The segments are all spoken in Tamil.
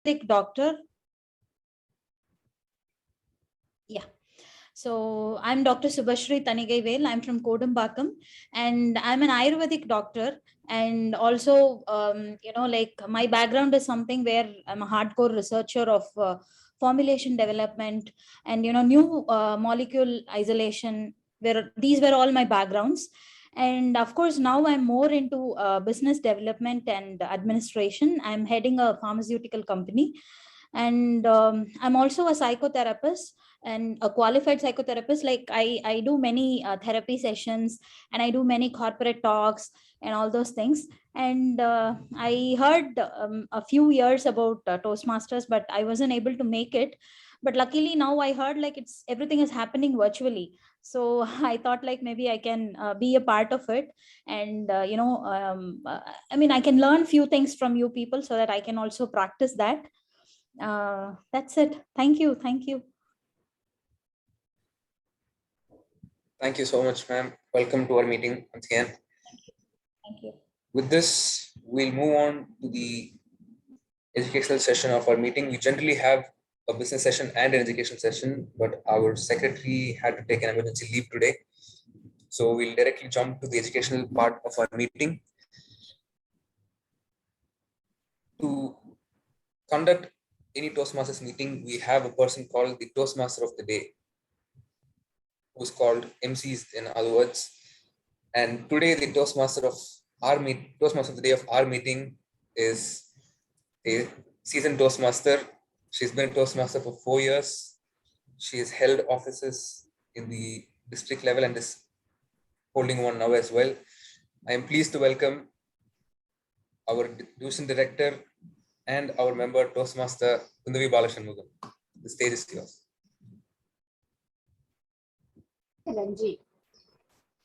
Ayurvedic doctor. Yeah. So I'm Dr. Subhashri Tanigaivel. I'm from Kodambakkam, and I'm an Ayurvedic doctor. And also, like my background is something where I'm a hardcore researcher of formulation development and new molecule isolation. Where these were all my backgrounds, and of course now I'm more into business development and administration. I'm heading a pharmaceutical company, and I'm also a psychotherapist and a qualified psychotherapist. Like I do many therapy sessions, and I do many corporate talks and all those things. And I heard a few years about Toastmasters, but I wasn't able to make it. But luckily now I heard like it's everything is happening virtually, so I thought like maybe I can be a part of it. And I mean, I can learn few things from you people so that I can also practice that. That's it. Thank you. Thank you. Thank you so much, ma'am. Welcome to our meeting once again. Thank you. With this, we'll move on to the educational session of our meeting. We generally have a business session and an education session, but our secretary had to take an emergency leave today. So we'll directly jump to the educational part of our meeting. To conduct any Toastmasters meeting, we have a person called the Toastmaster of the day, who's called MCs in other words. And today the Toastmaster of the day of our meeting is a seasoned Toastmaster. She's been a Toastmaster for 4 years. She has held offices in the district level and is holding one now as well. I am pleased to welcome our division director and our member Toastmaster Kundavi Balashanmugam. The stage is yours. நன்றி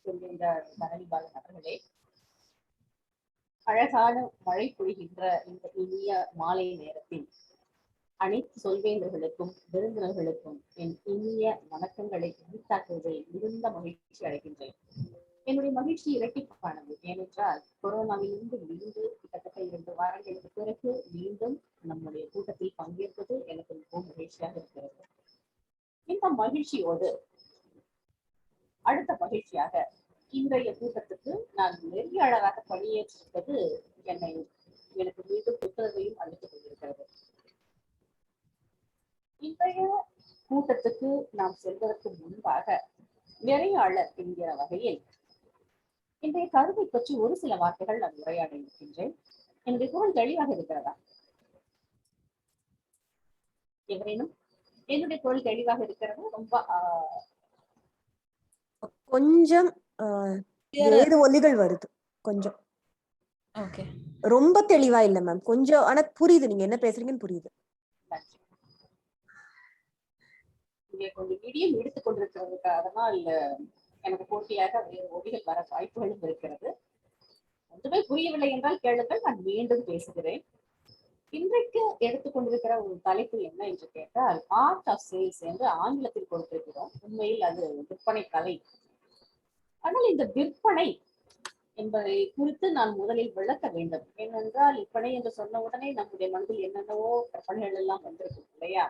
சொல்கின்ற தரணி பாலன் அவர்களே. அழகான மழை பொழிகின்ற இந்த இனிய மாலை நேரத்தில் அனைத்து சொல்வேந்தர்களுக்கும் விருந்தினர்களுக்கும் என் இனிய வணக்கங்களை உரித்தாக்குவதில் மிகுந்த மகிழ்ச்சி அடைகின்றேன். என்னுடைய மகிழ்ச்சி இரட்டிப்பானது. ஏனென்றால் கொரோனாவிலிருந்து மீண்டு கிட்டத்தட்ட 2 வாரங்களுக்கு பிறகு மீண்டும் நம்முடைய கூட்டத்தில் பங்கேற்பது எனக்கு மிகவும் மகிழ்ச்சியாக இருக்கிறது. இந்த மகிழ்ச்சியோடு அடுத்த மகிழ்ச்சியாக இன்றைய கூட்டத்துக்கு நான் நெறியாளராக பணியேற்றிருப்பது எனக்கு மீண்டும் புத்தகத்தையும் அளித்துக் கொண்டிருக்கிறது. இன்றைய கூட்டத்துக்கு நாம் செல்வதற்கு முன்பாக நெறியாளர் என்கிற வகையில் இன்றைய கருத்தை பற்றி ஒரு சில வார்த்தைகள் நான் உரையாட இருக்கின்றேன். என்னுடைய குரல் தெளிவாக இருக்கிறதா? எவரேனும் என்னுடைய குரல் தெளிவாக இருக்கிறதா? ரொம்ப கொஞ்சம் வேறு ஒலிகள் வருது. கொஞ்சம் ரொம்ப தெளிவா இல்ல மேம். கொஞ்சம் ஆனா புரியுது, நீங்க என்ன பேசுறீங்கன்னு புரியுது. கொஞ்சம் மீடியம் எடுத்துக் கொண்டிருக்கிறதுக்கு அதனால் எனக்கு போட்டியாக வேறு ஒலிகள் வர வாய்ப்புகளும் இருக்கிறது. ஒன்றுமே புரியவில்லை என்றால் கேளுங்கள், நான் மீண்டும் பேசுகிறேன். இன்றைக்கு எடுத்துக்கொண்டிருக்கிற ஒரு தலைப்பு என்ன என்று கேட்டால் ஆர்ட் ஆஃப் சேல்ஸ் என்று ஆங்கிலத்தில் கொடுத்திருக்கிறோம். உண்மையில் அது விற்பனை கலை. ஆனால் இந்த விற்பனை என்பதை குறித்து நான் முதலில் விளக்க வேண்டும். ஏனென்றால் விற்பனை என்று சொன்ன உடனே நம்முடைய மனதில் என்னென்னவோ கற்பனைகள் எல்லாம் வந்திருக்கும் இல்லையா?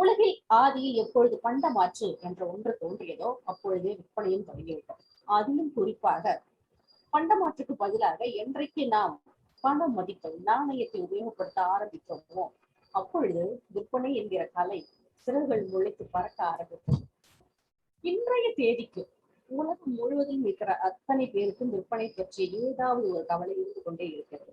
உலகில் ஆதியில் எப்பொழுது பண்டமாற்று என்ற ஒன்று தோன்றியதோ அப்பொழுதே விற்பனையும் தொடங்கிவிட்டோம். அதிலும் குறிப்பாக பண்டமாற்றுக்கு பதிலாக என்றைக்கு நாம் பண மதிப்பை நாணயத்தை உபயோகப்படுத்த ஆரம்பித்தோமோ அப்பொழுது விற்பனை என்கிற கலை சிறகுகள் முளைத்து பறக்க ஆரம்பித்தோம். இன்றைய தேதிக்கு உலகம் முழுவதும் இருக்கிற அத்தனை பேருக்கும் விற்பனை பற்றி ஏதாவது ஒரு கவலை இருந்து கொண்டே இருக்கிறது.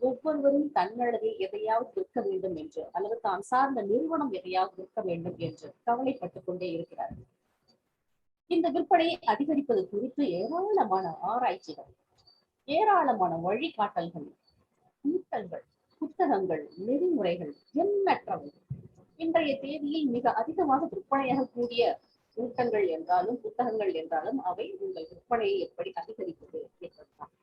ஒவ்வொருவரும் தன்னளவில் எதையாவது விற்க வேண்டும் என்று அல்லது தான் சார்ந்த நிறுவனம் எதையாவது விற்க வேண்டும் என்று கவலைப்பட்டுக் கொண்டே இருக்கிறார்கள். இந்த விற்பனையை அதிகரிப்பது குறித்து ஏராளமான ஆராய்ச்சிகள், ஏராளமான வழிகாட்டல்கள், கூட்டங்கள், புத்தகங்கள், நெறிமுறைகள் எண்ணற்றவை. இன்றைய தேதியில் மிக அதிகமாக விற்பனையாக கூடிய கூட்டங்கள் என்றாலும் புத்தகங்கள் என்றாலும் அவை உங்கள் விற்பனையை எப்படி அதிகரிப்பது என்பதுதான்.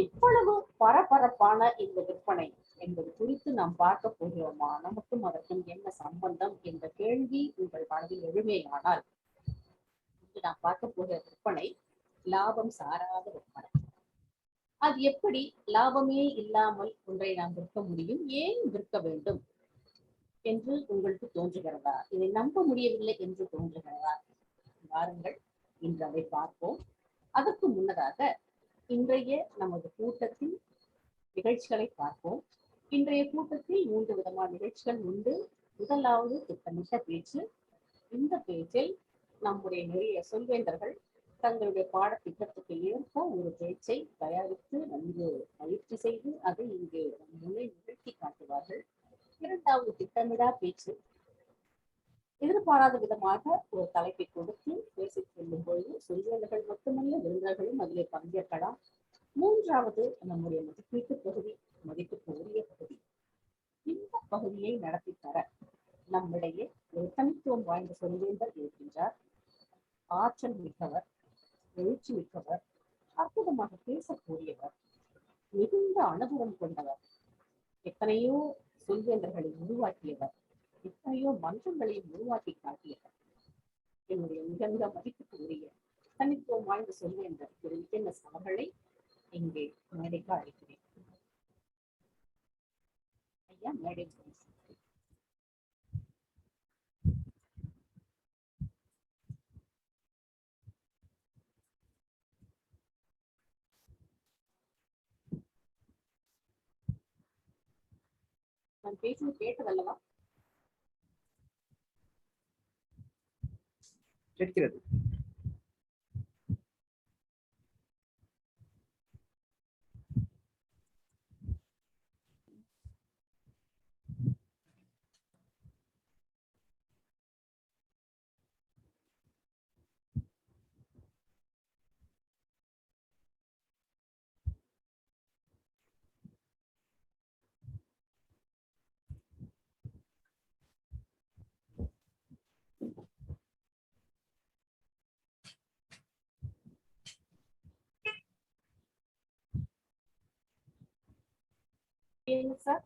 இவ்வளவு பரபரப்பான இந்த விற்பனை என்பது குறித்து நாம் பார்க்க போகிறோமா? நமக்கும் அதற்கும் என்ன சம்பந்தம் என்ற கேள்வி உங்கள் மனதில் எழுமையானால் இங்கு நாம் பார்க்க போகிற விற்பனை லாபம் சாராத விற்பனை. அது எப்படி லாபமே இல்லாமல் ஒன்றை நாம் விற்க முடியும், ஏன் விற்க வேண்டும் என்று உங்களுக்கு தோன்றுகிறதா? இதை நம்ப முடியவில்லை என்று தோன்றுகிறதா? வாருங்கள், இன்று அதை பார்ப்போம். அதற்கு முன்னதாக இன்றைய நமது கூட்டத்தின் நிகழ்ச்சிகளை பார்ப்போம். இன்றைய கூட்டத்தில் 3 விதமான நிகழ்ச்சிகள் உண்டு. முதலாவது திட்டமிட்ட பேச்சு. இந்த பேச்சில் நம்முடைய நிறைய சொல்வேந்தர்கள் தங்களுடைய பாடத்திட்டத்துக்கு ஏற்ப ஒரு பேச்சை தயாரித்து நன்கு பயிற்சி செய்து அதை இங்கு முன்னே நிகழ்த்தி காட்டுவார்கள். இரண்டாவது திட்டமிடா பேச்சு. எதிர்பாராத விதமாக ஒரு தலைப்பை கொடுத்து பேசி செல்லும் பொழுது சொல்வேந்தர்கள் மட்டுமல்ல, விருந்தினர்களும் அதிலே பங்கேற்கலாம். மூன்றாவது நம்முடைய மதிப்பீட்டு பகுதி, மதிப்புக்கு உரிய பகுதி. இந்த பகுதியை நடத்தி தர நம்மிடையே ஒரு தனித்துவம் வாய்ந்த சொல்வேந்தர் இருக்கின்றார். ஆற்றல் மிக்கவர், எழுச்சி மிக்கவர், அற்புதமாக பேசக்கூடியவர், மிகுந்த அனுபவம் கொண்டவர், எத்தனையோ சொல்வேந்தர்களை உருவாக்கியவர், எத்தனையோ மன்றங்களை உருவாக்கி காட்டியவர். என்னுடைய மிக மிக மதிப்புக்கு உரிய தனித்துவம் வாய்ந்த சொல்வேந்தர் திரு விஜயனஸ் அவர்களை இங்கே மேடைக்கு அழைக்கிறேன். ஐயா, மேடை நான் பேசுவது கேட்டதல்லவா? கேட்கிறது. Sir,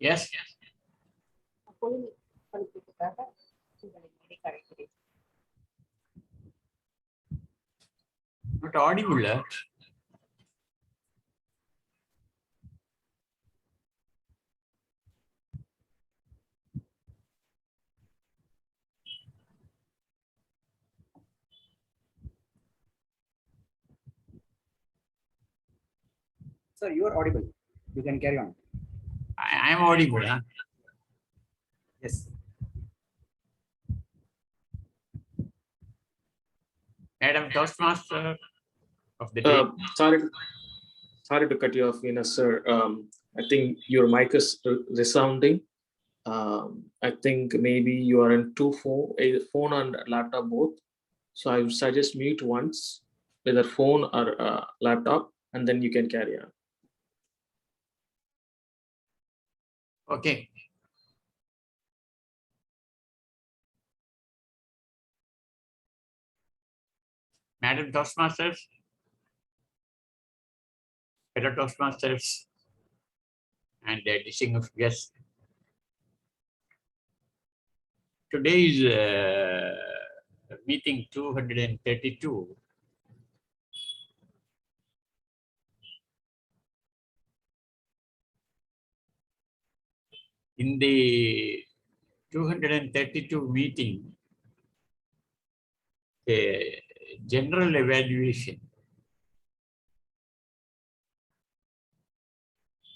Yes. பொழுது படிப்புக்காக உங்களை மேடைக்கு அழைக்கிறேன். Not audible. Sir, you are audible. You can carry on. I am audible. Huh? Yes. Madam Toastmaster of the day. Sorry to cut you off, Venus, sir. I think your mic is resounding. I think maybe you are in either phone and laptop both. So I would suggest mute once, whether phone or laptop, and then you can carry on. Okay. Madam Toastmasters, fellow Toastmasters, and distinguished guests. Today is meeting 232. In the 232 meeting, a general evaluation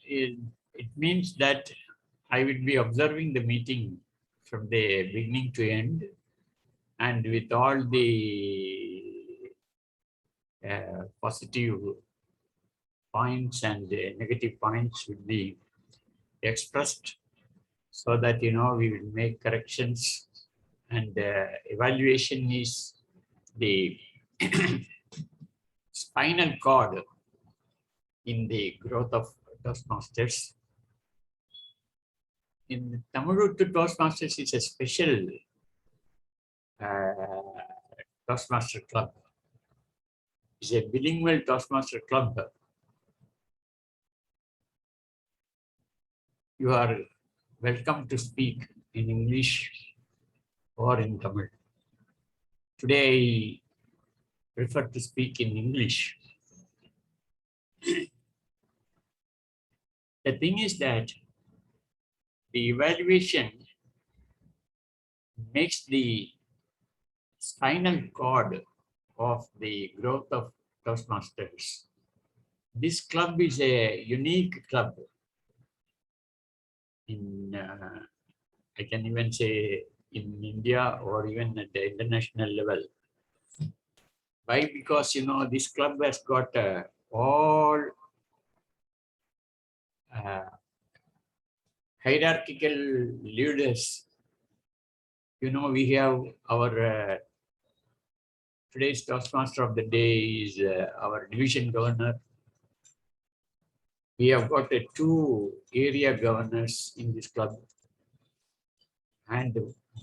it means that I will be observing the meeting from the beginning to end, and with all the positive points and negative points will be expressed, so that we will make corrections, and evaluation is the spinal cord in the growth of Toastmasters. In Tamizhootru Toastmasters is a special Toastmaster club. It's a bilingual Toastmaster club. You are welcome to speak in English or in Tamil. Today prefer to speak in English. The thing is that the evaluation makes the spinal cord of the growth of Toastmasters. This club is a unique club in, I can even say, in India or even at the international level. Why? Because, you know, this club has got all hierarchical leaders. You know, we have our today's Toastmaster of the day is our division governor. We have got 2 area governors in this club. And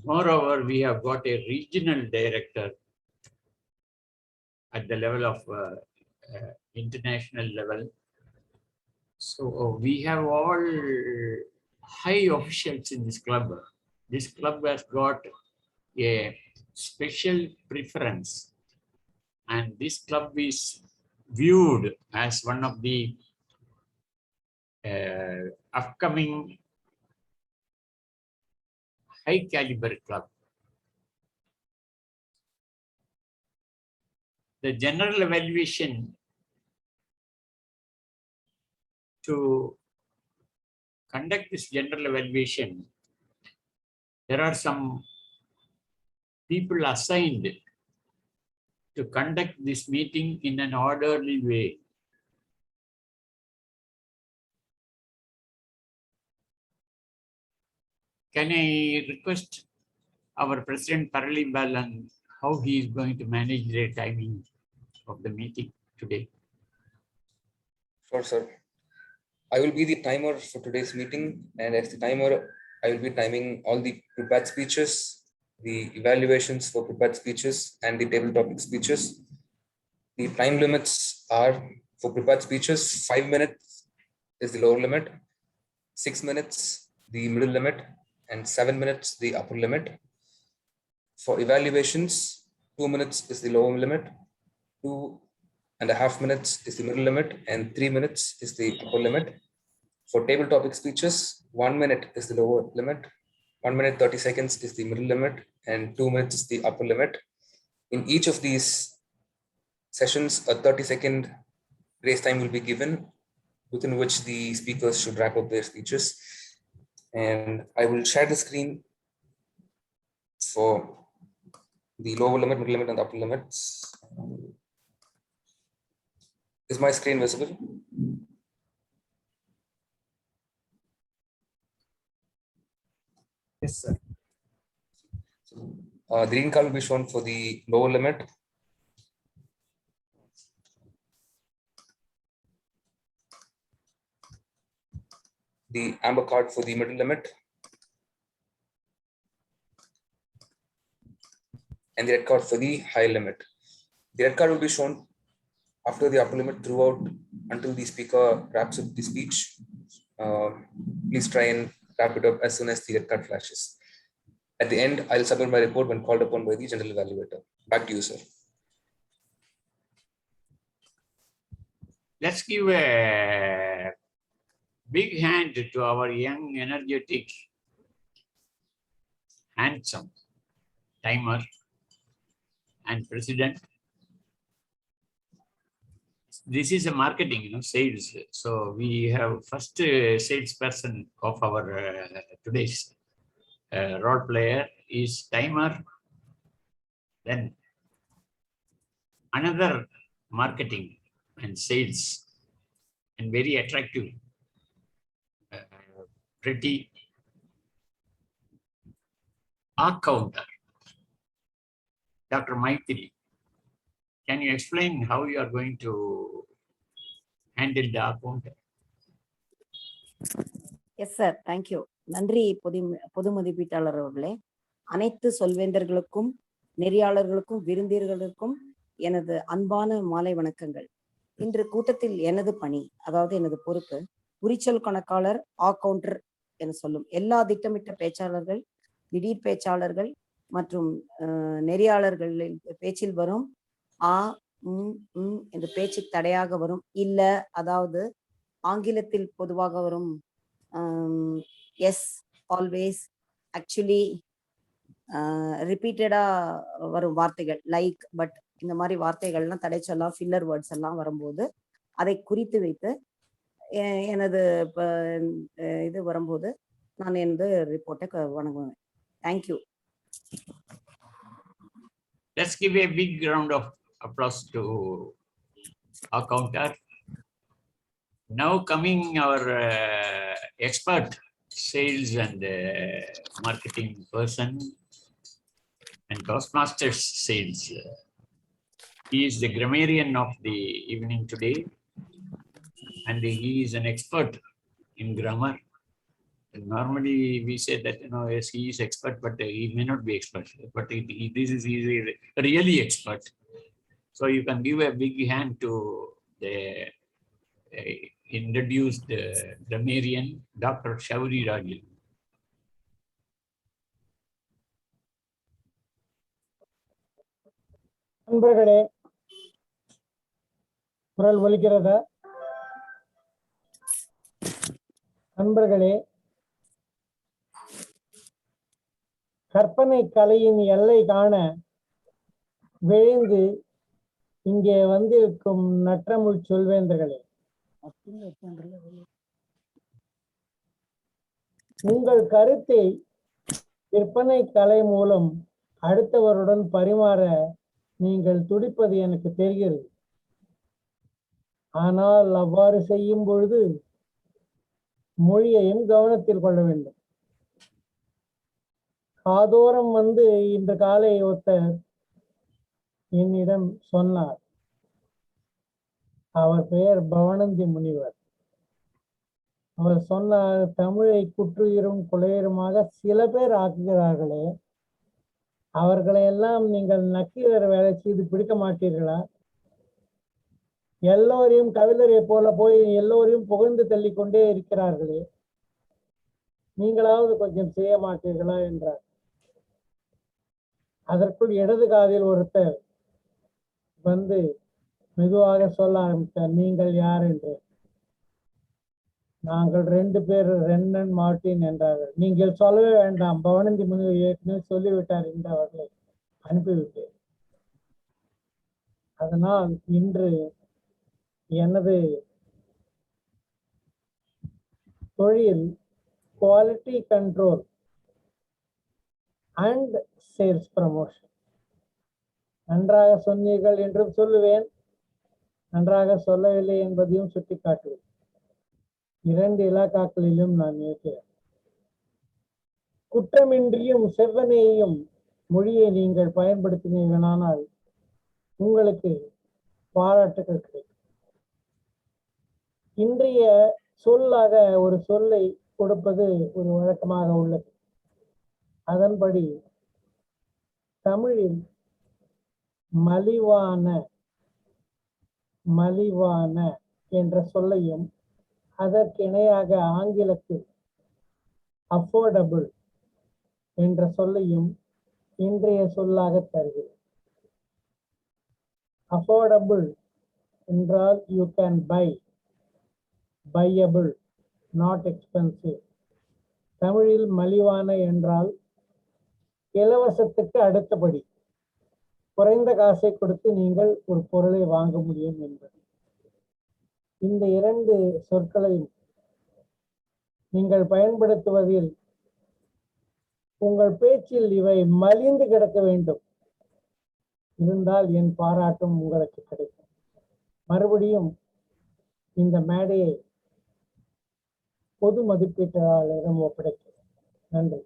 moreover, we have got a regional director at the level of international level. So we have all high officials in this club. This club has got a special preference, and this club is viewed as one of the upcoming high caliber club. The general evaluation to conduct this general evaluation, there are some people assigned to conduct this meeting in an orderly way. Can I request our President Parali Balan how he is going to manage the timing of the meeting today? Sure, sir. I will be the timer for today's meeting, and as the timer, I will be timing all the prepared speeches, the evaluations for prepared speeches, and the table topic speeches. The time limits are for prepared speeches, 5 minutes is the lower limit, 6 minutes the middle limit, and 7 minutes the upper limit. For evaluations, 2 minutes is the lower limit, 2.5 minutes is the middle limit, and 3 minutes is the upper limit. For table topic speeches, 1 minute is the lower limit, 1 minute 30 seconds is the middle limit, and 2 minutes is the upper limit. In each of these sessions, a 30-second grace time will be given, within which the speakers should wrap up their speeches. And I will share the screen for the lower limit, middle limit, and upper limits. Is my screen visible? Yes, sir. The green card will be shown for the lower limit. The amber card for the middle limit. And the red card for the high limit. The red card will be shown after the upper limit throughout until the speaker wraps up the speech. Please try and wrap it up as soon as the red card flashes. At the end, I'll submit my report when called upon by the general evaluator. Back to you, sir. Let's give a big hand to our young, energetic, handsome timer and president. This is a marketing, sales. So we have first salesperson of our today's role player is timer. Then another marketing and sales and very attractive, pretty counter, Dr. Maitri. Can you explain how you are going to handle the counter? Yes, sir. Thank you. நன்றி பொது மதிப்பீட்டாளர் அவர்களே. அனைத்து சொல்வேந்தர்களுக்கும் நெறியாளர்களுக்கும் விருந்தினர்களுக்கும் எனது அன்பான மாலை வணக்கங்கள். இன்று கூட்டத்தில் எனது பணி, அதாவது எனது பொறுப்பு, குறிச்சொல் கணக்காளர் கவுண்டர் என சொல்லும் எல்லா திட்டமிட்ட பேச்சாளர்கள், திடீர் பேச்சாளர்கள் மற்றும் நெறியாளர்களின் பேச்சில் வரும் ஆ இந்த பேச்சுக்கு தடையாக வரும். இல்ல அதாவது ஆங்கிலத்தில் பொதுவாக வரும் எஸ், ஆல்வேஸ், ஆக்சுவலி, ரிப்பீட்டடா வரும் வார்த்தைகள் லைக், பட் இந்த மாதிரி வார்த்தைகள்லாம் தடை சொல்லலாம், ஃபில்லர் வேர்ட்ஸ் எல்லாம் வரும்போது அதை குறித்து வைத்து எனது இது வரும்போது நான் எனது ரிப்போர்ட்டை வழங்குவேன். Thank you. Let's give a big round of applause to our counter. Now coming our expert sales and marketing person and Toastmasters sales. He is the grammarian of the evening today, and he is an expert in grammar. And normally we say that, yes, he is expert, but he may not be expert. But he is really expert. So you can give a big hand to the introduced grammarian, Dr. Shauri Rajan. நண்பர்களே, குரல் ஒலிக்கிறதா? நண்பர்களே, கற்பனை கலையின் எல்லை காண விழைந்து இங்கே வந்திருக்கும் நற்றமிழ் சொல்வேந்தர்களே, உங்கள் கருத்தை விற்பனை கலை மூலம் அடுத்தவருடன் பரிமாற நீங்கள் துடிப்பது எனக்கு தெரிகிறது. ஆனால் அவ்வாறு செய்யும் பொழுது மொழியையும் கவனத்தில் கொள்ள வேண்டும். காதோரம் வந்து இன்று காலை ஒருத்தர் என்னிடம் சொன்னார். அவர் பெயர் பவனந்தி முனிவர். அவர் சொன்னார், தமிழை குற்றுயிரும் குலையருமாக சில பேர் ஆக்குகிறார்களே, அவர்களை எல்லாம் நீங்கள் நக்கீரர் வேலை செய்து பிடிக்க மாட்டீர்களா? எல்லோரையும் கவிஞரை போல போய் எல்லோரையும் புகழ்ந்து தள்ளிக்கொண்டே இருக்கிறார்களே, நீங்களாவது கொஞ்சம் செய்ய மாட்டீர்களா என்றார். அதற்குள் இடது காதில் ஒருத்தர் வந்து மெதுவாக சொல்ல ஆரம்பித்தார், நீங்கள் யார் என்று. நாங்கள் 2 பேர் ரென்னன் மார்ட்டின் என்றார்கள். நீங்கள் சொல்லவே வேண்டாம், பவனந்தி முனிவர் ஏற்கனவே சொல்லிவிட்டார் என்று அவர்களை அனுப்பிவிட்டேன். அதனால் இன்று எனது தொழில் quality control and sales promotion. நன்றாக சொன்னீர்கள் என்றும் சொல்லுவேன், நன்றாக சொல்லவில்லை என்பதையும் சுட்டிக்காட்டுவேன். 2 இலாக்காக்களிலும் நான் இருக்கிறேன். குற்றமின்றியும் செவ்வனையும் மொழியை நீங்கள் பயன்படுத்தினீர்களானால் உங்களுக்கு பாராட்டுகள் கிடைக்கும். இன்றைய சொல்லாக ஒரு சொல்லை கொடுப்பது ஒரு வழக்கமாக உள்ளது. அதன்படி தமிழில் மலிவான மலிவான என்ற சொல்லையும் அதற்கு இணையாக ஆங்கிலத்தில் அஃபோர்டபுள் என்ற சொல்லையும் இன்றைய சொல்லாக தருகிறது. அஃபோர்டபுள் என்றால் you can buy, buyable, not expensive. தமிழில் மலிவான என்றால் இலவசத்துக்கு அடுத்தபடி குறைந்த காசை கொடுத்து நீங்கள் ஒரு பொருளை வாங்க முடியும் என்பது. இந்த 2 சொற்களையும் நீங்கள் பயன்படுத்துவதில் உங்கள் பேச்சில் இவை மலிந்து கிடக்க வேண்டும். இருந்தால் என் பாராட்டும் உங்களுக்கு கிடைக்கும். மறுபடியும் இந்த மேடையை பொது மதிப்பீட்டாளரிடம் ஒப்படைக்கிறேன். நன்றி.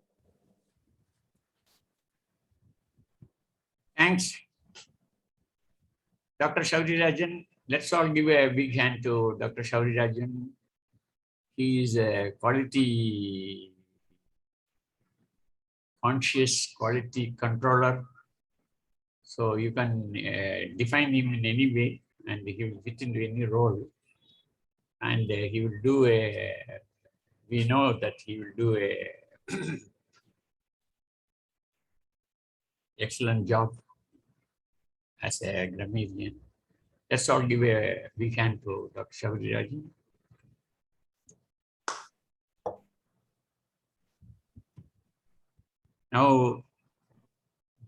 Thanks, Dr. Shauri Rajan. Let's all give a big hand to Dr. Shauri Rajan. He is a quality conscious quality controller. So you can define him in any way and he will fit into any role. And he will do we know that he will do a excellent job as a grammarian. Let's all give a big hand to Dr. Shavrirajan. Now,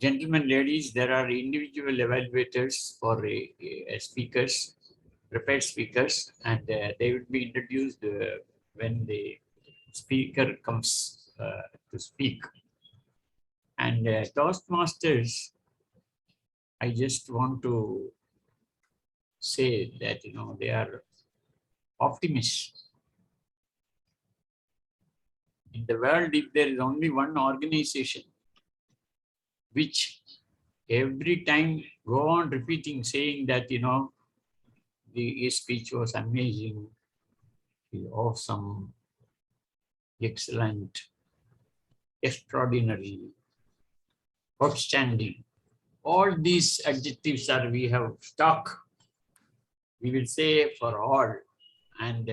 gentlemen, ladies, there are individual evaluators for speakers, prepared speakers, and they will be introduced when the speaker comes to speak. And Toastmasters, I just want to say that, they are optimists. In the world, if there is only one organization which every time go on repeating, saying that, his speech was amazing, awesome, excellent, extraordinary, outstanding. All these adjectives are we have stock. We will say for all. And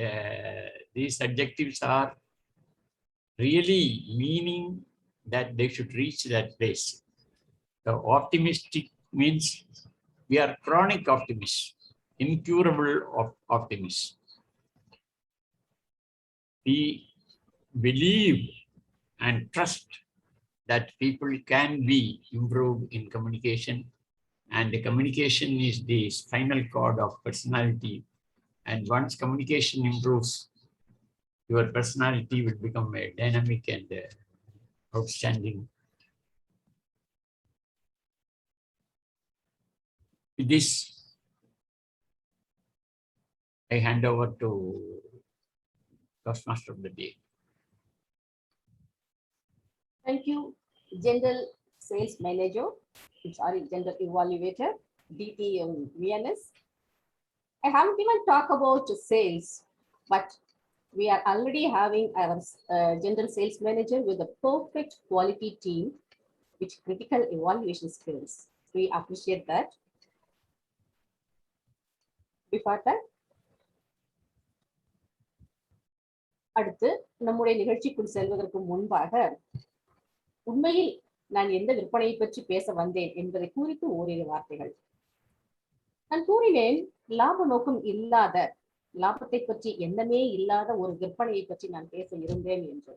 these adjectives are really meaning that they should reach that place. The optimistic means we are chronic optimists, incurable optimists. We believe and trust that people can be improved in communication, and the communication is the spinal cord of personality. And once communication improves, your personality will become a dynamic and outstanding. With this, I hand over to Toastmaster of the day. Thank you, General Sales Manager, General Evaluator, DT VNS. I haven't even talked about sales, but we are already having our General Sales Manager with a perfect quality team with critical evaluation skills. We appreciate that. Before that, அடுத்து நம்முடைய நிகழ்ச்சிக்குள் செல்வதற்கு முன்பாக உண்மையில் நான் எந்த விற்பனையை பற்றி பேச வந்தேன் என்பதை குறித்து ஓரிரு வார்த்தைகள். நான் கூறினேன், லாப நோக்கம் இல்லாத, லாபத்தை பற்றி எண்ணமே இல்லாத ஒரு விற்பனையை பற்றி நான் பேச இருந்தேன் என்று.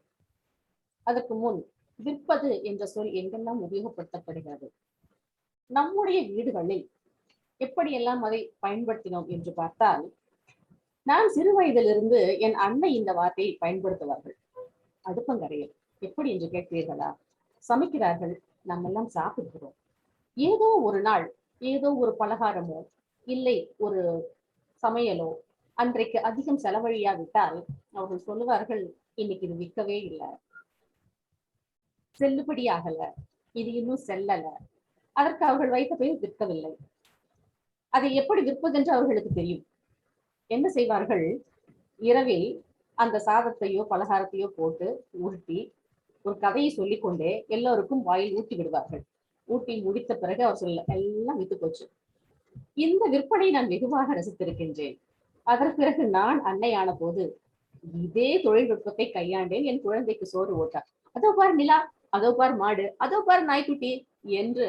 அதற்கு முன் விற்பது என்ற சொல் எங்கெல்லாம் உபயோகப்படுத்தப்படுகிறது, நம்முடைய வீடுகளில் எப்படியெல்லாம் அதை பயன்படுத்தினோம் என்று பார்த்தால், நான் சிறு வயதிலிருந்து என் அன்னை இந்த வார்த்தையை பயன்படுத்துவார்கள். அடுப்பங்கரையில் எப்படி என்று கேட்கிறீர்களா? சமைக்கிறார்கள், நம்ம எல்லாம் சாப்பிடுகிறோம். ஏதோ ஒரு நாள் ஏதோ ஒரு பலகாரமோ இல்லை ஒரு சமையலோ அன்றைக்கு அதிகம் செலவழியாவிட்டால் அவர்கள் சொல்லுவார்கள், இன்னைக்கு இது விற்கவே இல்லை, செல்லுபடி ஆகல, இது இன்னும் செல்லல, அதற்கு அவர்கள் வைத்த பெயர் விற்கவில்லை. அதை எப்படி விற்பதென்று அவர்களுக்கு தெரியும். என்ன செய்வார்கள், இரவில் அந்த சாதத்தையோ பலகாரத்தையோ போட்டு உருட்டி ஒரு கதையை சொல்லிக்கொண்டே எல்லோருக்கும் வாயில் ஊட்டி விடுவார்கள். ஊட்டி முடித்த பிறகு அவர் சொல்ல, எல்லாம் வித்து போச்சு. இந்த விற்பனை நான் வெகுவாக ரசித்திருக்கின்றேன். அதற்கு பிறகு நான் அன்னையான போது இதே தொழில்நுட்பத்தை கையாண்டேன். என் குழந்தைக்கு சோறு ஓட்டார், அதோ பார் நிலா, அதோ பார் மாடு, அதோ பார் நாய்க்குட்டி என்று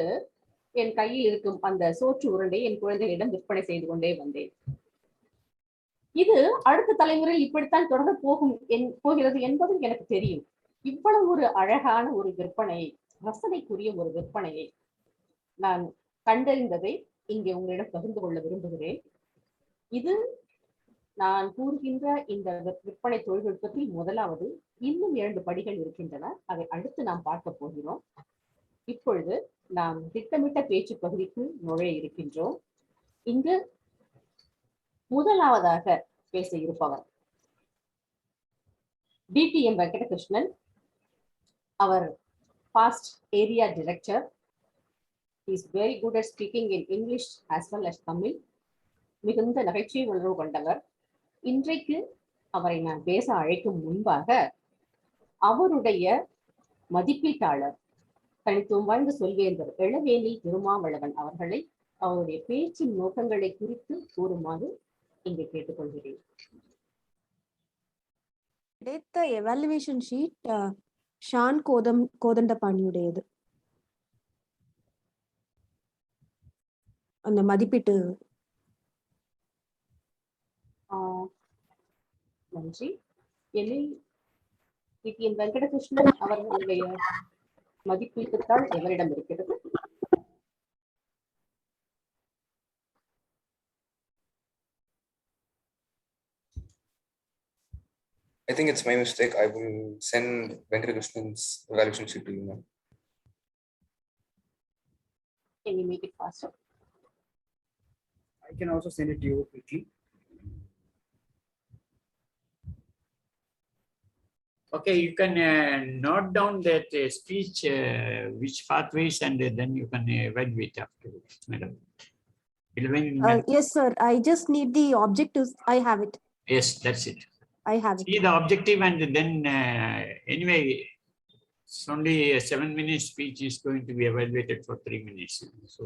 என் கையில் இருக்கும் அந்த சோற்று உருண்டை என் குழந்தைகளிடம் விற்பனை செய்து கொண்டே வந்தேன். இது அடுத்த தலைமுறையில் இப்படித்தான் தொடர்ந்து போகிறது என்பதும் எனக்கு தெரியும். இவ்வளவு ஒரு அழகான ஒரு விற்பனை, ரசனைக்குரிய ஒரு விற்பனையை நான் கண்டறிந்ததை இங்கே உங்களிடம் பகிர்ந்து கொள்ள விரும்புகிறேன். இது நான் கூறுகின்ற இந்த விற்பனை தொழில்நுட்பத்தில் முதலாவது. இன்னும் 2 படிகள் இருக்கின்றன, அதை அடுத்து நாம் பார்க்க போகிறோம். இப்பொழுது நாம் திட்டமிட்ட பேச்சு பகுதிக்கு நுழைய இருக்கின்றோம். இங்கு முதலாவதாக பேச இருப்பவர் DTM Venkatakrishnan. Our past area director. He is very good at speaking in English as well as Tamil. மிகுந்த நகைச்சுவை உணர்வு கொண்டவர். இன்றைக்கு அவரை நான் பேச அழைக்கும் முன்பாக அவருடைய மதிப்பீட்டாளர், தனித்துவம் வாய்ந்த சொல்வேந்தர் இளவேலி திருமாவளவன் அவர்களை அவருடைய பேச்சின் நோக்கங்களை குறித்து கூறுமாறு இங்கே கேட்டுக்கொள்கிறேன். கிடைத்த எவாலுவேஷன் ஷீட் ஷான் கோதண்டபாணியுடையது. அந்த மதிப்பீட்டு. நன்றி. எனில் டிடிஎம் வெங்கடகிருஷ்ணன் அவர்களுடைய மதிப்பீட்டுத்தாள் எவரிடம் இருக்கிறது? I think it's my mistake. I will send Venkatkrishnan's evaluation sheet to you now. Can you make it faster? I can also send it to you quickly. Okay, you can note down that speech, which pathways, and then you can evaluate afterwards, madam. Yes, sir. I just need the objectives. I have it. Yes, that's it. I have it. See the objective, and then anyway, it's only a 7-minute speech is going to be evaluated for 3 minutes. So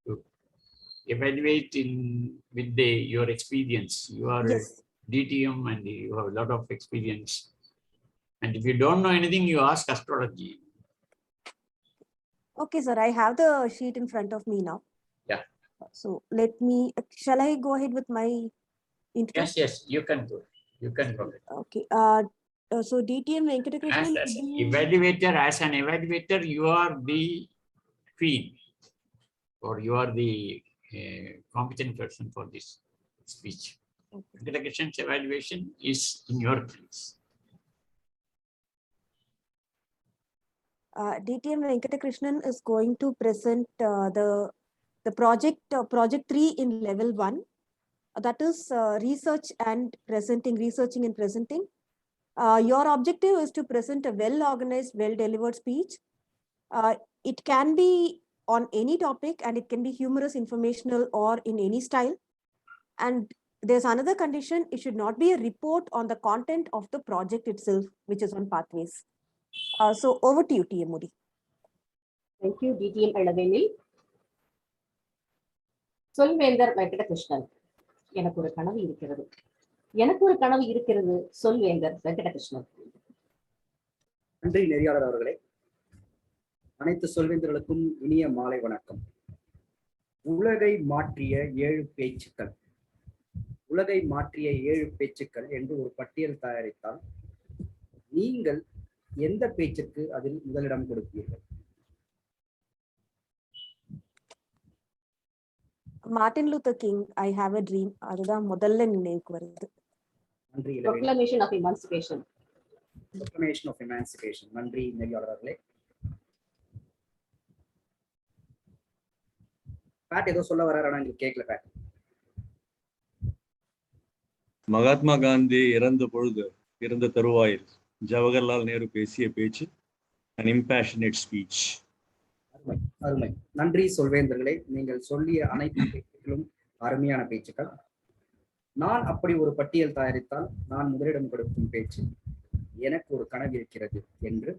to evaluate with your experience. You are Yes. DTM and you have a lot of experience. And if you don't know anything, you ask astrology. Okay, sir. I have the sheet in front of me now. Yeah. So shall I go ahead with my introduction? Yes, you can go. You can go. Okay. So DTM Venkatakrishnan. As an evaluator, you are the queen, or you are the competent person for this speech. Okay. Venkatakrishna's evaluation is in your place. DTM Venkatakrishnan is going to present the project 3 in level 1. That is researching and presenting. Your objective is to present a well-organized, well-delivered speech. It can be on any topic, and it can be humorous, informational, or in any style. And there's another condition: it should not be a report on the content of the project itself, which is on pathways. So over to you, TM Modi. Thank you, DTM Elaveni. Solvendar Venkatakrishnan. எனக்கு ஒரு கனவு இருக்கிறது. சொல்வேந்தர் வெங்கடகிருஷ்ணன். நன்றி நெறியாளர் அவர்களே. அனைத்து சொல்வேந்தர்களுக்கும் இனிய மாலை வணக்கம். உலகை மாற்றிய 7 பேச்சுக்கள். உலகை மாற்றிய 7 பேச்சுக்கள் என்று ஒரு பட்டியல் தயாரித்தால் நீங்கள் எந்த பேச்சுக்கு அதில் முதலிடம் கொடுப்பீர்கள்? Martin Luther King, I have a dream. அதுதான் முதல்ல நினைவுக்கு வருது. நன்றி. Proclamation of Emancipation. Proclamation of Emancipation. நன்றி நெறியாளர்களே. பேட் ஏதோ சொல்ல வராரு, ஆனா உங்களுக்கு கேட்கல பேட். மகாத்மா காந்தி இறந்த தருவாயில் ஜவஹர்லால் நேரு பேசிய பேச்சு, an impassionate speech. அருமை. நன்றி சொல்வேந்தர்களே. நீங்கள் சொல்லிய அனைத்து பேச்சுக்களும் அருமையான பேச்சுக்கள். நான் அப்படி ஒரு பட்டியல் தயாரித்தால் நான் முதலிடம் கொடுக்கும் பேச்சு எனக்கு ஒரு கனவு இருக்கிறது என்று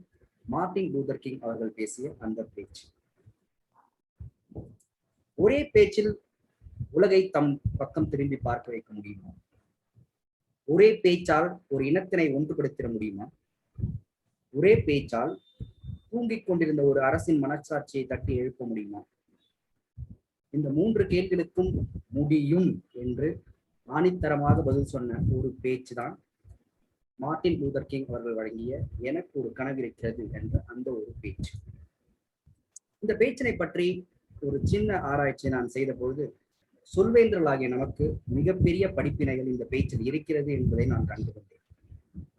மார்ட்டின் லூதர் கிங் அவர்கள் பேசிய அந்த பேச்சு. ஒரே பேச்சில் உலகை தம் பக்கம் திரும்பி பார்க்க வைக்க முடியுமா? ஒரே பேச்சால் ஒரு இனத்தினை ஒன்றுபடுத்திட முடியுமா? ஒரே பேச்சால் தூங்கிக் கொண்டிருந்த ஒரு அரசின் மனச்சாட்சியை தட்டி எழுப்ப முடியுமா? இந்த 3 கேள்விகளுக்கும் முடியும் என்று ஆணித்தரமாக பதில் சொன்ன ஒரு பேச்சு தான் மார்ட்டின் லூதர் கிங் அவர்கள் வழங்கிய எனக்கு ஒரு கனவு இருக்கிறது என்ற அந்த ஒரு பேச்சு. இந்த பேச்சினை பற்றி ஒரு சின்ன ஆராய்ச்சி நான் செய்த பொழுது சொல்வேந்தர்களாகிய நமக்கு மிகப்பெரிய படிப்பினைகள் இந்த பேச்சில் இருக்கிறது என்பதை நான் கண்டுகொண்டேன்.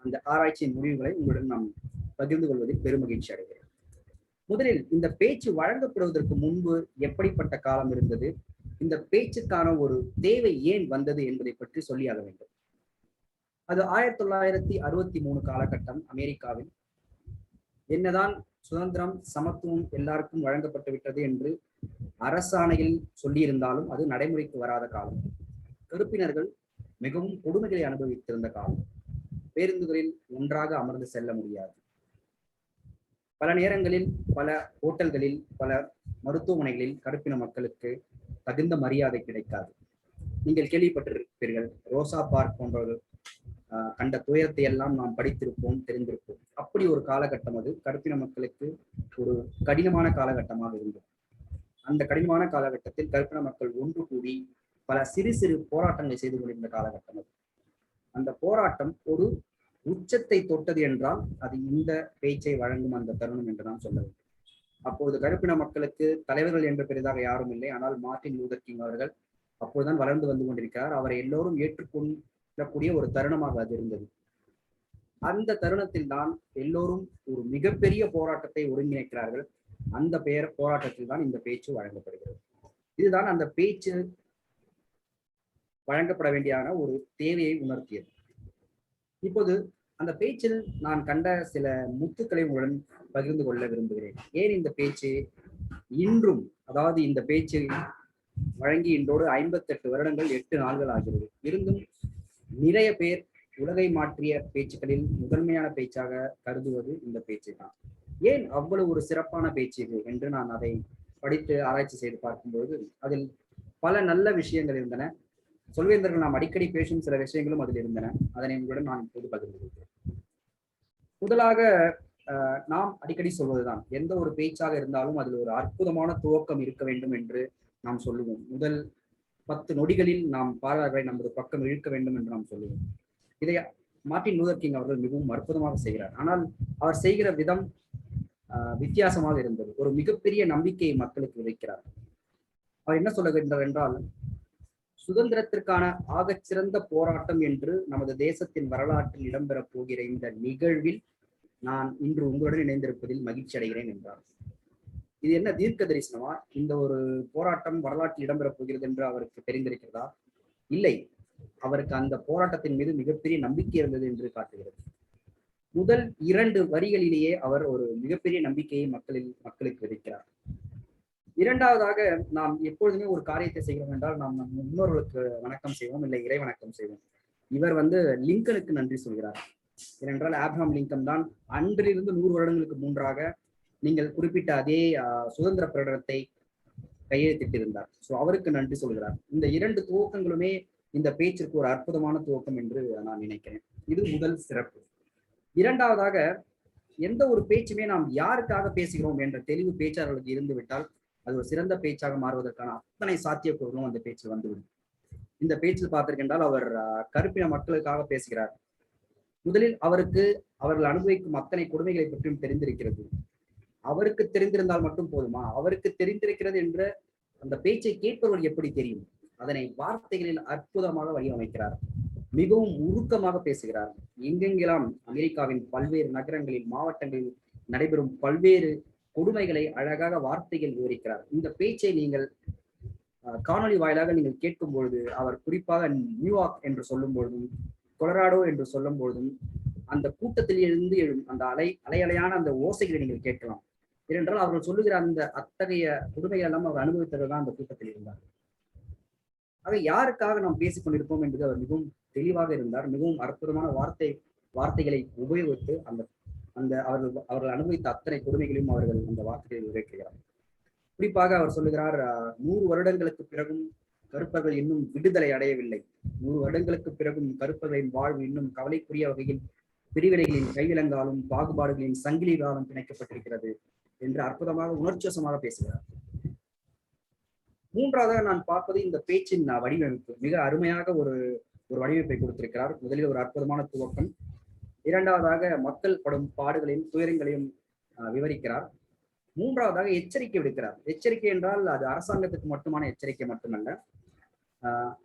அந்த ஆராய்ச்சியின் முடிவுகளை உங்களுடன் நாம் பகிர்ந்து கொள்வதில் பெருமகிழ்ச்சி அடைகிறேன். முதலில் இந்த பேச்சு வழங்கப்படுவதற்கு முன்பு எப்படிப்பட்ட காலம் இருந்தது, இந்த பேச்சுக்கான ஒரு தேவை ஏன் வந்தது என்பதை பற்றி சொல்லியாக வேண்டும். அது 1963 காலகட்டம். அமெரிக்காவில் என்னதான் சுதந்திரம் சமத்துவம் எல்லாருக்கும் வழங்கப்பட்டு விட்டது என்று அரசாணையில் சொல்லியிருந்தாலும் அது நடைமுறைக்கு வராத காலம். கருப்பினர்கள் மிகவும் கொடுமைகளை அனுபவித்திருந்த காலம். பேருந்துகளில் ஒன்றாக அமர்ந்து செல்ல முடியாது. பல நேரங்களில் பல ஹோட்டல்களில் பல மருத்துவமனைகளில் கருப்பின மக்களுக்கு தகுந்த மரியாதை கிடைக்காது. நீங்கள் கேள்விப்பட்டிருப்பீர்கள், ரோசா பார்க் போன்றவர்கள் கண்ட துயரத்தை எல்லாம் நாம் படித்திருப்போம், தெரிந்திருப்போம். அப்படி ஒரு காலகட்டம் அது கருப்பின மக்களுக்கு ஒரு கடினமான காலகட்டமாக இருந்தது. அந்த கடினமான காலகட்டத்தில் கருப்பின மக்கள் ஒன்று கூடி பல சிறு சிறு போராட்டங்களை செய்து கொண்டிருந்த காலகட்டம் அது. அந்த போராட்டம் ஒரு உச்சத்தை தொட்டது என்றால் அது இந்த பேச்சை வழங்கும் அந்த தருணம் என்று நான் சொல்ல வேண்டும். அப்போது கருப்பின மக்களுக்கு தலைவர்கள் என்ற பெரிதாக யாரும் இல்லை. ஆனால் மார்ட்டின் லூதர் கிங் அவர்கள் அப்போதுதான் வளர்ந்து வந்து கொண்டிருக்கிறார். அவரை எல்லோரும் ஏற்றுக்கொள்ளக்கூடிய ஒரு தருணமாக அது இருந்தது. அந்த தருணத்தில் தான் எல்லோரும் ஒரு மிகப்பெரிய போராட்டத்தை ஒருங்கிணைக்கிறார்கள். அந்த போராட்டத்தில் தான் இந்த பேச்சு வழங்கப்படுகிறது. இதுதான் அந்த பேச்சு வழங்கப்பட வேண்டியான ஒரு தேவையை உணர்த்தியது. இப்போது அந்த பேச்சில் நான் கண்ட சில முத்துக்களை உங்களுடன் பகிர்ந்து கொள்ள விரும்புகிறேன். ஏன் இந்த பேச்சு இன்றும், அதாவது இந்த பேச்சு வழங்கி இன்றோடு 58 வருடங்கள் 8 நாள்கள் ஆகிறது. இருந்தும் நிறைய பேர் உலகை மாற்றிய பேச்சுக்களில் முதன்மையான பேச்சாக கருதுவது இந்த பேச்சை தான். ஏன் அவ்வளவு ஒரு சிறப்பான பேச்சு இது என்று நான் அதை படித்து ஆராய்ச்சி செய்து பார்க்கும்போது அதில் பல நல்ல விஷயங்கள் இருந்தன. சொல்வேந்தர்கள் நாம் அடிக்கடி பேசும் சில விஷயங்களும் அதில் இருந்தன. அதனை உங்களுடன் நான் இப்போது பகிர்ந்து கொள்கிறேன். முதலாக நாம் அடிக்கடி சொல்வதுதான், எந்த ஒரு பேச்சாக இருந்தாலும் அதில் ஒரு அற்புதமான துவக்கம் இருக்க வேண்டும் என்று நாம் சொல்லுவோம். முதல் 10 நொடிகளில் நாம் பார்வையாளர்களை நமது பக்கம் இழுக்க வேண்டும் என்று நாம் சொல்லுவோம். இதை மார்ட்டின் லூதர் கிங் அவர்கள் மிகவும் அற்புதமாக செய்கிறார். ஆனால் அவர் செய்கிற விதம் வித்தியாசமாக இருந்தது. ஒரு மிகப்பெரிய நம்பிக்கையை மக்களுக்கு விதைக்கிறார். அவர் என்ன சொல்லுகின்றார் என்றால், சுதந்திரத்திற்கான ஆகச்சிறந்த போராட்டம் என்று நமது தேசத்தின் வரலாற்றில் இடம்பெறப் போகிற இந்த நிகழ்வில் நான் இன்று உங்களுடன் இணைந்திருப்பதில் மகிழ்ச்சி அடைகிறேன் என்றார். இது என்ன தீர்க்க தரிசனமா? இந்த ஒரு போராட்டம் வரலாற்றில் இடம்பெறப் போகிறது என்று அவருக்கு தெரிந்திருக்கிறதா? இல்லை, அவருக்கு அந்த போராட்டத்தின் மீது மிகப்பெரிய நம்பிக்கை இருந்தது என்று காட்டுகிறது. முதல் 2 வரிகளிலேயே அவர் ஒரு மிகப்பெரிய நம்பிக்கையை மக்களுக்கு விதைக்கிறார். இரண்டாவதாக, நாம் எப்பொழுதுமே ஒரு காரியத்தை செய்கிறோம் என்றால் நாம் நம் முன்னோர்களுக்கு வணக்கம் செய்வோம், இல்லை இறை வணக்கம் செய்வோம். இவர் லிங்கனுக்கு நன்றி சொல்கிறார். ஏனென்றால் ஆப்ரஹாம் லிங்கன் தான் அன்றிலிருந்து 100 வருடங்களுக்கு முன்பாக நீங்கள் குறிப்பிட்ட அதே சுதந்திர பிரகடனத்தை கையெழுத்திட்டிருந்தார். ஸோ அவருக்கு நன்றி சொல்கிறார். இந்த 2 துவக்கங்களுமே இந்த பேச்சிற்கு ஒரு அற்புதமான துவக்கம் என்று நான் நினைக்கிறேன். இது முதல் சிறப்பு. இரண்டாவதாக, எந்த ஒரு பேச்சுமே நாம் யாருக்காக பேசுகிறோம் என்ற தெளிவு பேச்சாளர்களுக்கு இருந்து விட்டால் அது ஒரு சிறந்த பேச்சாக மாறுவதற்கான அத்தனை சாத்தியக்கூறுகளும் அந்த பேச்சில் வந்துவிடும். இந்த பேச்சில் பார்த்திருக்கின்றால் அவர் கருப்பின மக்களுக்காக பேசுகிறார். முதலில் அவர்கள் அனுபவிக்கும் அத்தனை கொடுமைகளை பற்றியும் தெரிந்திருக்கிறது. அவருக்கு தெரிந்திருந்தால் மட்டும் போதுமா? அவருக்கு தெரிந்திருக்கிறது என்ற அந்த பேச்சை கேட்பவர்கள் எப்படி தெரியும்? அதனை வார்த்தைகளில் அற்புதமாக வடிவமைக்கிறார். மிகவும் உருக்கமாக பேசுகிறார். எங்கெங்கெல்லாம் அமெரிக்காவின் பல்வேறு நகரங்களில், மாவட்டங்களில் நடைபெறும் பல்வேறு கொடுமைகளை அழகாக வார்த்தைகள் விவரிக்கிறார். இந்த பேச்சை நீங்கள் காணொலி வாயிலாக நீங்கள் கேட்கும் பொழுது, அவர் குறிப்பாக நியூயார்க் என்று சொல்லும் பொழுதும், கொலராடோ என்று சொல்லும் பொழுதும், அந்த கூட்டத்தில் இருந்து எழும் அந்த அலையான அந்த ஓசைகளை நீங்கள் கேட்கலாம். ஏனென்றால் அவர்கள் சொல்லுகிற அந்த அத்தகைய கொடுமைகள் எல்லாம் அவர் அனுபவித்ததுதான் அந்த கூட்டத்தில் இருந்தார். ஆக யாருக்காக நாம் பேசிக் கொண்டிருப்போம் என்பது அவர் மிகவும் தெளிவாக இருந்தார். மிகவும் அற்புதமான வார்த்தைகளை உபயோகித்து அந்த அவர்கள் அனுபவித்த அத்தனை கொடுமைகளையும் அவர்கள் அந்த வார்த்தைகளில் உரைக்கிறார். குறிப்பாக அவர் சொல்லுகிறார், 100 வருடங்களுக்கு பிறகும் கருப்பர்கள் இன்னும் விடுதலை அடையவில்லை. 100 வருடங்களுக்கு பிறகும் கருப்பர்களின் வாழ்வு இன்னும் கவலைக்குரிய வகையில் பிரிவினைகளின் கைவிலங்காலும் பாகுபாடுகளின் சங்கிலிகளாலும் பிணைக்கப்பட்டிருக்கிறது என்று அற்புதமாக உணர்ச்சிவசமாக பேசுகிறார். மூன்றாவதாக நான் பார்ப்பது இந்த பேச்சின் வடிவமைப்பு. மிக அருமையாக ஒரு வடிவமைப்பை கொடுத்திருக்கிறார். முதலில் ஒரு அற்புதமான துவக்கம். இரண்டாவதாக மக்கள் படும் பாடுகளையும் துயரங்களையும் விவரிக்கிறார். மூன்றாவதாக எச்சரிக்கை விடுக்கிறார். எச்சரிக்கை என்றால் அது அரசாங்கத்துக்கு மட்டுமான எச்சரிக்கை மட்டுமல்ல.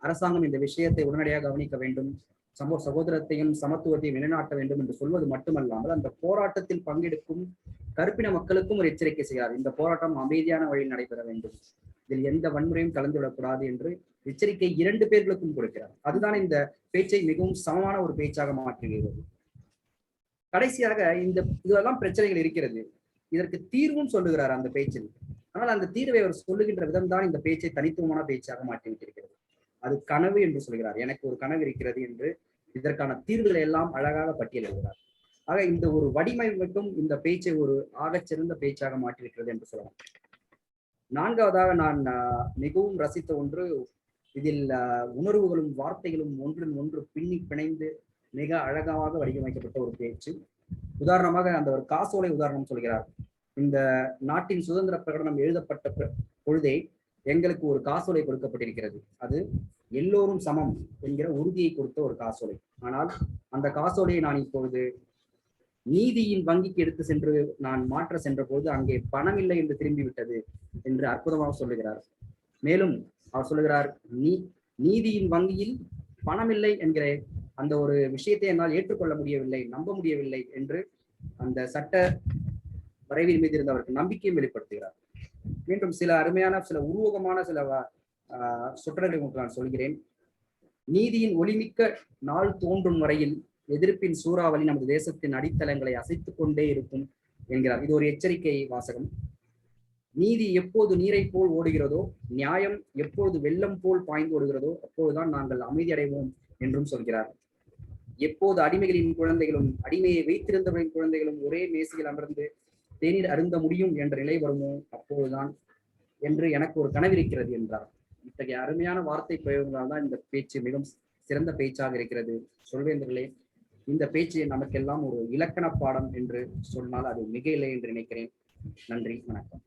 அரசாங்கம் இந்த விஷயத்தை உடனடியாக கவனிக்க வேண்டும், சகோதரத்தையும் சமத்துவத்தையும் நிலைநாட்ட வேண்டும் என்று சொல்வது மட்டுமல்லாமல் அந்த போராட்டத்தில் பங்கெடுக்கும் கருப்பின மக்களுக்கும் ஒரு எச்சரிக்கை செய்கிறார். இந்த போராட்டம் அமைதியான வழியில் நடைபெற வேண்டும், இதில் எந்த வன்முறையும் கலந்துவிடக்கூடாது என்று எச்சரிக்கை 2 பேர்களுக்கும் கொடுக்கிறார். அதுதான் இந்த பேச்சை மிகவும் சமமான ஒரு பேச்சாக மாற்றுகிறது. கடைசியாக இதெல்லாம் பிரச்சனைகள் இருக்கிறது, இதற்கு தீர்வும் சொல்லுகிறார் அந்த பேச்சில். ஆனால் அந்த தீர்வை அவர் சொல்லுகின்ற விதம் தான் இந்த பேச்சை தனித்துவமான பேச்சாக மாற்றிவிட்டிருக்கிறது. அது கனவு என்று சொல்கிறார். எனக்கு ஒரு கனவு இருக்கிறது என்று இதற்கான தீர்வுகளை எல்லாம் அழகாக பட்டியலிடுகிறார். ஆக இந்த ஒரு வடிவமைப்பும் இந்த பேச்சை ஒரு ஆகச்சிறந்த பேச்சாக மாற்றியிருக்கிறது என்று சொல்லலாம். நான்காவதாக நான் மிகவும் ரசித்த ஒன்று, இதில் உணர்வுகளும் வார்த்தைகளும் ஒன்றின் ஒன்று பின்னி பிணைந்து மிக அழகாக வடிவமைக்கப்பட்ட ஒரு பேச்சு. உதாரணமாக அந்த ஒரு காசோலை உதாரணம் சொல்கிறார். இந்த நாட்டின் சுதந்திர பிரகடனம் எழுதப்பட்ட பொழுதே எங்களுக்கு ஒரு காசோலை கொடுக்கப்பட்டிருக்கிறது. அது எல்லோரும் சமம் என்கிற உறுதியை கொடுத்த ஒரு காசோலை. ஆனால் அந்த காசோலையை நான் இப்பொழுது நீதியின் வங்கிக்கு எடுத்து சென்று நான் மாற்ற சென்ற போது அங்கே பணம் இல்லை என்று திரும்பிவிட்டது என்று அற்புதமாக சொல்லுகிறார். மேலும் அவர் சொல்லுகிறார், நீதியின் வங்கியில் பணம் இல்லை என்கிற அந்த ஒரு விஷயத்தை என்னால் ஏற்றுக்கொள்ள முடியவில்லை, நம்ப முடியவில்லை என்று அந்த சட்ட வரைவின் மீது இருந்தவருக்கு நம்பிக்கையும் வெளிப்படுத்துகிறார். மீண்டும் சில அருமையான சில உருவகமான சில சொற்றொடர்களை உங்களுக்கு நான் சொல்கிறேன். நீதியின் ஒளிமிக்க நாள் தோன்றும் வரையில் எதிர்ப்பின் சூறாவளி நமது தேசத்தின் அடித்தளங்களை அசைத்துக் கொண்டே இருக்கும் என்கிறார். இது ஒரு எச்சரிக்கை வாசகம். நீதி எப்போது நீரை போல் ஓடுகிறதோ, நியாயம் எப்போது வெள்ளம் போல் பாய்ந்து ஓடுகிறதோ அப்போதுதான் நாங்கள் அமைதி அடைவோம் என்றும் சொல்கிறார். எப்போது அடிமைகளின் குழந்தைகளும் அடிமையை வைத்திருந்தவர்களின் குழந்தைகளும் ஒரே மேசையில் அமர்ந்து தேநீர் அருந்த முடியும் என்ற நிலை வருமோ அப்போதுதான் என்று எனக்கு ஒரு கனவு இருக்கிறது என்றார். இத்தகைய அருமையான வார்த்தை பிரயோகங்களால் தான் இந்த பேச்சு மிகவும் சிறந்த பேச்சாக இருக்கிறது. சொல்வேந்தர்களே, இந்த பேச்சு நமக்கெல்லாம் ஒரு இலக்கண பாடம் என்று சொன்னால் அது மிக இல்லை என்று நினைக்கிறேன். நன்றி, வணக்கம்.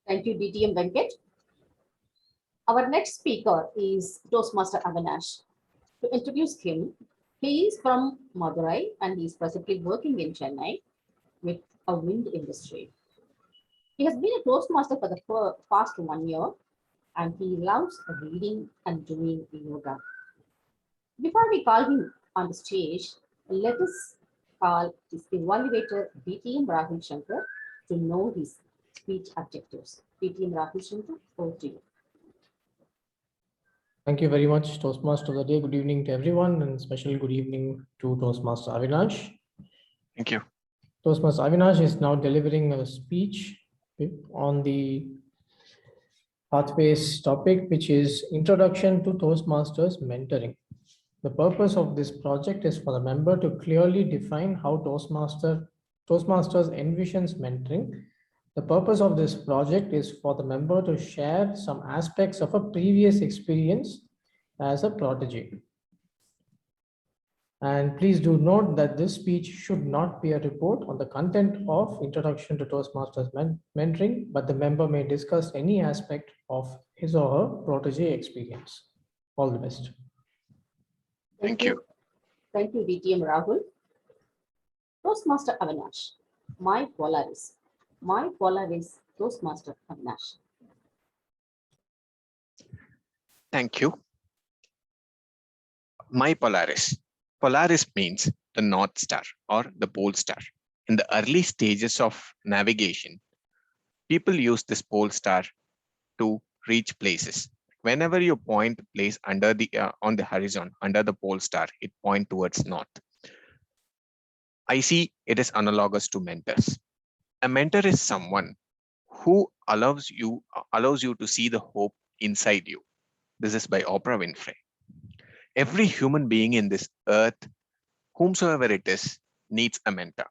Thank you, DTM Venkat. Our next speaker is Toastmaster Avinash. To introduce him, he is from Madurai and he is presently working in Chennai with a wind industry. He has been a Toastmaster for the past 1 year and he loves reading and doing yoga. Before we call him on the stage, let us call his evaluator DTM Rahul Shankar to know his speech objectives. DTM Rahul Shankar, over to you. Thank you very much, Toastmaster of the day. Good evening to everyone, and special good evening to Toastmaster Avinash. Thank you. Toastmaster Avinash is now delivering a speech on the Pathways topic, which is Introduction to Toastmasters Mentoring. The purpose of this project is for the member to clearly define how Toastmasters envisions mentoring. The purpose of this project is for the member to share some aspects of a previous experience as a protege. And please do note that this speech should not be a report on the content of Introduction to Toastmasters Mentoring, but the member may discuss any aspect of his or her protege experience. All the best. Thank you. Thank you, DTM Rahul. Toastmaster Avinash, my Polaris. My Polaris, Toastmaster Avinash. Thank you. My Polaris. Polaris means the North Star or the Pole Star. In the early stages of navigation, people use this pole star to reach places. Whenever you point a place under on the horizon, under the pole star, it points towards north. I see it is analogous to mentors. A mentor is someone who allows you to see the hope inside you. This is by Oprah Winfrey. Every human being in this earth, whomsoever it is, needs a mentor.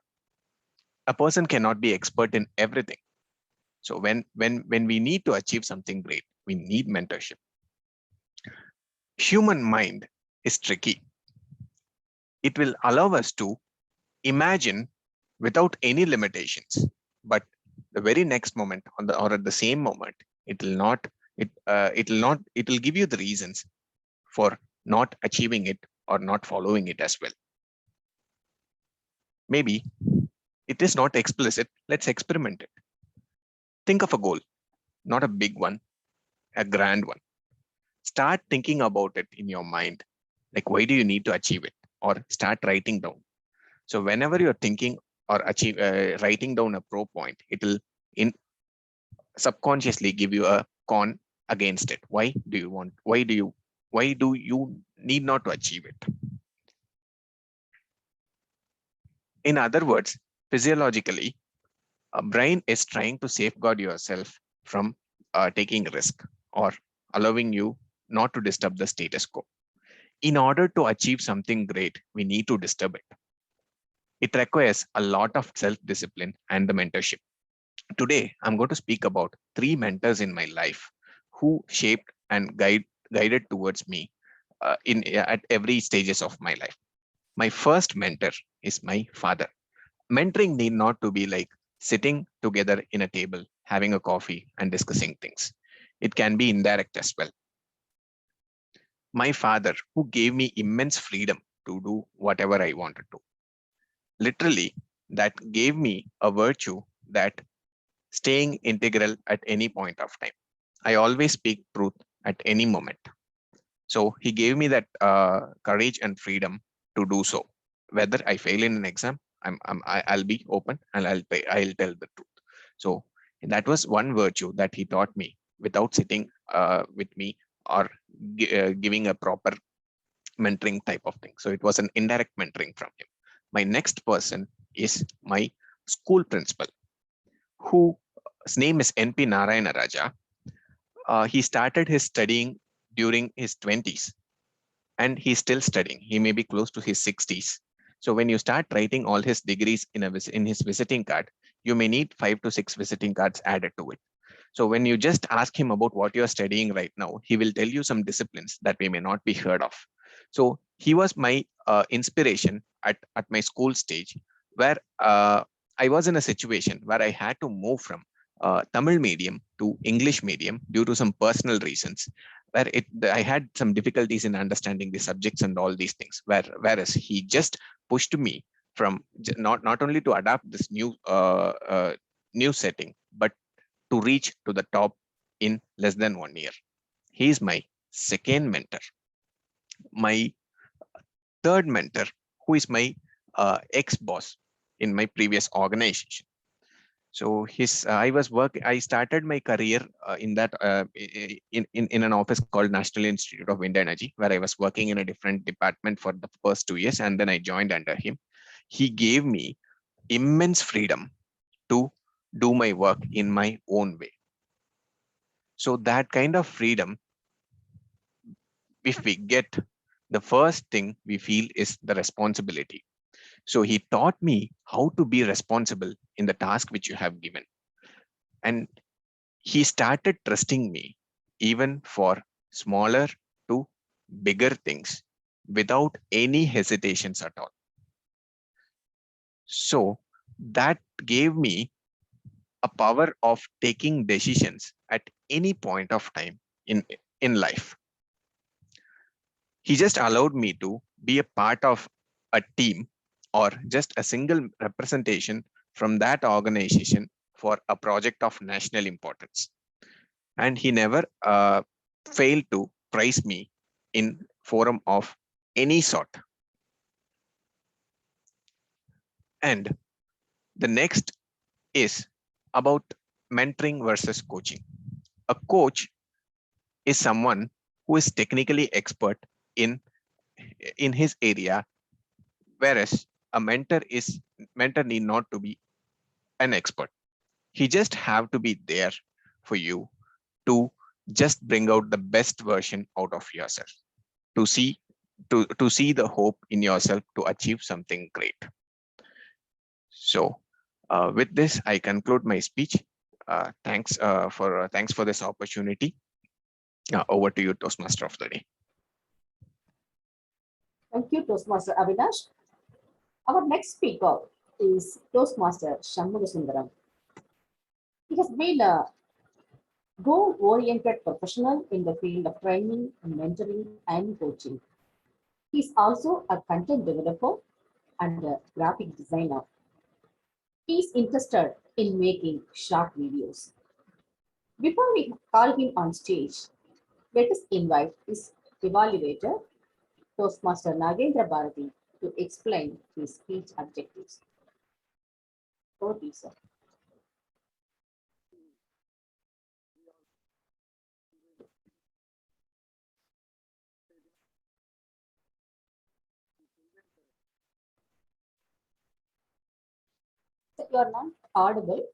A person cannot be expert in everything. So when we need to achieve something great, we need mentorship. Human mind is tricky. It will allow us to imagine without any limitations, but the very next moment or at the same moment, it will give you the reasons for not achieving it or not following it as well. Maybe it is not explicit. Let's experiment it. Think of a goal, not a big one, a grand one. Start thinking about it in your mind. Like, why do you need to achieve it? Or start writing down. So whenever you're thinking or writing down a pro point, it will subconsciously give you a con against it. Why do you need not to achieve it? In other words, physiologically, a brain is trying to safeguard yourself from taking risk or allowing you not to disturb the status quo. In order to achieve something great, we need to disturb it. It requires a lot of self-discipline and the mentorship. Today, I'm going to speak about 3 mentors in my life who shaped and guided towards me at every stages of my life. My first mentor is my father. Mentoring need not to be like sitting together in a table, having a coffee and discussing things. It can be indirect as well. My father, who gave me immense freedom to do whatever I wanted to. Literally, that gave me a virtue that staying integral at any point of time. I always speak truth at any moment. So he gave me that courage and freedom to do so. Whether I fail in an exam, I'll be open and I'll tell the truth. So that was one virtue that he taught me without sitting with me or giving a proper mentoring type of thing. So it was an indirect mentoring from him. My next person is my school principal, whose name is N.P. Narayana Raja. He started his studying during his 20s and he's still studying. He may be close to his 60s. So when you start writing all his degrees in his visiting card, you may need 5 to 6 visiting cards added to it. So when you just ask him about what you're studying right now, he will tell you some disciplines that we may not be heard of. So he was my inspiration at my school stage, where I was in a situation where I had to move from Tamil medium to English medium due to some personal reasons, where I had some difficulties in understanding the subjects and all these things. Whereas he just pushed me from not only to adapt this new setting, but to reach to the top in less than 1 year. He is my second mentor. My third mentor, who is my ex-boss in my previous organization. So I started my career in that in an office called National Institute of Wind Energy, where I was working in a different department for the first 2 years, and then I joined under him. He gave me immense freedom to do my work in my own way. So that kind of freedom, if we get, the first thing we feel is the responsibility. So he taught me how to be responsible in the task which you have given. And he started trusting me even for smaller to bigger things without any hesitations at all. So that gave me a power of taking decisions at any point of time in life. He just allowed me to be a part of a team or just a single representation from that organization for a project of national importance. And he never failed to praise me in forum of any sort. And the next is about mentoring versus coaching. A coach is someone who is technically expert in his area, whereas a mentor need not to be an expert. He just have to be there for you to just bring out the best version out of yourself, to see the hope in yourself to achieve something great. So with this, I conclude my speech. Thanks for this opportunity. Over to you, Toastmaster of the day. Thank you, Toastmaster Avinash. Our next speaker is Toastmaster Shanmugasundaram. He has been a goal-oriented professional in the field of training, mentoring, and coaching. He is also a content developer and a graphic designer. He is interested in making short videos. Before we call him on stage, let us invite his evaluator, Toastmaster Nagendra Bharati, to explain his speech objectives. Over to you, sir. You are not audible.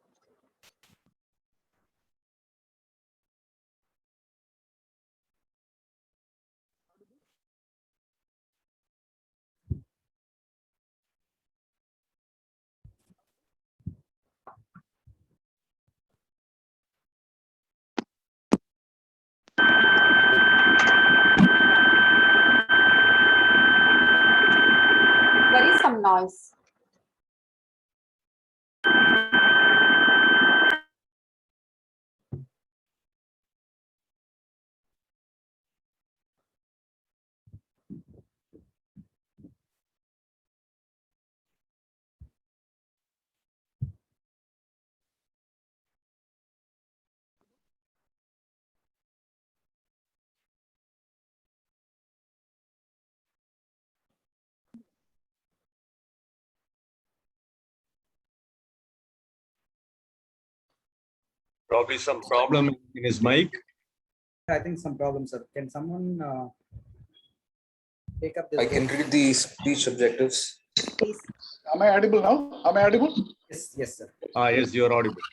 noise. Probably some problem in his mic. I think some problems, sir. Can someone take up this? I can read the speech objectives. Please. Am I audible now? Am I audible? Yes, sir. Yes, you are audible.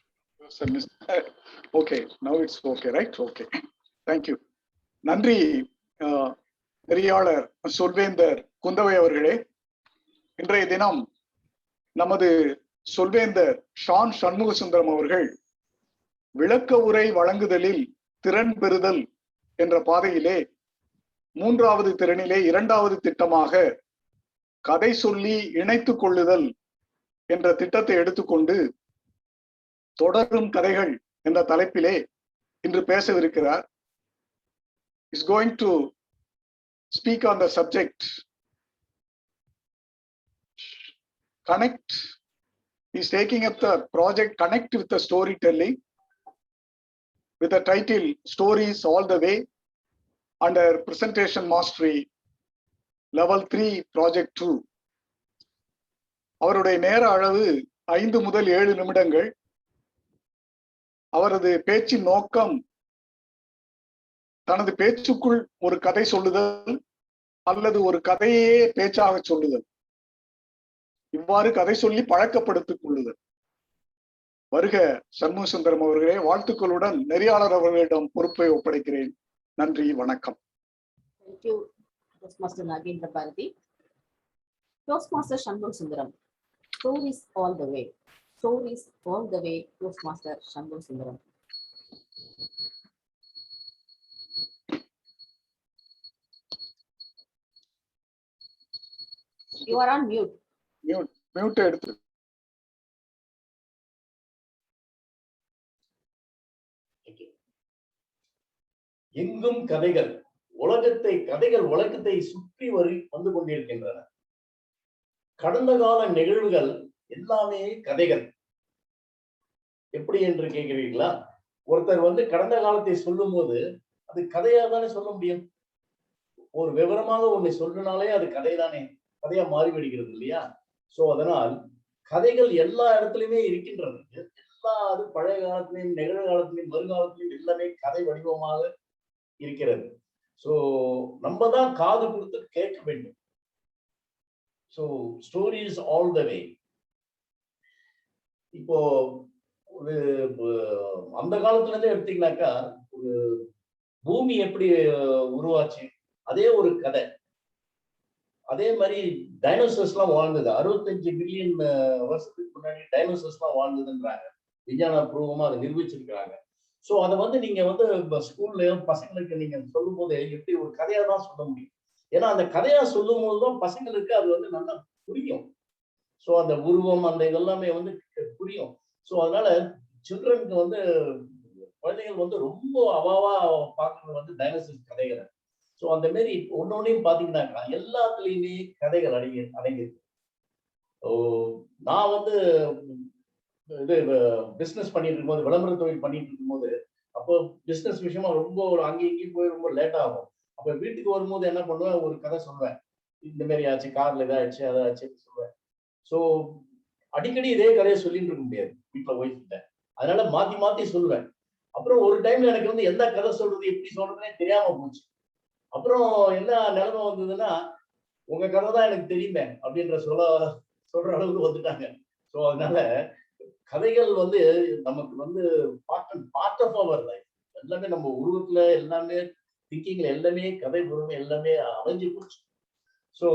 Okay, now it's okay, right? Okay. Thank you. நன்றி நெறியாளர் சொல்வேந்தர் குந்தவை அவர்களே. இன்றைய தினம் நமது சொல்வேந்தர் ஷான் சண்முக சுந்தரம் அவர்கள் விளக்க உரை வழங்குதலில் திறன் பெறுதல் என்ற பாதையிலே 3வது திறனிலே 2வது திட்டமாக கதை சொல்லி இணைத்துக் கொள்ளுதல் என்ற திட்டத்தை எடுத்துக்கொண்டு தொடரும் கதைகள் என்ற தலைப்பிலே இன்று பேசவிருக்கிறார். is going to speak on the subject connect. He is taking up the project Connect with the Storytelling with the title Stories All the Way under Presentation Mastery Level 3 Project 2. அவருடைய நேர அளவு 5 முதல் 7 நிமிடங்கள். அவரது பேச்சின் நோக்கம் தனது பேச்சுக்குள் ஒரு கதை சொல்லுதல் அல்லது ஒரு கதையே பேச்சாக சொல்லுதல், இவ்வாறு கதை சொல்லி பழக்கப்படுத்திக் கொள்ளுதல். வருக சண்முக சுந்தரம் அவர்களே, வாழ்த்துக்களுடன் நெறியாளர் அவர்களிடம் பொறுப்பை ஒப்படைக்கிறேன். நன்றி, வணக்கம். Thank you, Toastmaster Nagendra Bharati. Toastmaster Shanmugha Sundaram. Stories all the way. Stories all the way, Toastmaster Shanmugha Sundaram. You are on mute. Mute எடுத்து. எங்கும் கதைகள், கதைகள் உலகத்தை சுற்றி வந்து கொண்டிருக்கின்றன. கடந்த கால நிகழ்வுகள் எல்லாமே கதைகள். எப்படி என்று கேட்கிறீர்களா? ஒருத்தர் கடந்த காலத்தை சொல்லும் போது அது கதையா தானே சொல்ல முடியும். ஒரு விவரமாக ஒண்ணு சொல்றனாலே அது கதை தானே, கதையா மாறிவிடுகிறது இல்லையா? சோ அதனால் கதைகள் எல்லா இடத்துலயுமே இருக்கின்றது. எல்லா அது பழைய காலத்திலையும் நிகழ்காலத்திலையும் வருங்காலத்திலையும் எல்லாமே கதை வடிவமாக இருக்கிறது. சோ நம்ம தான் காது கொடுத்து கேட்க வேண்டும். சோ ஸ்டோரிஸ் ஆல் த வே. இப்போ ஒரு அந்த காலத்துல இருந்து எடுத்தீங்கன்னாக்கா, ஒரு பூமி எப்படி உருவாச்சு அதே ஒரு கதை. அதே மாதிரி டைனோசர்ஸ் எல்லாம் வாழ்ந்தது. 65 பில்லியன் வருஷத்துக்கு முன்னாடி டைனோசர்ஸ் எல்லாம் வாழ்ந்ததுன்றாங்க. விஞ்ஞான பூர்வமா அதை நிரூபிச்சிருக்கிறாங்க. சோ அதை நீங்க ஸ்கூல்ல பசங்களுக்கு நீங்க சொல்லும் போது எப்படி ஒரு கதையா தான் சொல்ல முடியும். ஏன்னா அந்த கதையா சொல்லும் போதுதான் பசங்களுக்கு அது நல்லா புரியும். சோ அந்த உருவம் அந்த இதெல்லாமே புரியும். சோ அதனால சில்ட்ரனுக்கு குழந்தைகள் ரொம்ப அவாவா பார்க்கறது டைனோசர்ஸ் கதைகளை. சோ அந்த மாதிரி ஒன்னொன்னையும் பாத்தீங்கன்னாக்கா எல்லாத்துலயுமே கதைகள் அடங்கியிருக்கு. நான் இது பிசினஸ் பண்ணிட்டு இருக்கும்போது, விளம்பர தொழில் பண்ணிட்டு இருக்கும்போது, அப்போ பிசினஸ் விஷயமா ரொம்ப அங்கேயும் இங்கேயும் போய் ரொம்ப லேட் ஆகும். அப்ப வீட்டுக்கு வரும்போது என்ன பண்ணுவேன், ஒரு கதை சொல்லுவேன். இந்த மாதிரி ஆச்சு, கார்ல இதாச்சு அதாச்சுன்னு சொல்லுவேன். சோ அடிக்கடி இதே கதையை சொல்லிட்டு இருக்க முடியாது வீட்டுல ஒய்ஃப்கிட்ட. அதனால மாத்தி மாத்தி சொல்லுவேன். அப்புறம் ஒரு டைம்ல எனக்கு எந்த கதை சொல்றது எப்படி சொல்றதுன்னே தெரியாம போச்சு. அப்புறம் என்ன நிலைமை வந்ததுன்னா, உங்க கதை தான் எனக்கு தெரியுமே அப்படின்ற சொல்ற அளவுக்கு வந்துட்டாங்க. சோ அதனால கதைகள் நமக்கு பார்ட் ஆஃப் அவர் லைஃப். எல்லாமே நம்ம உருவத்துல எல்லாமே திங்கிங்ல எல்லாமே கதை உருவம் எல்லாமே அமைஞ்சு போச்சு. சோ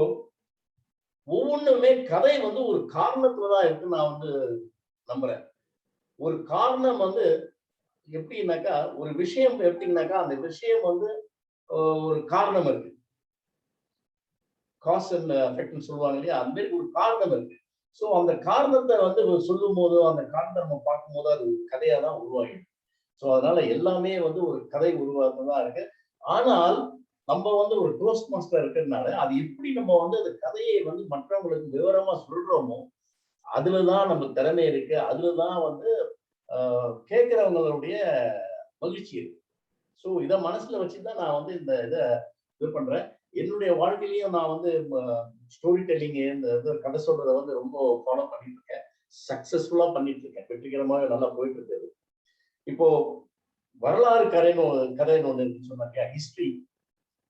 ஒவ்வொன்றுமே கதை ஒரு காரணத்துலதான் இருக்கு நான் நம்புறேன். ஒரு காரணம் எப்படின்னாக்கா, ஒரு விஷயம் எப்படின்னாக்கா அந்த விஷயம் ஒரு காரணம் இருக்கு. காஸ் அண்ட் எஃபெக்ட்னு சொல்லுவாங்க இல்லையா, அந்த மாதிரி ஒரு காரணம் இருக்கு. ஸோ அந்த காரணத்தை வந்து சொல்லும் போதோ அந்த காரணத்தை நம்ம பார்க்கும்போது அது ஒரு கதையா தான் உருவாகிடும். ஸோ அதனால எல்லாமே வந்து ஒரு கதை உருவாக்குதான் இருக்கு. ஆனால் நம்ம வந்து ஒரு டோஸ்ட் மாஸ்டர் இருக்கிறதுனால அது எப்படி நம்ம வந்து அந்த கதையை வந்து மற்றவங்களுக்கு விவரமா சொல்றோமோ அதுலதான் நம்ம திறமை இருக்கு. அதுலதான் வந்து கேட்கிறவங்களுடைய மகிழ்ச்சி இருக்கு. ஸோ இதை மனசுல வச்சுதான் நான் வந்து இந்த இதை இது பண்றேன். என்னுடைய வாழ்க்கையிலையும் நான் வந்து ஸ்டோரி டெல்லிங், இந்த கதை சொல்றதை வந்து ரொம்ப ஃபாலோ பண்ணிட்டு இருக்கேன். சக்சஸ்ஃபுல்லா பண்ணிட்டு இருக்கேன். வெற்றிகரமாக நல்லா போயிட்டு இருக்குது. இப்போ வரலாறு கதைன்னு ஒண்ணு சொன்னாக்கா, ஹிஸ்டரி.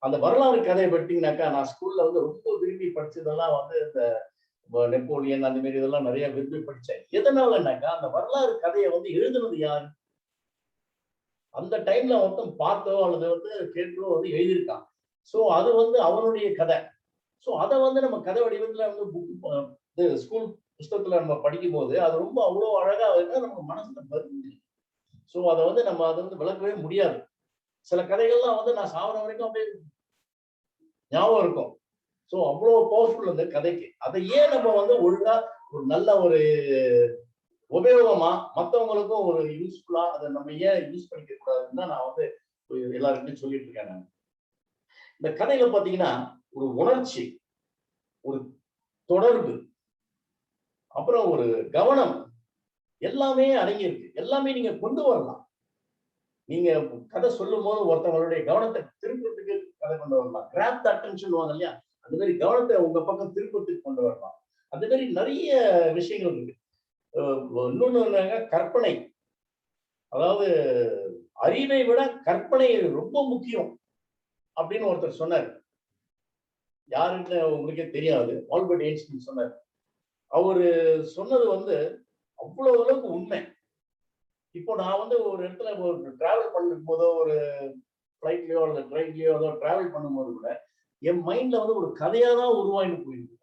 அந்த வரலாறு கதையை பற்றினாக்கா நான் ஸ்கூல்ல வந்து ரொம்ப விரும்பி படிச்சதெல்லாம் வந்து இந்த நெப்போலியன் அந்த மாதிரி இதெல்லாம் நிறைய விரும்பி படிச்சேன். எதனாலன்னாக்கா அந்த வரலாறு கதையை வந்து எழுதுனது யாரு? அந்த டைம்ல மொத்தம் பார்த்தோ அல்லது வந்து கேட்டோ வந்து எழுதியிருக்கான். ஸோ அது வந்து அவனுடைய கதை. ஸோ அதை வந்து நம்ம கதை வடிவத்துல வந்து புக் ஸ்கூல் புஸ்தகத்துல நம்ம படிக்கும் போது அது ரொம்ப அவ்வளோ அழகா நம்ம மனசுல பதிஞ்சு. ஸோ அதை வந்து நம்ம அதை வந்து விளக்கவே முடியாது. சில கதைகள்லாம் வந்து நான் சாவர வரைக்கும் அப்படியே ஞாபகம் இருக்கும். ஸோ அவ்வளோ பவர்ஃபுல் அந்த கதைக்கு. அதை ஏன் நம்ம வந்து ஒழுங்கா ஒரு நல்ல ஒரு உபயோகமா மற்றவங்களுக்கும் ஒரு யூஸ்ஃபுல்லா அதை நம்ம ஏன் யூஸ் பண்ணிக்க கூடாதுன்னு தான் நான் வந்து எல்லாருக்கிட்டையும் சொல்லிட்டு இருக்கேன். நான் இந்த கதையில பாத்தீங்கன்னா ஒரு உணர்ச்சி, ஒரு தொடர்பு, அப்புறம் ஒரு கவனம் எல்லாமே அடங்கி இருக்கு. எல்லாமே நீங்க கொண்டு வரலாம். நீங்க கதை சொல்லும் போது ஒருத்தவங்களுடைய கவனத்தை திருப்பத்துக்கு கதை கொண்டு வரலாம். கிராப் தி அட்டென்ஷன் வாங்க இல்லையா, அந்த மாதிரி கவனத்தை உங்க பக்கம் திருப்பத்துக்கு கொண்டு வரலாம். அந்த மாதிரி நிறைய விஷயங்கள் இருக்கு. இன்னொன்னு கற்பனை. அதாவது அறிவை விட கற்பனை ரொம்ப முக்கியம் அப்படின்னு ஒருத்தர் சொன்னார். யாருன்னு உங்களுக்கே தெரியாது, ஆல்பர்ட் ஐன்ஸ்டீன் சொன்னார். அவரு சொன்னது வந்து அவ்வளவு அளவுக்கு உண்மை. இப்போ நான் வந்து ஒரு இடத்துல ஒரு டிராவல் பண்ணும் போதோ ஒரு ஃபிளைட்லயோ அல்லது ட்ரெயின்லயோ ஏதோ டிராவல் பண்ணும்போது கூட என் மைண்ட்ல வந்து ஒரு கதையா தான் உருவாகிட்டு போயிருக்கு.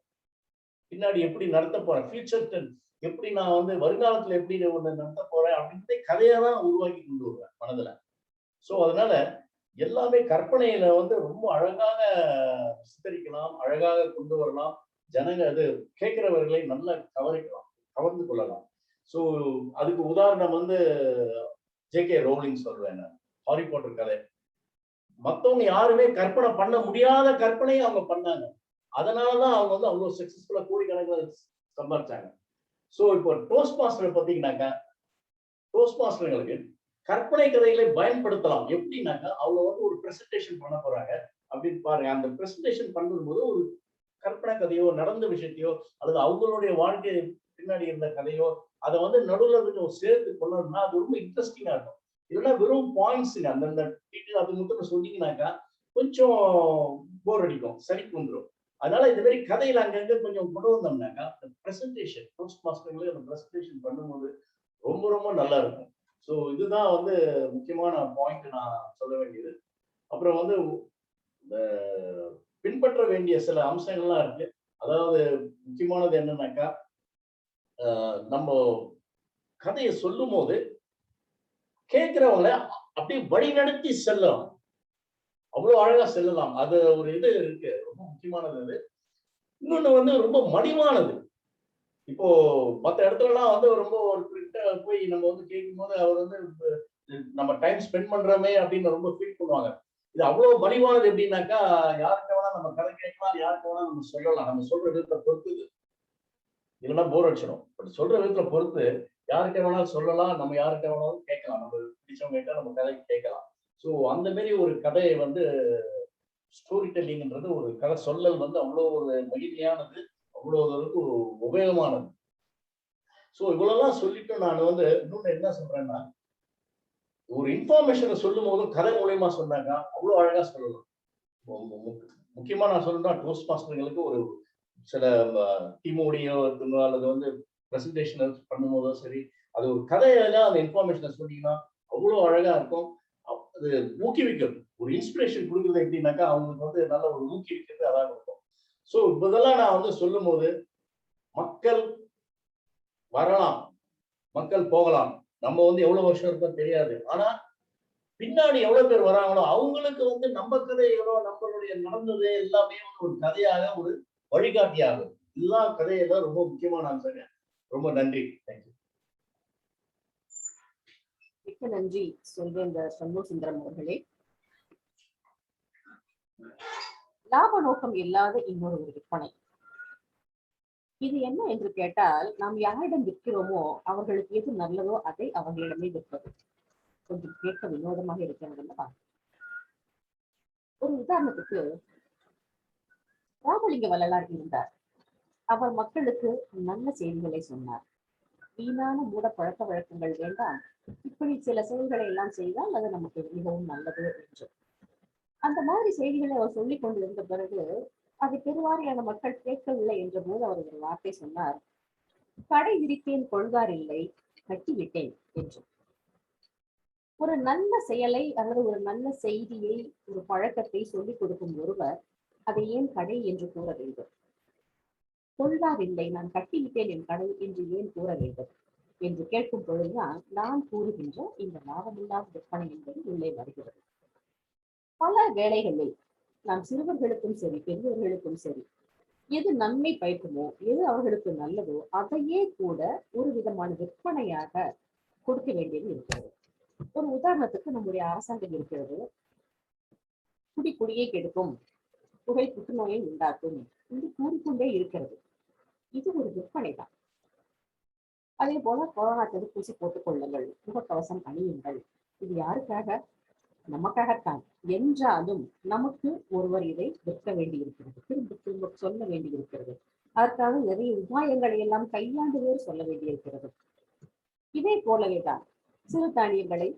பின்னாடி எப்படி நடத்த போறேன், ஃபியூச்சர் எப்படி நான் வந்து வருங்காலத்துல எப்படி ஒன்று நடத்த போறேன் அப்படின்றதே கதையா தான் உருவாக்கி கொண்டு வருவேன் மனதுல. ஸோ அதனால எல்லாமே கற்பனையில வந்து ரொம்ப அழகாக சித்தரிக்கலாம், அழகாக கொண்டு வரலாம். ஜனங்க அது கேட்கிறவர்களை நல்லா கவர்ந்து கொள்ளலாம். ஸோ அதுக்கு உதாரணம் வந்து ஜே.கே. ரோலிங் சொல்றேன் நான். ஹாரி பாட்டர் கதை மற்றவங்க யாருமே கற்பனை பண்ண முடியாத கற்பனையை அவங்க பண்ணாங்க. அதனாலதான் அவங்க வந்து அவ்வளவு சக்சஸ்ஃபுல்லா கோடிக்கணக்கில் சம்பாதிச்சாங்க. ஸோ இப்போ டோஸ்ட் மாஸ்டர் பார்த்தீங்கன்னாக்கா, டோஸ்ட் மாஸ்டர்களுக்கு கற்பனை கதைகளை பயன்படுத்தலாம். எப்படின்னாக்கா அவங்க வந்து ஒரு பிரசன்டேஷன் பண்ண போறாங்க அப்படின்னு பாருங்க. அந்த பிரசன்டேஷன் பண்ணும்போது ஒரு கற்பனை கதையோ நடந்த விஷயத்தையோ அல்லது அவங்களுடைய வாழ்க்கை பின்னாடி இருந்த கதையோ அதை வந்து நடுவில் சேர்த்து கொள்ளணும்னா அது ரொம்ப இன்ட்ரெஸ்டிங்கா இருக்கும். இல்லைன்னா வெறும் பாயிண்ட்ஸுங்க அந்தந்த டீட்டெயில் அது மட்டும் சொன்னீங்கன்னாக்கா கொஞ்சம் போர் அடிக்கும், சளிக்கு வந்துடும். அதனால இந்த மாதிரி கதையில அங்கங்க கொஞ்சம் கொண்டு வந்தோம்னாக்கா பிரசன்டேஷன் டோஸ்ட் மாஸ்டர்களுக்கு அந்த பிரசன்டேஷன் பண்ணும்போது ரொம்ப ரொம்ப நல்லா இருக்கும். ஸோ இதுதான் வந்து முக்கியமான பாயிண்ட் நான் சொல்ல வேண்டியது. அப்புறம் வந்து பின்பற்ற வேண்டிய சில அம்சங்கள்லாம் இருக்கு. அதாவது முக்கியமானது என்னன்னாக்கா, நம்ம கதையை சொல்லும் போது கேட்கிறவங்கள அப்படியே வழிநடத்தி செல்லலாம். அவ்வளவு அழகா செல்லலாம். அது ஒரு இது இருக்கு, ரொம்ப முக்கியமானது அது. இன்னொன்னு வந்து ரொம்ப மலிவானது. இப்போ மற்ற இடத்துலலாம் வந்து ரொம்ப ஒரு போய் நம்ம வந்து கேட்கும் போது அவர் வந்து நம்ம டைம் ஸ்பெண்ட் பண்றோமே அப்படின்னு ரொம்ப ஃபீல் பண்ணுவாங்க. இது அவ்வளவு மலிவானது. எப்படின்னாக்கா யாருக்கு வேணா நம்ம கதை கேட்கலாம், யாருக்கு வேணா நம்ம சொல்லலாம். நம்ம சொல்ற விதத்தை பொறுத்து இல்லைன்னா போர் அடிச்சிடும். பட் சொல்ற விதத்துல பொறுத்து யார்கிட்ட வேணாலும் சொல்லலாம், நம்ம யார்கிட்ட வேணாலும் கேட்கலாம். நம்ம பிடிச்சவங்க கிட்ட நம்ம கதை கேட்கலாம். ஸோ அந்த மாதிரி ஒரு கதையை வந்து ஸ்டோரி டெல்லிங்ன்றது ஒரு கதை சொல்லல் வந்து அவ்வளோ ஒரு மகிழ்ச்சியானது, அவ்வளோ ஒரு உபயோகமானது. ஸோ இவ்வளவுலாம் சொல்லிட்டு நான் வந்து இன்னொன்னு என்ன சொல்றேன்னா, ஒரு இன்ஃபர்மேஷனை சொல்லும் போதும் கதை மூலியமா சொன்னாங்க அவ்வளோ அழகா சொல்லலாம். முக்கியமா நான் சொல்லணும்னா டோஸ்ட் மாஸ்டர்களுக்கு ஒரு சில டீமோடையோ அல்லது வந்து பிரசன்டேஷன் பண்ணும்போதோ சரி, அது ஒரு கதையெல்லாம் அந்த இன்ஃபர்மேஷனை சொன்னீங்கன்னா அவ்வளோ அழகா இருக்கும். அது ஊக்குவிக்கிறது, ஒரு இன்ஸ்பிரேஷன் கொடுக்குறது. எப்படின்னாக்கா அவங்களுக்கு வந்து நல்ல ஒரு ஊக்குவிக்கிறது அதான் இருக்கும். ஸோ இதெல்லாம் நான் வந்து சொல்லும் போது மக்கள் வரலாம், மக்கள் போகலாம். நம்ம வந்து எவ்வளவு வருஷம் இருக்கோம் தெரியாது. ஆனா பின்னாடி எவ்வளவு பேர் வராங்களோ அவங்களுக்கு வந்து நம்ம கதைகளோ நம்மளுடைய நடந்தது எல்லாமே ஒரு கதையாக ஒரு வழிகாட்டியாகும். இதுதான் கதையெல்லாம் ரொம்ப முக்கியமான அம்சங்க. ரொம்ப நன்றி. தேங்க்யூ. மிக்க நன்றி சொல்வேந்தர் சண்முகசுந்தரம் அவர்களே. லாப நோக்கம் இல்லாத இன்னொரு ஒரு விற்பனை. இது என்ன என்று கேட்டால், நாம் யாரிடம் விற்கிறோமோ அவர்களுக்கு எது நல்லதோ அதை அவர்களிடமே விற்பது. கொஞ்சம் கேட்க வினோதமாக இருக்கிறது. ஒரு உதாரணத்துக்கு, ராமலிங்க வள்ளலார் இருந்தார். அவர் மக்களுக்கு நல்ல செய்திகளை சொன்னார். வீணான மூட பழக்க வழக்கங்கள் வேண்டாம், இப்படி சில செயல்களை எல்லாம் செய்தால் அது நமக்கு மிகவும் நல்லது என்று. அந்த மாதிரி செய்திகளை அவர் சொல்லிக் கொண்டிருந்த பிறகு அதை பெருவாரியான மக்கள் கேட்கவில்லை என்ற போது அவர் ஒரு வார்த்தை சொன்னார், கடை விரித்தேன் கொள்வார் இல்லை, கட்டிவிட்டேன் என்று. ஒரு நல்ல செயலை அல்லது ஒரு நல்ல செய்தியை, ஒரு பழக்கத்தை சொல்லிக் கொடுக்கும் ஒருவர் அதை ஏன் கடை என்று கூற வேண்டும்? கொள்வார் இல்லை, நான் கட்டிவிட்டேன் என் கடை என்று ஏன் கூற வேண்டும் என்று கேட்கும் பொழுதுதான் நான் கூறுகின்ற இந்த லாபமில்லாத விற்பனை என்பது உள்ளே வருகிறது. பல வேளைகளில் நாம் சிறுவர்களுக்கும் சரி பெரியவர்களுக்கும் சரி எது நன்மை பயக்குமோ, எது அவர்களுக்கு நல்லதோ அதையே கூட ஒரு விதமான விற்பனையாக கொடுக்க வேண்டியது இருக்கிறது. ஒரு உதாரணத்துக்கு நம்முடைய அரசாங்கம் இருக்கிறது, குடியை கெடுக்கும், புகை புற்றுநோயை உண்டாக்கும் என்று கூறிக்கொண்டே இருக்கிறது. இது ஒரு விற்பனை தான். அதே போல கொரோனா தடுப்பூசி போட்டுக் கொள்ளுங்கள், முகக்கவசம் அணியுங்கள், இது யாருக்காக? நமக்காகத்தான். என்றாலும் நமக்கு ஒருவர் இதை விற்க வேண்டியிருக்கிறது, திரும்ப திரும்ப சொல்ல வேண்டியிருக்கிறது. அதற்காக நிறைய உபாயங்களை எல்லாம் கையாண்டு வேறு சொல்ல வேண்டியிருக்கிறது. இதே போலவேதான் சிறு தானியங்களை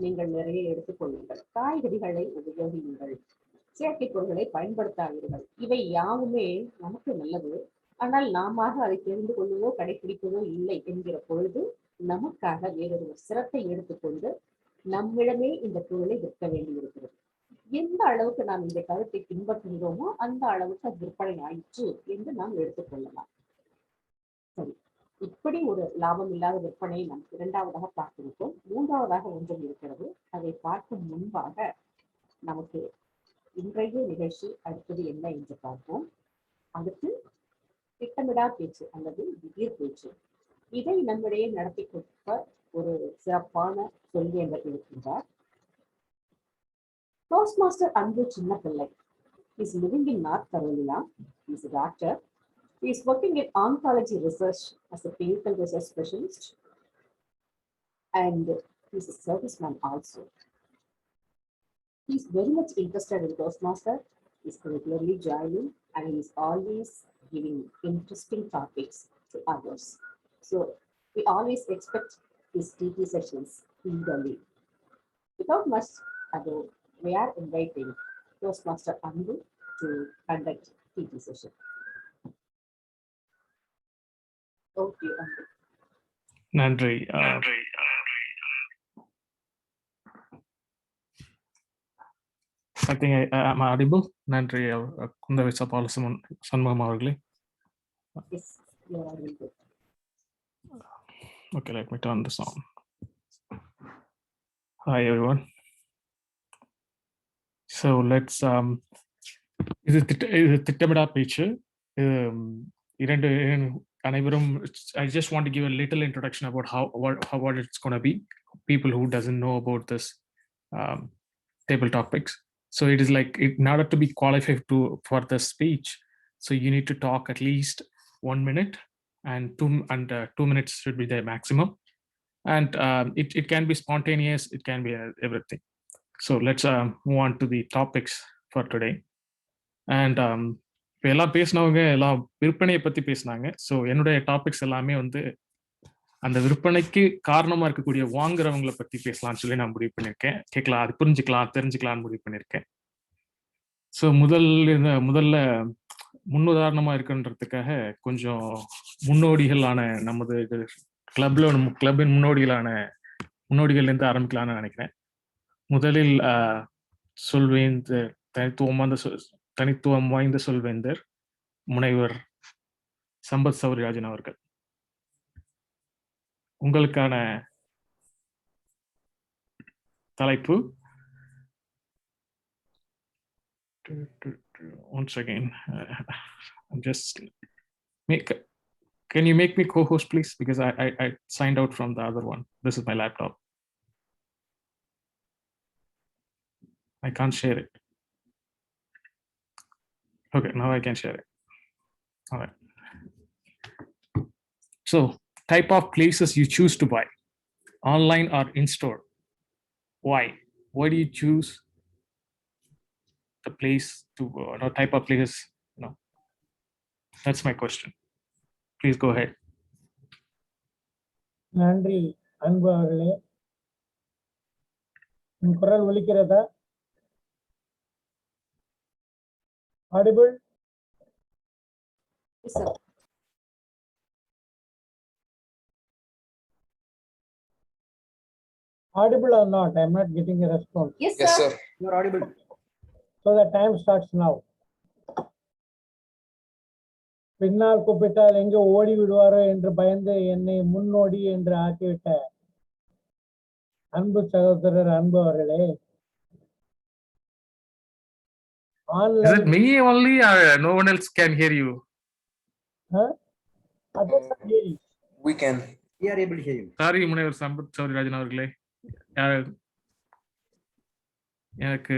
நீங்கள் நிறைய எடுத்துக்கொள்ளுங்கள், காய்கறிகளை உபயோகியுங்கள், செயற்கை பொருட்களை பயன்படுத்தாதீர்கள். இவை யாவுமே நமக்கு நல்லது. ஆனால் நாம அதை தெரிந்து கொள்ளவோ கடைபிடிக்கவோ இல்லை என்கிற பொழுது நமக்காக வேறொரு சிரத்தை எடுத்துக்கொண்டு நம்மிடமே இந்த பொருளை விற்க வேண்டியிருக்கிறது. எந்த அளவுக்கு நாம் இந்த கருத்தை பின்பற்றுகிறோமோ அந்த அளவுக்கு அது விற்பனை ஆயிற்று என்று நாம் எடுத்துக்கொள்ளலாம். சரி, இப்படி ஒரு லாபம் இல்லாத விற்பனையை நாம் இரண்டாவதாக பார்த்திருக்கோம். மூன்றாவதாக ஒன்றும் இருக்கிறது. அதை பார்க்கும் முன்பாக நமக்கு இன்றைய நிகழ்ச்சி அடுத்தது என்ன என்று பார்ப்போம். அடுத்து திட்டமிடா பேச்சு அல்லது திடீர் பேச்சு. இதை நம்மிடையே நடத்தி கொடுத்த ஒரு சிறப்பான சொல்வேந்தர் இருக்கின்றார். Toastmaster Untitled Chennai is living in North Carolina. He is a doctor. He is working in oncology research as a clinical research specialist, and he is a serviceman also. He is very much interested in Toastmaster. He is regularly joining and he is always giving interesting topics to others. So we always expect his TT sessions eagerly. Without much ado, we are inviting Toastmaster Andu to conduct TT session. Okay, Andu. நன்றி. I think I'm audible. நன்றி குந்தவை சபால சண்முகம் அவர்களே. Yes, you are audible. Okay, let me turn this on. Hi everyone. So let's இது திட்டமிடா பேச்சு. இரண்டு அனைவரும், I just want to give a little introduction about what it's going to be. People who doesn't know about this table topics. So it is like, in order to be qualified for the speech, so you need to talk at least 1 minute and 2 minutes should be the maximum. And it can be spontaneous, it can be everything. So let's move on to the topics for today. And இப்போ எல்லாம் பேசினவங்க எல்லாம் விற்பனையை பற்றி பேசினாங்க. ஸோ என்னுடைய டாபிக்ஸ் எல்லாமே வந்து அந்த விற்பனைக்கு காரணமாக இருக்கக்கூடிய வாங்குறவங்களை பற்றி பேசலாம்னு சொல்லி நான் முடிவு பண்ணியிருக்கேன். கேட்கலாம், அது புரிஞ்சுக்கலாம், தெரிஞ்சுக்கலாம்னு முடிவு பண்ணியிருக்கேன். ஸோ முதல்ல முன்னுதாரணமாக இருக்குன்றதுக்காக கொஞ்சம் முன்னோடிகளான நமது கிளப்பின் முன்னோடிகள்லேருந்து ஆரம்பிக்கலாம்னு நினைக்கிறேன். முதலில் சொல்வேந்தர், தனித்துவம் வாய்ந்த சொல்வேந்தர் முனைவர் சம்பத் சௌரிராஜன் அவர்கள். உங்களுக்கான தலைப்பு Once again, I'm just can you make me co-host, please? Because I signed out from the other one. This is my laptop. I can't share it. Okay, now I can share it. All right. So, type of places you choose to buy, online or in store. Why? Why do you choose the place to type of places? No, that's my question. Please go ahead. நன்றி அன்பு அவர்களே. உன் குரல் ஒலிக்கிறதா? Audible? Yes, sir. Audible or not? I'm not getting a response. Yes, Yes, sir. sir. You're audible. So the time starts now. பின்னால் கூப்பிட்டால் எங்க ஓடி விடுவாரோ என்று பயந்து என்னை முன்னோடி என்று ஆக்கிவிட்ட அன்பு சகோதரர் அன்பு அவர்களே. Is it me only or no one else can hear you? We can. We are able to hear you. Sorry, முனைவர் சம்பத் சௌரிராஜன் அவர்களே. எனக்கு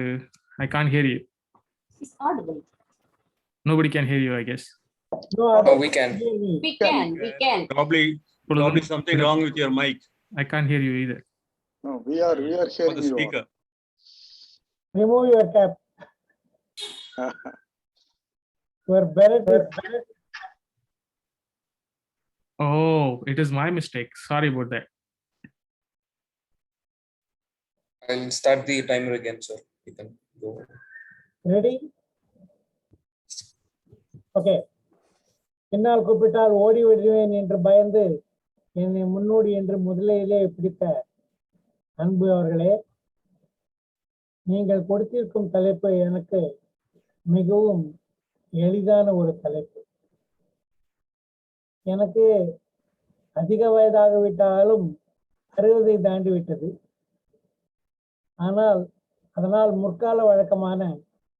I can't hear you. It's audible. Nobody can hear you, I guess. No, we can. We can. Probably something wrong with your mic. I can't hear you either. No, we are Or hearing the you. speaker. Remove your cap. Your beret is Oh, it is my mistake. Sorry about that. I'll start the timer again, sir. You can go. ready? Okay. பின்னால் கூப்பிட்டால் ஓடி விடுவேன் என்று பயந்து என்னை முன்னோடி என்று முதலிலே பிடித்த அன்பு அவர்களே, நீங்கள் கொடுத்திருக்கும் தலைப்பு எனக்கு மிகவும் எளிதான ஒரு தலைப்பு. எனக்கு அதிக வயதாகிவிட்டாலும் 60 தாண்டி விட்டது. ஆனால் அதனால் முற்கால வழக்கமான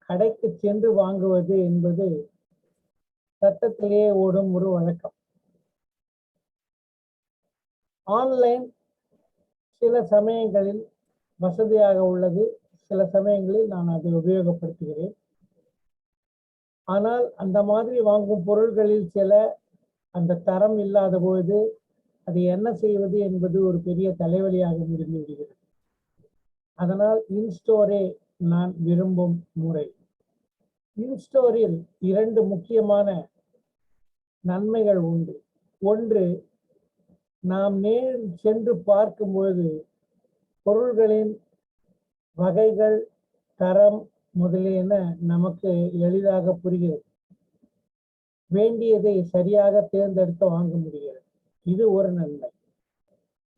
கடைக்கு சென்று வாங்குவது என்பது சட்டத்திலேயே ஓடும் ஒரு வழக்கம். ஆன்லைன் சில சமயங்களில் வசதியாக உள்ளது, சில சமயங்களில் நான் அதை உபயோகப்படுத்துகிறேன். ஆனால் அந்த மாதிரி வாங்கும் பொருள்களில் சில அந்த தரம் இல்லாத பொழுது அதை என்ன செய்வது என்பது ஒரு பெரிய தலைவலியாக முடிந்து விடுகிறது. அதனால் இன்ஸ்டோரே நான் விரும்பும் முறை. இன்ஸ்டோரில் 2 முக்கியமான நன்மைகள் உண்டு. ஒன்று, நாம் நேரில் சென்று பார்க்கும் பொழுது பொருள்களின் வகைகள், தரம் முதலியன நமக்கு எளிதாக புரிகிறது. வேண்டியதை சரியாக தேர்ந்தெடுத்து வாங்க முடிகிறது. இது ஒரு நன்மை.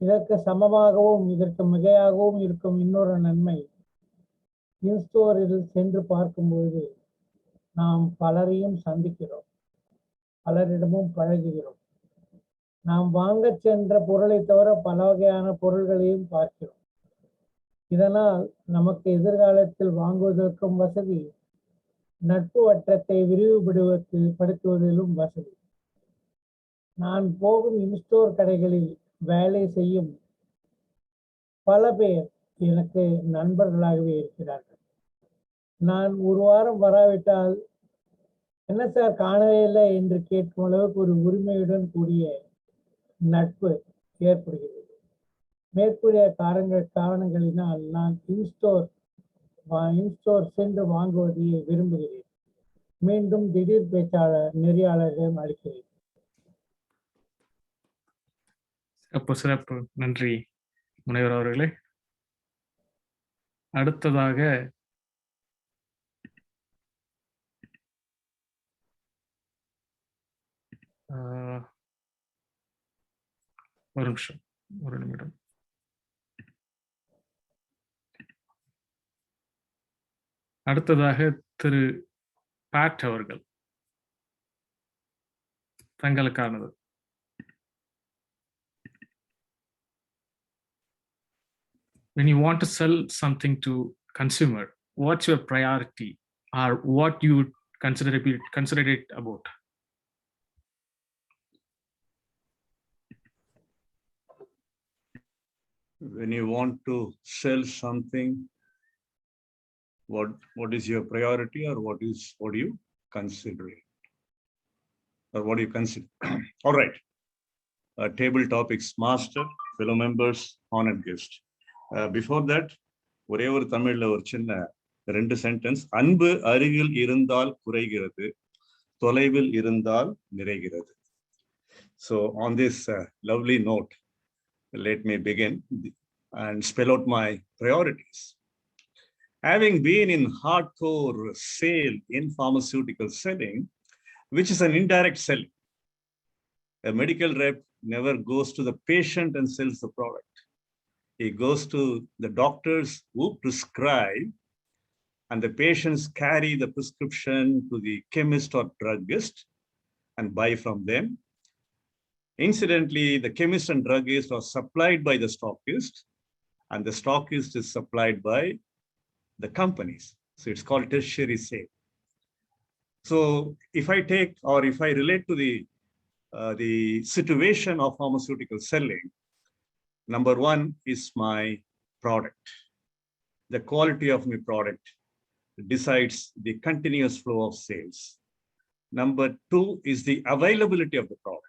இதற்கு சமமாகவும் இதற்கு மிகையாகவும் இருக்கும் இன்னொரு நன்மை, இன்ஸ்டோரில் சென்று பார்க்கும்பொழுது நாம் பலரையும் சந்திக்கிறோம், பலரிடமும் பழகுகிறோம். நாம் வாங்க சென்ற பொருளை தவிர பல வகையான பொருள்களையும் பார்க்கிறோம். இதனால் நமக்கு எதிர்காலத்தில் வாங்குவதற்கும் வசதி, நட்பு வட்டத்தை விரிவுபடுத்துவதிலும் வசதி. நான் போகும் இன்ஸ்டோர் கடைகளில் வேலை செய்யும் பல பேர் எனக்கு நண்பர்களாகவே இருக்கிறார்கள். நான் ஒரு வாரம் வராவிட்டால் என்ன சார் காணவே இல்லை என்று கேட்கும் அளவுக்கு ஒரு உரிமையுடன் கூடிய நட்பு ஏற்படுகிறது. மேற்கூறிய காரணங்களினால் நான் இன்ஸ்டோர் சென்று வாங்குவதை விரும்புகிறேன். மீண்டும் திடீர் பேச்சாளர் நெறியாளரிடம் அளிக்கிறேன். சிறப்பு, நன்றி முனைவர் அவர்களே. அடுத்ததாக ஒரு நிமிடம். அடுத்ததாக திரு பேட் அவர்கள், தங்களுக்கானது. When you want to sell something to consumer, what's your priority? or what you would consider it about? When you want to sell something, what is your priority, or what do you consider it? Or what do you consider? All right. Table topics, master, fellow members, honored guest. Before that, ஒரே ஒரு தமிழ்ல ஒரு சின்ன 2 சென்டென்ஸ். அன்பு அருகில் இருந்தால் குறைகிறது, தொலைவில் இருந்தால் நிறைகிறது. So on this lovely note, let me begin and spell out my priorities. Having been in hardcore sale in pharmaceutical selling, which is an indirect selling, a medical rep never goes to the patient and sells the product. He goes to the doctors who prescribe, and the patients carry the prescription to the chemist or druggist and buy from them. Incidentally, the chemist and druggist are supplied by the stockist, and the stockist is supplied by the companies. So it's called tertiary sale. So if I take, or if I relate to the situation of pharmaceutical selling, number 1 is my product. The quality of my product decides the continuous flow of sales. Number 2 is the availability of the product.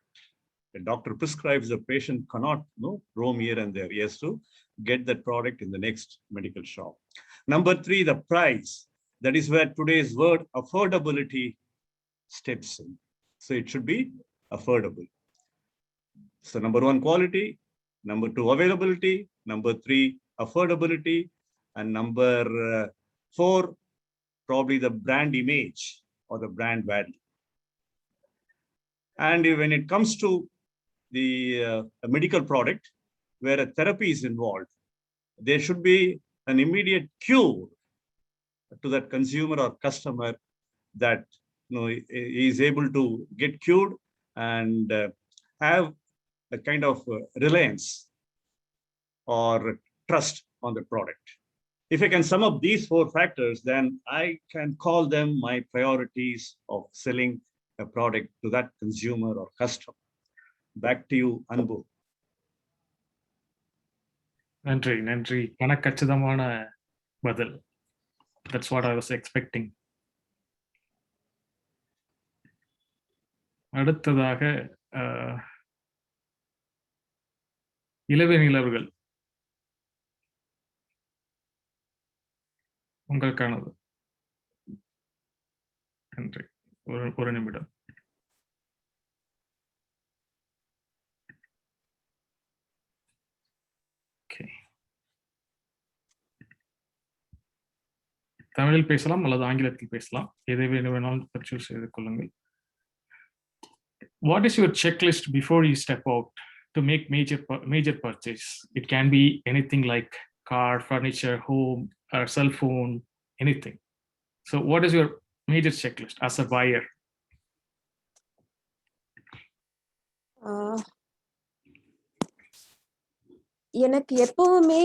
The doctor prescribes, the patient cannot roam here and there. He has to get that product in the next medical shop. Number 3, the price. That is where today's word affordability steps in. So it should be affordable. So number 1, quality. Number 2, availability. Number 3, affordability. And number 4, probably the brand image or the brand value. And when it comes to the medical product, where a therapy is involved, there should be an immediate cure to that consumer or customer, that he is able to get cured and have a kind of reliance or trust on the product. If I can sum up these 4 factors, then I can call them my priorities of selling a product to that consumer or customer. Back to you, Anbu. நன்றி கணக்கச்சிதமான பதில். That's what I was expecting. அடுத்ததாக இளவேனிலவர்கள், உங்களுக்கானது. நன்றி. ஒரு நிமிடம். தமிழில் பேசலாம் அல்லது ஆங்கிலத்தில் பேசலாம், எதை வேணுமானாலும் பர்ச்சேஸ் செய்து கொள்ளுங்கள். What is your checklist before you step out to make major purchase? It can be anything like car, furniture, home, or cell phone, anything. So what is your major checklist as a buyer? எனக்கு எப்பவுமே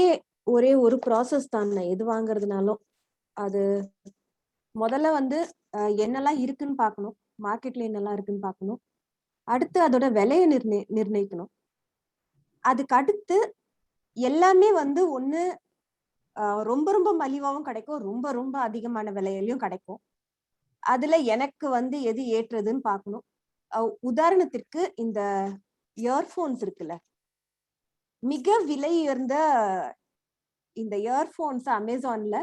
ஒரே ஒரு ப்ராசஸ் தான். எது வாங்குறதுனாலும் அது முதல்ல வந்து என்னெல்லாம் இருக்குன்னு பார்க்கணும், மார்க்கெட்ல என்னெல்லாம் இருக்குன்னு பார்க்கணும். அடுத்து அதோட விலையை நிர்ணயிக்கணும். அதுக்கு அடுத்து எல்லாமே வந்து ஒண்ணு ரொம்ப ரொம்ப மலிவாவும் கிடைக்கும், ரொம்ப ரொம்ப அதிகமான விலையிலையும் கிடைக்கும். அதுல எனக்கு வந்து எது ஏற்றதுன்னு பார்க்கணும். உதாரணத்திற்கு இந்த இயர்போன்ஸ் இருக்குல்ல, மிக விலை உயர்ந்த இந்த இயர்போன்ஸ் அமேசான்ல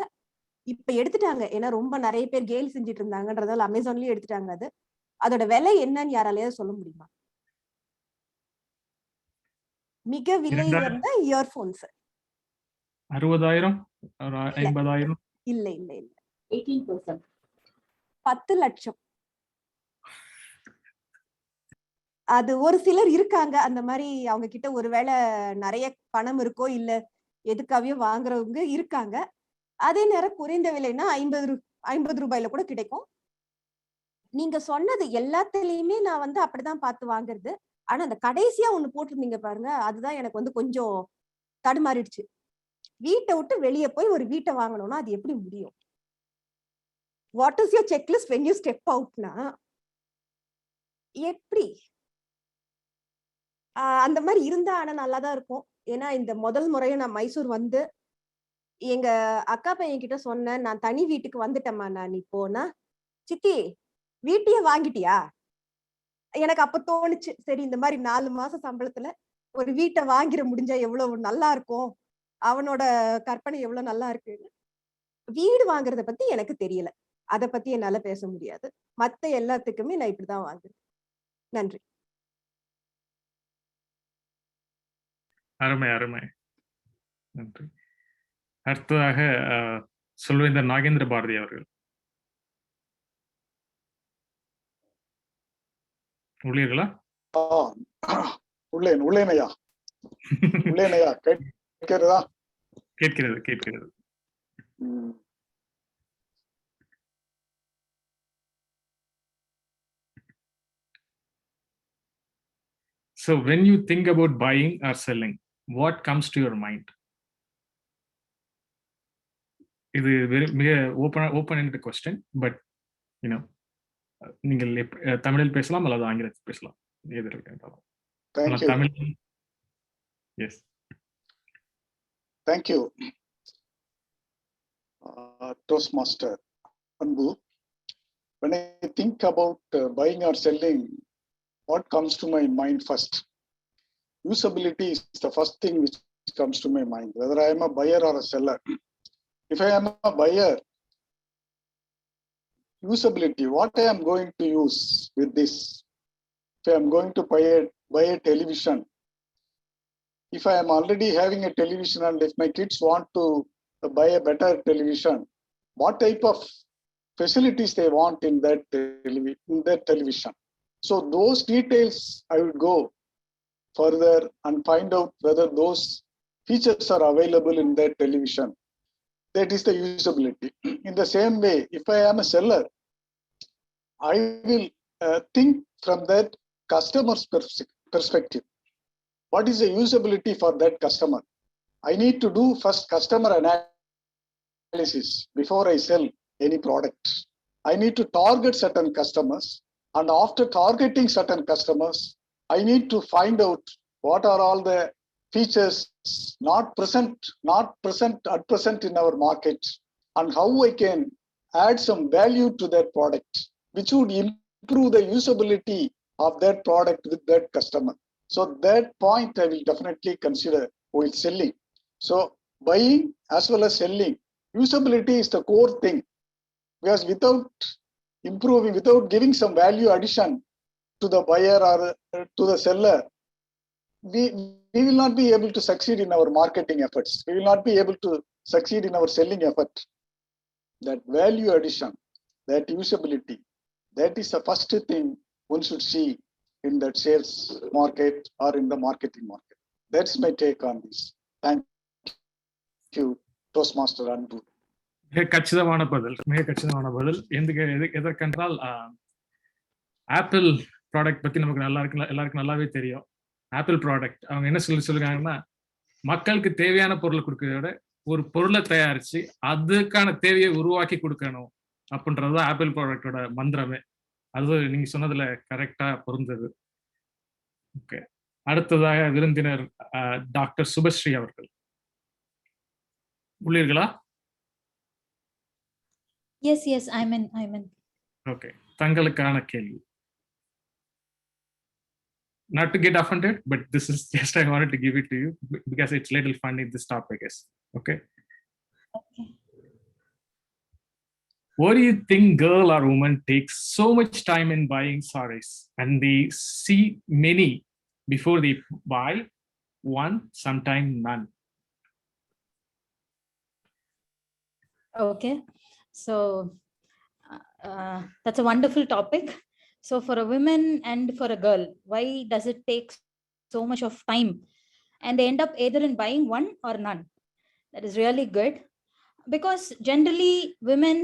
இப்ப எடுத்துட்டாங்க. ஏன்னா ரொம்ப நிறைய பேர் கேல் செஞ்சுட்டு இருந்தாங்கன்றதால அமேசான்லயே எடுத்துட்டாங்க. அதோட விலை என்னன்னு யாராலையாவது சொல்ல முடியுமா? மிக விலை உயர்ந்த இயர்போன்ஸ் 60,000 50,000? இல்ல இல்ல இல்ல 18%. 10 லட்சம். அது ஒரு சிலர் இருக்காங்க அந்த மாதிரி, அவங்க கிட்ட ஒருவேளை நிறைய பணம் இருக்கோ இல்ல எதுக்காகவே வாங்குறவங்க இருக்காங்க. அதே நேரம் குறைந்த விலைன்னா 50 ரூபாயில கூட கிடைக்கும். நீங்க சொன்னது எல்லாத்துலயுமே நான் வந்து அப்படிதான் பார்த்து வாங்குறது. ஆனா அந்த கடைசியா ஒண்ணு போட்டிருந்தீங்க பாருங்க, அதுதான் எனக்கு வந்து கொஞ்சம் தடுமாறிடுச்சு. வீட்டை விட்டு வெளியே போய் ஒரு வீட்டை வாங்கணும்னா அது எப்படி முடியும்? What is your checklist when you step out? Na? எப்படி அந்த மாதிரி இருந்தா ஆனா நல்லாதான் இருக்கும். ஏன்னா இந்த முதல் முறையும் நான் மைசூர் வந்து எங்க அக்கா பையன் கிட்ட சொன்னேன், நான் தனி வீட்டுக்கு வந்துட்டேம்மா நான் இப்போனா, சித்தி வீட்டையே வாங்கிட்டியா? எனக்கு அப்ப தோணுச்சு, சரி இந்த மாதிரி 4 மாசம் சம்பளத்துல ஒரு வீட்டை வாங்கிட முடிஞ்சா எவ்வளவு நல்லா இருக்கும், அவனோட கற்பனை எவ்வளவு நல்லா இருக்கு. வீடு வாங்குறத பத்தி எனக்கு தெரியல, அத பத்தி என்னால பேச முடியாது. மத்த எல்லாத்துக்குமே நான் இப்படிதான் வாங்குறேன். நன்றி. அருமை அருமை, நன்றி. அடுத்ததாக சொல்வேந்தர் நாகேந்திர பாரதி அவர்கள். உள்ளீர்களா? உள்ளேனையா கேட்கிறதா? கேட்கிறது கேட்கிறது. So when you think about buying or selling, what comes to your mind? இது மிக open-ended question, but you know, நீங்கள் தமிழில் பேசலாம் அல்லது ஆங்கிலத்தில் பேசலாம், எது இருந்தாலும். Tamil. Yes. Thank you, Toastmaster Anbu. When I think about buying or selling, what comes to my mind first? Usability is the first thing which comes to my mind, whether I am a buyer or a seller. If I am a buyer, usability, what I am going to use with this? If I am going to buy a television, if I am already having a television and if my kids want to buy a better television, what type of facilities they want in that television? So those details I will go further and find out whether those features are available in that television. That is the usability. In the same way, if I am a seller, I will think from that customer's perspective. What is the usability for that customer? I need to do first customer analysis before I sell any product. I need to target certain customers, and after targeting certain customers, I need to find out what are all the features not present at present in our market, and how I can add some value to that product, which would improve the usability of that product with that customer. So that point I will definitely consider while selling. So buying as well as selling, usability is the core thing, because without improving, without giving some value addition to the buyer or to the seller, we will not be able to succeed in our marketing efforts. We will not be able to succeed in our selling effort. That value addition, that usability, that is the first thing one should see in that sales market or in the marketing market. That's my take on this. Thank you, Toastmaster Anbu. மிக கச்சிதமான பதில். எதற்கென்றால் ஆப்பிள் ப்ராடக்ட் பத்தி நமக்கு எல்லாருக்கும் நல்லாவே தெரியும். ஆப்பிள் ப்ராடக்ட் அவங்க என்ன சொல்லுறாங்கன்னா, மக்களுக்கு தேவையான பொருளை கொடுக்கறத விட ஒரு பொருளை தயாரிச்சு அதுக்கான தேவையை உருவாக்கி கொடுக்கணும் அப்படின்றதுதான் ஆப்பிள் ப்ராடக்டோட மந்திரமே. அது நீங்க சொன்னதுல கரெக்டா பொருந்தது. ஓகே, அடுத்ததாக விருந்தினர் டாக்டர் சுபஸ்ரீ அவர்கள். உள்ளீர்களா? Yes, I'm in. ஓகே, தங்களுக்கான கேள்வி. Not to get offended, but this is just I wanted to give it to you because it's little funny this topic is. Okay. What do you think girl or woman takes so much time in buying sarees and they see many before they buy one, sometime none? Okay, so that's a wonderful topic. So for a woman and for a girl, why does it take so much of time and they end up either in buying one or none? That is really good, because generally women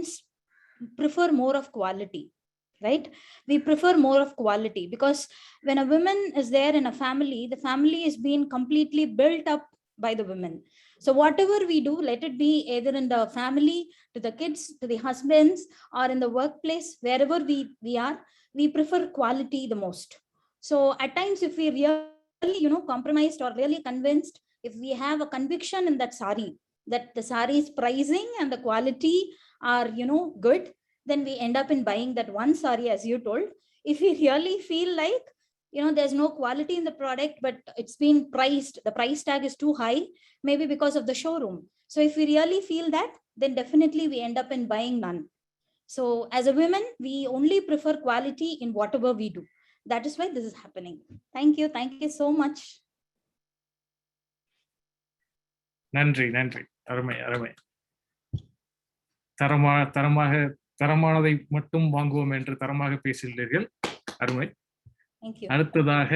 prefer more of quality, right? We prefer more of quality because when a woman is there in a family, the family is being completely built up by the women. So whatever we do, let it be either in the family, to the kids, to the husbands, or in the workplace, wherever we are, we prefer quality the most. So at times, if we really, compromised or really convinced, if we have a conviction in that sari, that the sari's pricing and the quality are, good, then we end up in buying that one sari, as you told. If we really feel like, there's no quality in the product, but it's been priced, the price tag is too high, maybe because of the showroom. So if we really feel that, then definitely we end up in buying none. So as a woman, we only prefer quality in whatever we do. That is why this is happening. Thank you. Thank you so much. நன்றி நன்றி, அருமை அருமை. தரமானதை மட்டும் வாங்குவோம் என்று தரமாக பேசுகிறீர்கள், அருமை. அடுத்ததாக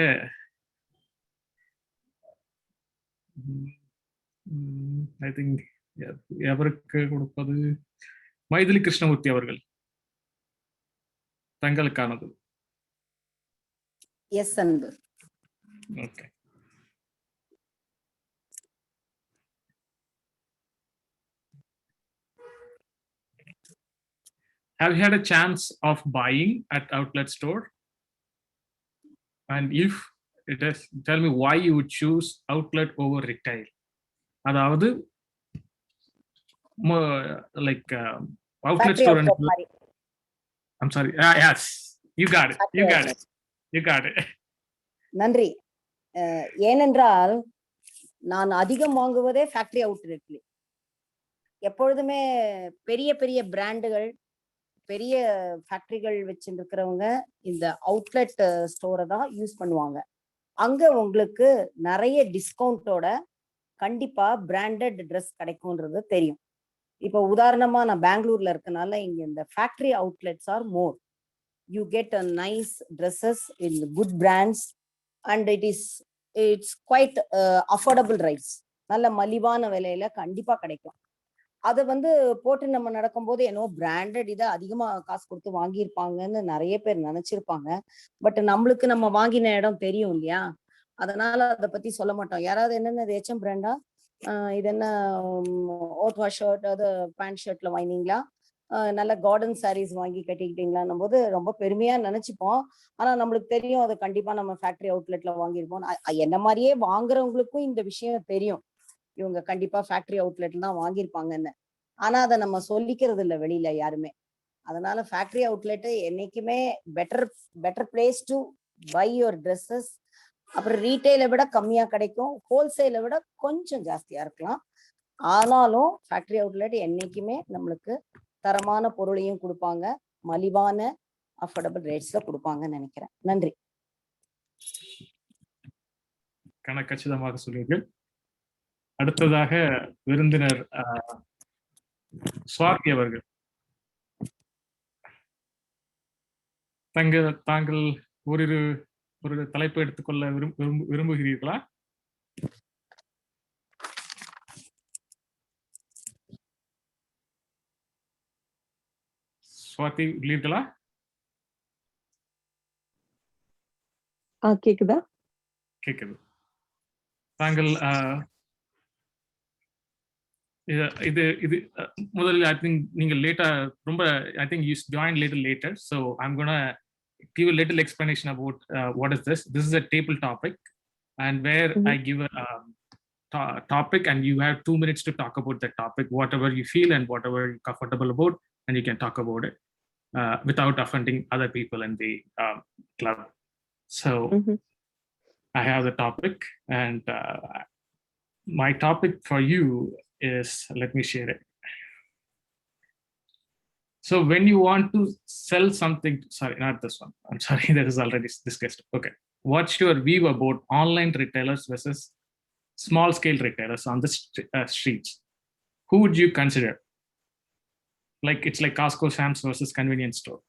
ஐ திங்க் எவருக்கு கொடுப்பது? மைதிலி கிருஷ்ணமூர்த்தி அவர்கள், தங்களுக்கானது. எஸ் அன்பு. Okay. Have you had a chance of buying at outlet store? And if it is, tell me why you would choose outlet over retail. அதாவது like outlet store and I'm sorry. Yes, you got it. You got it. You got it. நன்றி. ஏனென்றால் நான் அதிகம் வாங்குவதே ஃபேக்டரி அவுட்லெட்ல. எப்பொழுதுமே பெரிய பெரிய பிராண்டுகள், பெரிய ஃபேக்டரிகள் வச்சிருக்கிறவங்க இந்த அவுட்லெட் ஸ்டோரை தான் யூஸ் பண்ணுவாங்க. அங்க உங்களுக்கு நிறைய டிஸ்கவுண்டோட கண்டிப்பா பிராண்டட் ட்ரெஸ் கிடைக்கும்ன்றது தெரியும். இப்போ உதாரணமா நான் பெங்களூர்ல இருக்கனால இங்க இந்த factory outlets are more. You get a nice dresses in good brands and it's quite affordable rates. நல்ல மலிவான விலையில கண்டிப்பா கிடைக்கும். அதை போட்டு நம்ம நடக்கும்போது என்னோ பிராண்டட் இதை அதிகமா காசு கொடுத்து வாங்கியிருப்பாங்கன்னு நிறைய பேர் நினைச்சிருப்பாங்க. பட் நம்மளுக்கு நம்ம வாங்கின இடம் தெரியும் இல்லையா, அதனால அதை பத்தி சொல்ல மாட்டோம். யாராவது என்னென்ன ஹெச்எம் பிராண்டா, இது என்ன ஓத்வா ஷர்ட், அது பேண்ட் ஷர்ட்ல வாங்கினீங்களா, நல்ல கார்டன் சாரீஸ் வாங்கி கட்டிக்கிட்டீங்களான்னும் போது ரொம்ப பெருமையா நினைச்சுப்போம். ஆனா நம்மளுக்கு தெரியும் அது கண்டிப்பா நம்ம ஃபேக்டரி அவுட்லெட்ல வாங்கியிருப்போம். என்ன மாதிரியே வாங்குறவங்களுக்கும் இந்த விஷயம் தெரியும், இவங்க கண்டிப்பா ஃபேக்டரி அவுட்லெட்ல தான் வாங்கியிருப்பாங்கன்னு. ஆனா அதை நம்ம சொல்லிக்கிறது இல்லை வெளியில யாருமே. அதனால ஃபேக்டரி அவுட்லெட் என்னைக்குமே better place to buy your dresses. அப்புறம் ரீட்டைலை விட கம்மியா கிடைக்கும், ஹோல்சேலை விட கொஞ்சம் ஜாஸ்தியா இருக்கலாம். ஆனாலும் ஃபேக்டரி அவுட்லெட் என்னைக்குமே நம்மளுக்கு தரமான பொருளையும் கொடுப்பாங்க, மலிவான அஃபோர்டபுள் ரேட்ஸ்ல கொடுப்பாங்கன்னு நினைக்கிறேன். நன்றி. கணக்கச்சிதமாக சொல்லுங்கள். அடுத்ததாக விருந்தினர் சுவாதி அவர்கள், தாங்கள் ஒரு தலைப்பு எடுத்துக்கொள்ள விரும்புகிறீர்களா? சுவாதி உள்ளீர்களா? கேக்குதா? கேக்குது. தாங்கள் இது முதல்ல ஐ திங்க் நீங்க லேட்டா ரொம்ப I think you join later so I'm gonna give a little explanation about what is this. This is a table topic and where I give a topic and you have 2 minutes to talk about that topic, whatever you feel and whatever you're comfortable about, and you can talk about it without offending other people in the club. So I have the topic and my topic for you is, let me share it. So when you want to sell something, sorry, not this one. I'm sorry, that is already discussed. Okay. What's your view about online retailers versus small scale retailers on the streets? Who would you consider? Like it's like Costco, Sam's versus convenience store.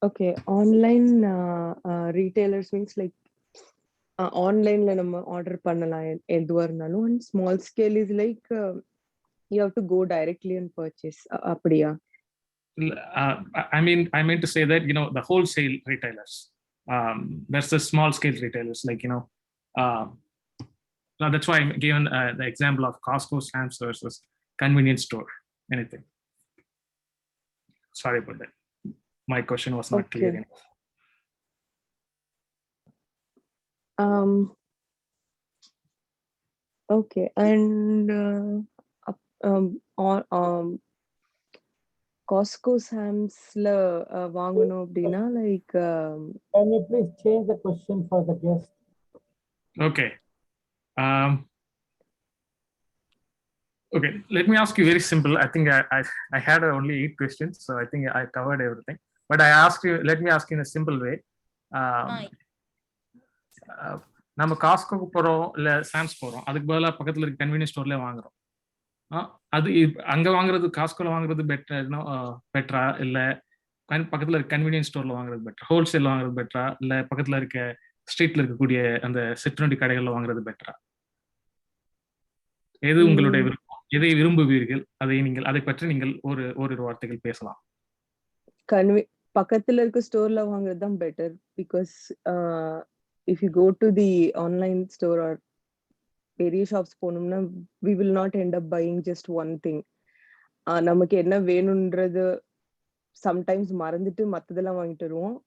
Okay, online retailers means like ஆன்லைன்ல நம்ம ஆர்டர் பண்ணலாம் எதுவா இருந்தாலும். And small scale is like you have to go directly and purchase. அப்படியா? I meant to say that, the wholesale retailers versus small scale retailers, like, so that's why I'm given the example of Costco, Sam's versus convenience store, anything. Sorry about that. My question was not clear Okay. enough. Okay, and Costco Samsல வாங்கணும் அப்படின்னா like Can you please change the question for the guest? Okay. Okay, let me ask you very simple. I think I had only 8 questions, so I think I covered everything. But let me ask you in a simple way. நம்ம காஸ்கோக்கு போறோம் இல்ல சாம்ஸ் போறோம், அதுக்கு பதிலா பக்கத்துல இருக்க கன்வீனியன்ஸ் ஸ்டோர்ல வாங்குறோம். அது அங்க வாங்குறது, காஸ்கோல வாங்குறது பெட்டரா இல்ல பக்கத்துல இருக்க கன்வீனியன்ஸ் ஸ்டோர்ல வாங்குறது பெட்டரா, ஹோல்சேல் வாங்குறது பெட்டரா இல்ல பக்கத்துல இருக்க ஸ்ட்ரீட்ல இருக்கக்கூடிய அந்த சிற்றுண்டி கடைகள்ல வாங்குறது பெட்டரா? எது உங்களுடைய விருப்பம்? எதை விரும்புவீர்கள்? அதை பற்றி நீங்கள் ஒரு வார்த்தைகள் பேசலாம். பக்கத்துல இருக்க ஸ்டோர்ல வாங்குறது தான் better. Because if you go to the online store or பெரிய ஷாப்ஸ் போனோம்னா we will not end up buying just one thing. நமக்கு என்ன வேணும்ன்றது சம்டைம்ஸ் மறந்துட்டு மத்ததெல்லாம் வாங்கிட்டு வருவோம்.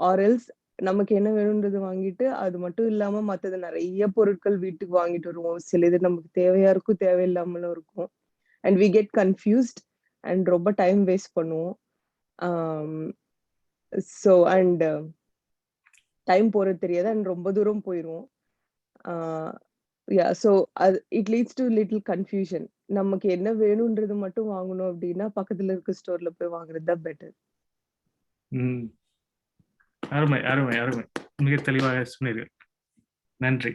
ஆர் எல்ஸ் நமக்கு என்ன வேணும்ன்றது வாங்கிட்டு அது மட்டும் இல்லாம மற்றது நிறைய பொருட்கள் வீட்டுக்கு வாங்கிட்டு வருவோம். சில இது நமக்கு தேவையா இருக்கும், தேவையில்லாமலும் இருக்கும். And we get confused and ரொம்ப டைம் வேஸ்ட் பண்ணுவோம். ஸோ அண்ட் டைம் போறது தெரியாது அண்ட் ரொம்ப தூரம் போயிடுவோம். So it leads to little confusion. நமக்கு என்ன வேணும்ன்றது மட்டும் வாங்கணும் அப்படின்னா பக்கத்துல இருக்க ஸ்டோர்ல போய் வாங்குறது தான் பெட்டர். அருமை அருமை அருமை, மிக தெளிவாக சொன்னீர்கள். நன்றி.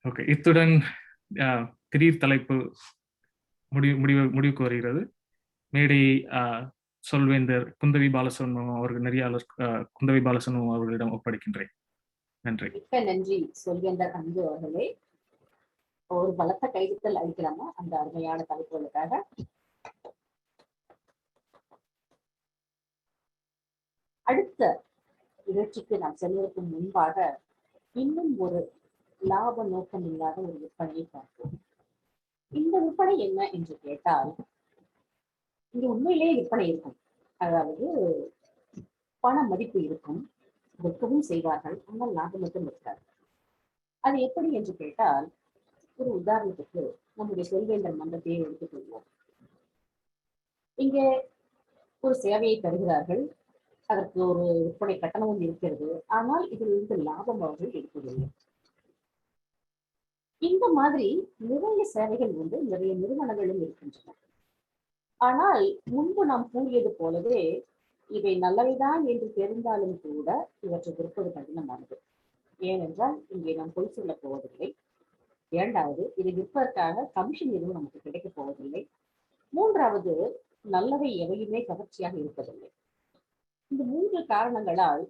ஓகே, இத்துடன் திடீர் தலைப்பு முடிவுக்கு வருகிறது. மேடை சொல்வேந்தர் குந்தவி பாலசுப்ரமணியம் அவர்கள் நெறியாளர் குந்தவி பாலசுப்ரமணியம் அவர்களிடம் ஒப்படைக்கின்றேன். நன்றி. மிக்க நன்றி சொல்வேந்தர் அன்பு அவர்களே. ஒரு பலத்த கைதுத்தல் அளிக்கலாமா அந்த அருமையான தலைப்புகளுக்காக? அடுத்த நிகழ்ச்சிக்கு நாம் செல்வதற்கு முன்பாக இன்னும் ஒரு லாப நோக்கம் இல்லாத ஒரு விற்பனையை பார்ப்போம். இந்த விற்பனை என்ன என்று கேட்டால், இங்க உண்மையிலேயே விற்பனை இருக்கும். அதாவது பண மதிப்பு இருக்கும், விற்கவும் செய்வார்கள், ஆனால் லாபம் மட்டும் இருக்காது. அது எப்படி என்று கேட்டால், ஒரு உதாரணத்துக்கு நம்முடைய சொல்வேந்தர் மன்றத்தையே எடுத்துக்கொள்வோம். இங்கே ஒரு சேவையை தருகிறார்கள், அதற்கு ஒரு விற்பனை கட்டணமும் இருக்கிறது. ஆனால் இதிலிருந்து லாபம் அவர்கள் எடுப்பதில்லை. இந்த மாதிரி நிறைய சேவைகள் உண்டு, நிறைய நிறுவனங்களும் இருக்கின்றன. ஆனால் முன்பு நாம் கூறியது போலவே இவை நல்லவைதான் என்று தெரிந்தாலும் கூட இவற்றை விற்பது கடினமானது. ஏனென்றால் இங்கே நாம் பொய் சொல்ல போவதில்லை. இரண்டாவது, இதை விற்பதற்காக கமிஷன் எதுவும் நமக்கு கிடைக்கப் போவதில்லை. மூன்றாவது, நல்லவை எவையுமே கவர்ச்சியாக இருப்பதில்லை. இந்த 3 காரணங்களால்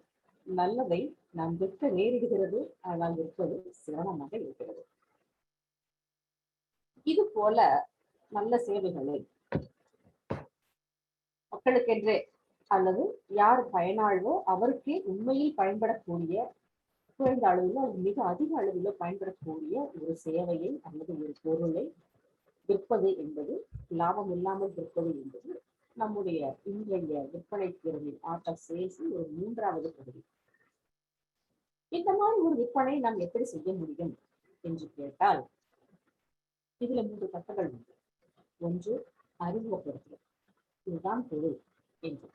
நல்லதை நாம் விற்க நேரிடுகிறது, ஆனால் விற்பது சிரமமாக இருக்கிறது. இது போல நல்ல சேவைகளை மக்களுக்கென்றே அல்லது யார் பயனாளோ அவருக்கே உண்மையில் பயன்படக்கூடிய, குறைந்த அளவில் அல்லது மிக அதிக அளவில் பயன்படக்கூடிய ஒரு சேவையை அல்லது ஒரு பொருளை விற்பது என்பது, லாபம் இல்லாமல் விற்பது என்பது நம்முடைய இன்றைய விற்பனை திறனின் ஆர்ட் ஆஃப் சேல்ஸ் ஒரு 3வது பகுதி. இந்த மாதிரி ஒரு விற்பனை நாம் எப்படி செய்ய முடியும் என்று கேட்டால், இதுல 3 கட்டங்கள் உண்டு. ஒன்று, அறிமுகப்படுத்துதல். இதுதான் பொருள் என்று.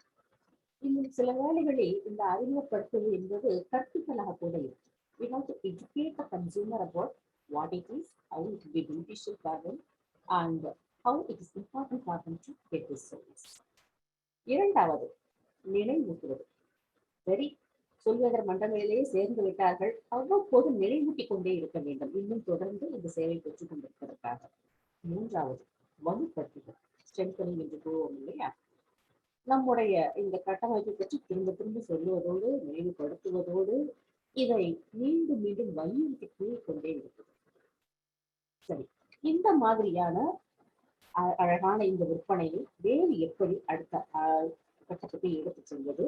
இன்னும் சில வேளைகளில் இந்த அறிமுகப்படுத்துவது என்பது கற்பித்தலாக கூட இருக்கு. We have to educate the consumer about what it is, how it will be beneficial for them, and how it is important for them to get this service. இரண்டாவது, நினைவூட்டுவது. சரி, சொல்வேந்தர் மன்றங்களிலேயே சேர்ந்து விட்டார்கள், அவ்வப்போது நினைவூட்டிக் கொண்டே இருக்க வேண்டும், இன்னும் தொடர்ந்து இந்த சேவை பெற்றுக் கொண்டிருப்பதற்காக. மூன்றாவது, வலுப்படுத்துதல், ஸ்ட்ரென்தனிங் என்று கூறுவோம் இல்லையா? நம்முடைய இந்த கட்டமைப்பை பற்றி திரும்ப திரும்ப சொல்லுவதோடு நினைவுபடுத்துவதோடு இதை மீண்டும் மீண்டும் வலியுறுத்தி கூறிக்கொண்டே இருக்குது. சரி, இந்த மாதிரியான அழகான இந்த விற்பனையை வேறு எப்படி அடுத்த கட்டத்தை எடுத்துச் செல்வது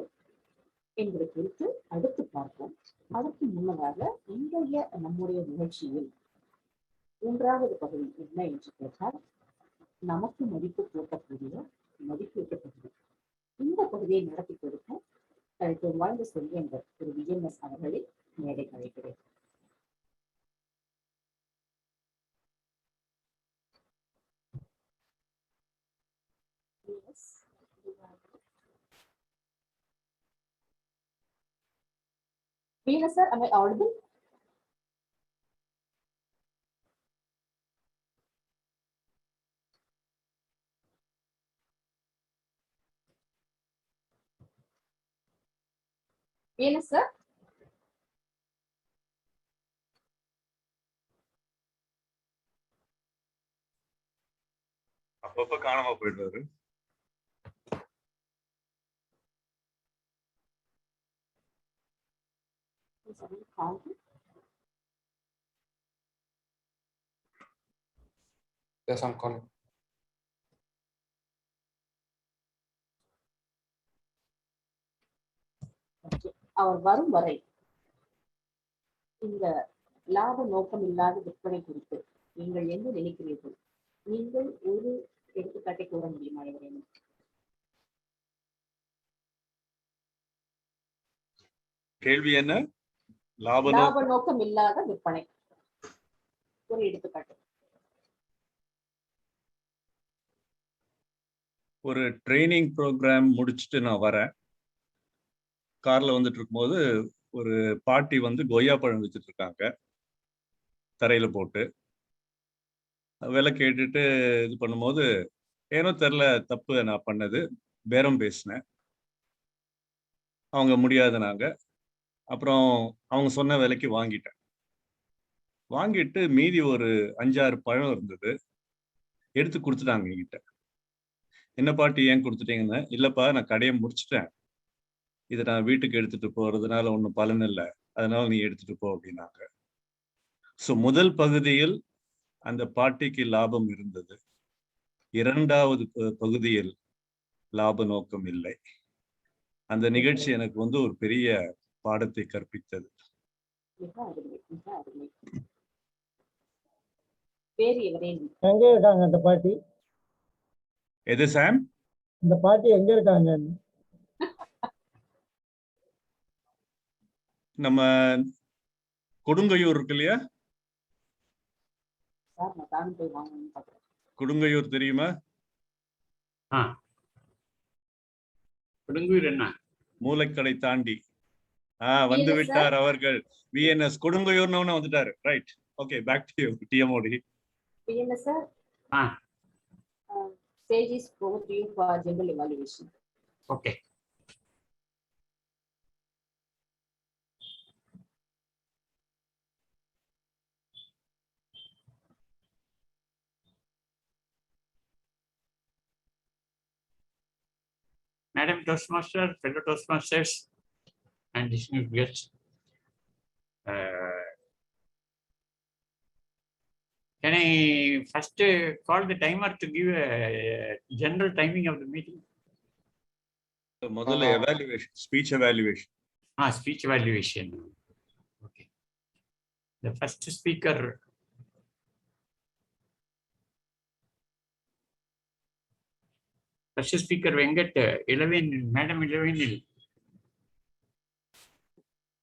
என்பது குறித்து அடுத்து பார்ப்போம். அதற்கு முன்னதாக இன்றைய நம்முடைய நிகழ்ச்சியில் 3வது பகுதி என்ன என்று கேட்டால், நமக்கு மதிப்பு கூட்டக்கூடிய மதிப்பீட்டு பகுதி. இந்த பகுதியை நடத்தி கொடுக்க தனக்கு வாழ்ந்து செல்கின்ற திரு விஎன்எஸ் அவர்களை மேடை அழைக்கிறேன். VNS sir, am I audible? VNS sir? அப்பப்ப காணாம போயிடுவாரு. Yes, I'm calling. அவர் வரும் வரை இந்த லாப நோக்கம் இல்லாத விற்பனை குறித்து நீங்கள் என்ன நினைக்கிறீர்கள்? நீங்கள் ஒரு எடுத்துக்காட்டை கூற முடியுமா? எவரேனும் கேள்வி என்ன? லாப நோக்கம் இல்லாத விற்பனை ஒரு எடுத்துக்காட்டு. ஒரு ட்ரைனிங் ப்ரோக்ராம் முடிச்சுட்டு நான் வரேன். கார்ல வந்துட்டு இருக்கும்போது ஒரு பாட்டி வந்து கொய்யா பழம் வச்சுட்டு இருக்காங்க, தரையில போட்டு. விலை கேட்டுட்டு இது பண்ணும்போது ஏனோ தெரில, தப்பு நான் பண்ணது, பேரம் பேசினேன். அவங்க முடியாதுனாங்க. அப்புறம் அவங்க சொன்ன விலைக்கு வாங்கிட்டேன். வாங்கிட்டு மீதி ஒரு 5-6 பழம் இருந்தது, எடுத்து கொடுத்துட்டாங்க என்கிட்ட. என்ன பாட்டி ஏன் கொடுத்துட்டீங்கன்னு? இல்லப்பா, நான் கடையை முடிச்சிட்டேன், இதை நான் வீட்டுக்கு எடுத்துட்டு போறதுனால ஒன்றும் பலன் இல்லை, அதனால நீ எடுத்துட்டு போ அப்படின்னாங்க. ஸோ முதல் பகுதியில் அந்த பாட்டிக்கு லாபம் இருந்தது. 2வது பகுதியில் லாப நோக்கம் இல்லை. அந்த நிகழ்ச்சி எனக்கு வந்து ஒரு பெரிய பாடத்தை கற்பித்தது. எங்க இருக்காங்க அந்த பாட்டி? எது சாம்? இந்த பாட்டி எங்க இருக்காங்க? நம்ம கொடுங்கையூர் இருக்கு இல்லையா? கொடுங்கையூர் தெரியுமா? கொடுங்கையூர் என்ன? மூலைக்கடை தாண்டி. வந்து விட்டார் அவர்கள். விஎன்எஸ் கொடுங்கையூர்னு வந்துட்டாரு. Right, okay, back to you TMOD. VNS sir, stage is over to you for general evaluation. Okay. Madam Toastmaster, fellow Toastmasters, and distinguished guests, can I first call the timer to give a general timing of the meeting? முதல்ல evaluation, speech evaluation. Speech evaluation. Okay. The first speaker, Venkat, 11, Madam 11.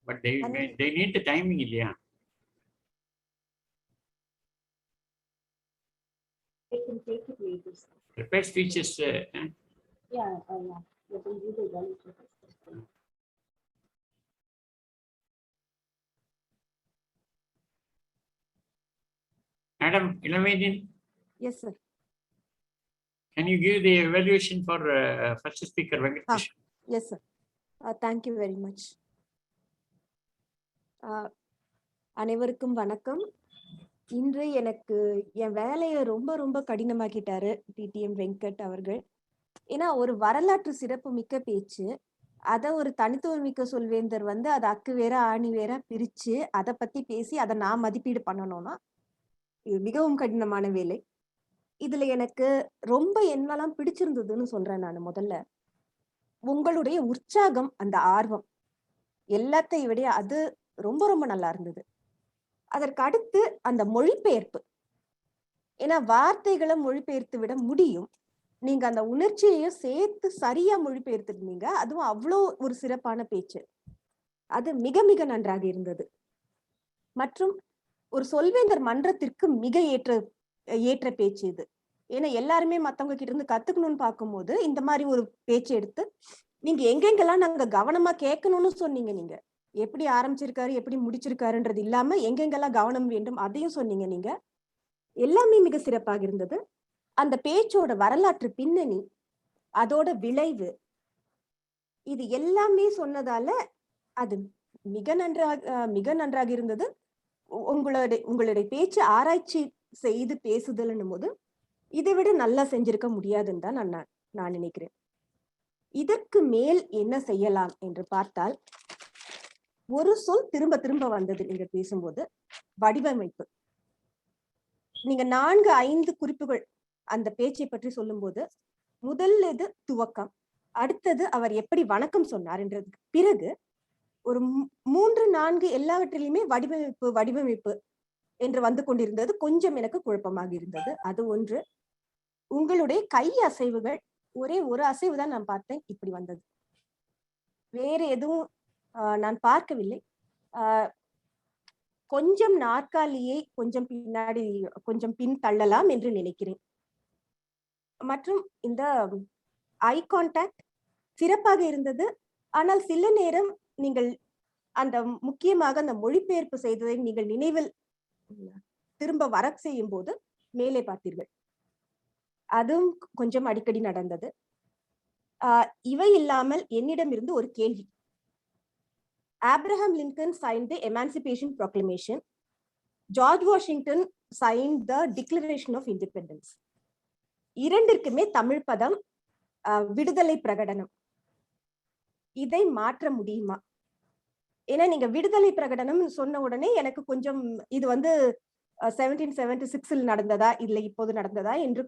But they need the timing, yeah. I can take it later. Prepared speeches. Yeah. We can do the evaluation. Madam 11. Yes, sir. Can you give the evaluation for first speaker, Venkat? Yes, sir. Thank you very much. அனைவருக்கும் வணக்கம். இன்று எனக்கு என் வேலையை ரொம்ப கடினமாக்கிட்டாரு டிடிஎம் வெங்கட் அவர்கள். ஏன்னா ஒரு வரலாற்று சிறப்பு மிக்க பேச்சு, அதை ஒரு தனித்துவம் மிக்க சொல்வேந்தர் வந்து அதை அக்கு வேற ஆணி வேற பிரிச்சு அதை பத்தி பேசி அதை நான் மதிப்பீடு பண்ணணும்னா இது மிகவும் கடினமான வேலை. இதுல எனக்கு ரொம்ப என்னெல்லாம் பிடிச்சிருந்ததுன்னு சொல்றேன். நான் முதல்ல உங்களுடைய உற்சாகம், அந்த ஆர்வம் எல்லாத்தையும் விட அது ரொம்ப ரொம்ப நல்லா இருந்தது. அதற்கு அடுத்து அந்த மொழிபெயர்ப்பு, ஏன்னா வார்த்தைகளை மொழிபெயர்த்து விட முடியும், நீங்க அந்த உணர்ச்சியையும் சேர்த்து சரியா மொழிபெயர்த்திருந்தீங்க. அதுவும் அவ்வளோ ஒரு சிறப்பான பேச்சு, அது மிக மிக நன்றாக இருந்தது. மற்றும் ஒரு சொல்வேந்தர் மன்றத்திற்கு மிக ஏற்ற பேச்சு இது. ஏன்னா எல்லாருமே மத்தவங்க கிட்ட இருந்து கத்துக்கணும்னு பார்க்கும்போது இந்த மாதிரி ஒரு பேச்சு எடுத்து நீங்க எங்கெங்கெல்லாம் நாங்க கவனமா கேட்கணும்னு சொன்னீங்க. நீங்க எப்படி ஆரம்பிச்சிருக்காரு, எப்படி முடிச்சிருக்காருன்றது இல்லாம எங்கெங்கெல்லாம் கவனம் வேண்டும் அதையும் சொன்னீங்க. நீங்க எல்லாமே மிக சிறப்பாக இருந்தது. அந்த பேச்சோட வரலாற்று பின்னணி, அதோட விளைவு, இது எல்லாமே சொன்னதால அது மிக நன்றாக இருந்தது. உங்களுடைய பேச்சு ஆராய்ச்சி செய்து பேசுதல்னும் போது இதை விட நல்லா செஞ்சிருக்க முடியாதுன்னு தான் நான் நினைக்கிறேன். இதற்கு மேல் என்ன செய்யலாம் என்று பார்த்தால், ஒரு சொல் திரும்ப திரும்ப வந்தது நீங்க பேசும்போது, வடிவமைப்பு. நீங்க 4-5 குறிப்புகள் அந்த பேச்சை பற்றி சொல்லும்போது, முதல் இது துவக்கம், அடுத்தது அவர் எப்படி வணக்கம் சொன்னார் என்றதுக்கு பிறகு ஒரு 3-4 எல்லாவற்றிலுமே வடிவமைப்பு என்று வந்து கொண்டிருந்தது. கொஞ்சம் எனக்கு குழப்பமாக இருந்தது. அது ஒன்று. உங்களுடைய கை அசைவுகள், ஒரே ஒரு அசைவு தான் நான் பார்த்தேன், இப்படி வந்தது. வேற எதுவும் நான் பார்க்கவில்லை. கொஞ்சம் நாற்காலியை கொஞ்சம் பின் தள்ளலாம் என்று நினைக்கிறேன். மற்றும் இந்த ஐ கான்டாக்ட் சிறப்பாக இருந்தது. ஆனால் சில நேரம் நீங்கள் அந்த முக்கியமாக அந்த மொழிபெயர்ப்பு செய்ததை நீங்கள் நினைவில் திரும்ப வர செய்யும் போது மேலே பார்த்தீர்கள். அதுவும் கொஞ்சம் அடிக்கடி நடந்தது. இவை இல்லாமல் என்னிடம் இருந்து ஒரு கேள்வி. Abraham Lincoln signed the Emancipation Proclamation. George Washington signed the Declaration of Independence. இரண்டிற்குமே தமிழ் பதம் விடுதலை பிரகடனம். இதை மாற்ற முடியுமா? ஏன்னா நீங்க விடுதலை பிரகடனம் சொன்ன உடனே எனக்கு கொஞ்சம் இது 1776 நடந்ததா இல்லை இப்போது நடந்ததா என்று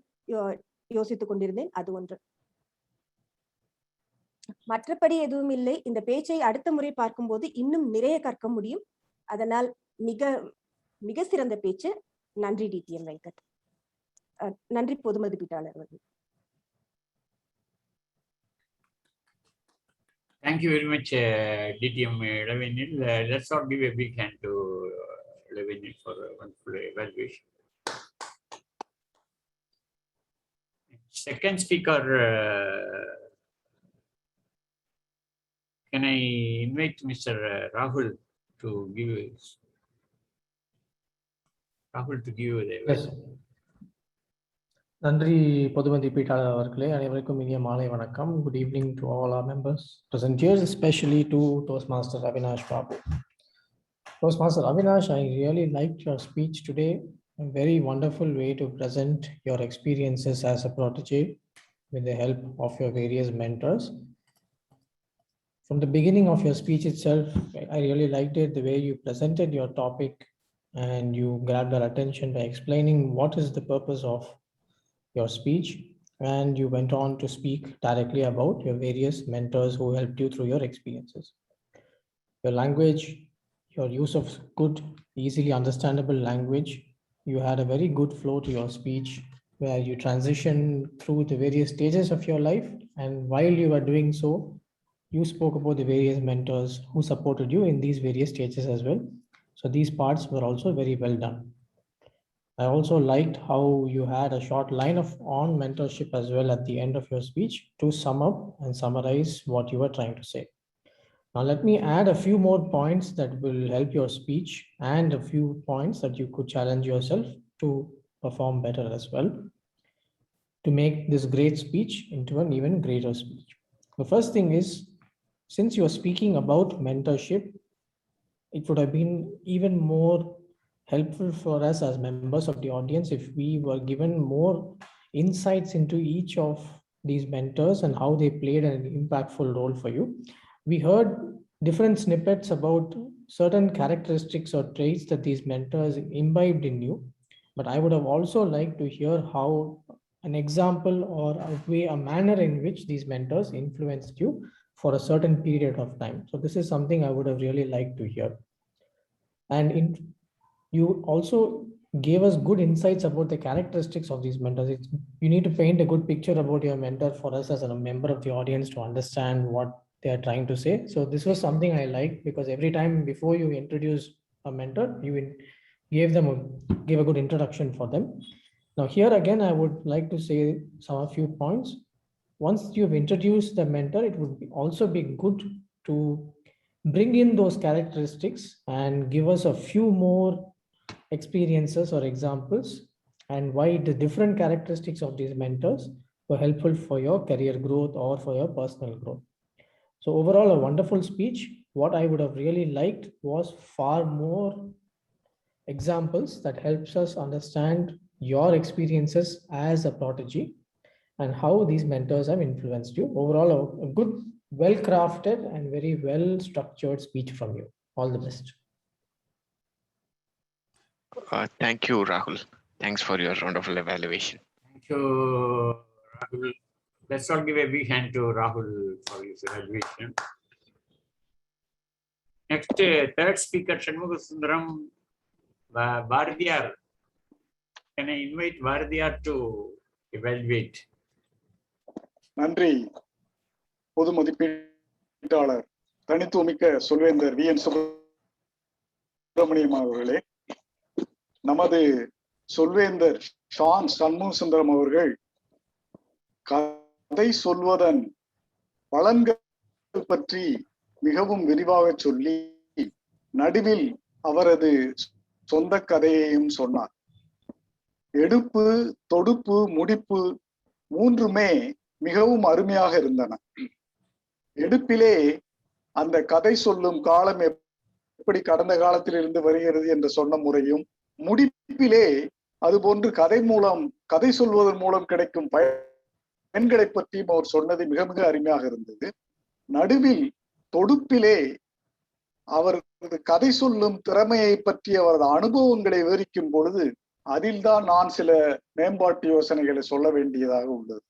யோசித்துக் கொண்டிருந்தேன். அது ஒன்று. மற்றபடி எதுவும் இல்லை. இந்த பேச்சை அடுத்த முறை பார்க்கும்போது இன்னும் நிறைய கற்க முடியும். அதனால் மிக மிக சிறந்த பேச்சு. நன்றி டிடிஎம் வெங்கட். நன்றி பொது மதிப்பீட்டாளர் அவர்கள். Thank you very much, DTM Lavinil. Let's all give a big hand to Lavinil for a wonderful evaluation. Second speaker, can I invite Mr. Rahul to give the evaluation? நன்றி பொது மதிப்பீட்டாளர் அவர்களே. அனைவருக்கும் இனிய மாலை வணக்கம். Good evening to all our members present here, especially to Toastmaster Avinash Babu. Toastmaster Avinash, I really liked your speech today. A very wonderful way to present your experiences as a protege with the help of your various mentors. From the beginning of your speech itself, I really liked it, the way you presented your topic and you grabbed our attention by explaining what is the purpose of your speech, and you went on to speak directly about your various mentors who helped you through your experiences. Your language, your use of good, easily understandable language, you had a very good flow to your speech where you transitioned through the various stages of your life, and while you were doing so, you spoke about the various mentors who supported you in these various stages as well. So these parts were also very well done. I also liked how you had a short line on mentorship as well at the end of your speech to sum up and summarize what you were trying to say. Now let me add a few more points that will help your speech and a few points that you could challenge yourself to perform better as well to make this great speech into an even greater speech. The first thing is, since you are speaking about mentorship, it would have been even more helpful for us as members of the audience if we were given more insights into each of these mentors and how they played an impactful role for you. We heard different snippets about certain characteristics or traits that these mentors imbibed in you, but I would have also liked to hear how an example or a manner in which these mentors influenced you for a certain period of time. So this is something I would have really liked to hear. And you also gave us good insights about the characteristics of these mentors. You need to paint a good picture about your mentor for us as a member of the audience to understand what they are trying to say. So this was something I liked, because every time before you introduce a mentor, you gave a good introduction for them. Now here again, I would like to say a few points. Once you've introduced the mentor, it would also be good to bring in those characteristics and give us a few more experiences or examples, and why the different characteristics of these mentors were helpful for your career growth or for your personal growth. So overall, a wonderful speech. What I would have really liked was far more examples that helps us understand your experiences as a prodigy and how these mentors have influenced you. Overall, a good, well-crafted and very well-structured speech from you. All the best. Thank you, Rahul. Thanks for your wonderful evaluation. Thank you, Rahul. Let's all give a big hand to Rahul for his evaluation. Next, third speaker, Shanmugasundaram Bardiyar. Can I invite Bardiyar to evaluate? நன்றி. பொது மதிப்பீட்டாளர் தனித்துவமிக்க சொல்வேந்தர் வி.என். சுப்பிரமணியம் அவர்களே, நமது சொல்வேந்தர் ஷான் சண்முகசுந்தரம் அவர்கள் கதை சொல்வதன் பலன்கள் பற்றி மிகவும் விரிவாக சொல்லி நடுவில் அவரது சொந்த கதையையும் சொன்னார். எடுப்பு, தொடுப்பு, முடிப்பு மூன்றுமே மிகவும் அருமையாக இருந்தன. எடுப்பிலே அந்த கதை சொல்லும் காலம் எப்படி கடந்த காலத்தில் இருந்து வருகிறது என்று சொன்ன முறையும், முடிப்பிலே அதுபோன்று கதை சொல்வதன் மூலம் கிடைக்கும் பயன்களை பற்றியும் அவர் சொன்னது மிக மிக அருமையாக இருந்தது. நடுவில் தொடுப்பிலே அவரது கதை சொல்லும் திறமையை பற்றி அவரது அனுபவங்களை விவரிக்கும் பொழுது அதில்தான் நான் சில மேம்பாட்டு யோசனைகளை சொல்ல வேண்டியதாக உள்ளது.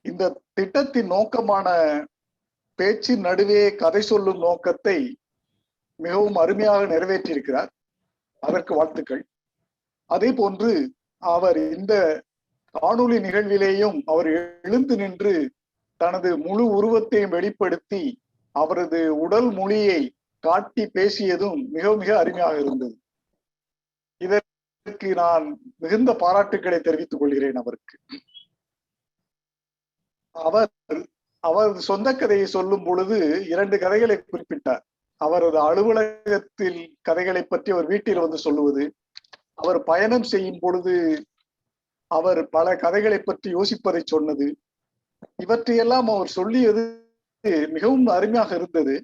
இந்த திட்டத்தின் நோக்கமான பேச்சின் நடுவே கதை சொல்லும் நோக்கத்தை மிகவும் அருமையாக நிறைவேற்றியிருக்கிறார். அதற்கு வாழ்த்துக்கள். அதே போன்று அவர் இந்த காணொளி நிகழ்விலேயும் அவர் எழுந்து நின்று தனது முழு உருவத்தையும் வெளிப்படுத்தி அவரது உடல் மொழியை காட்டி பேசியதும் மிக மிக அருமையாக இருந்தது. இதற்கு நான் மிகுந்த பாராட்டுக்களை தெரிவித்துக் கொள்கிறேன் அவருக்கு. அவரது சொந்த கதையை சொல்லும் பொழுது 2 கதைகளை குறிப்பிட்டார். அவரது அலுவலகத்தில் கதைகளை பற்றி அவர் வீட்டில் வந்து சொல்லுவது, அவர் பயணம் செய்யும் பொழுது அவர் பல கதைகளை பற்றி யோசிப்பதை சொன்னது, இவற்றையெல்லாம் அவர் சொல்லியது மிகவும் அருமையாக இருந்தது.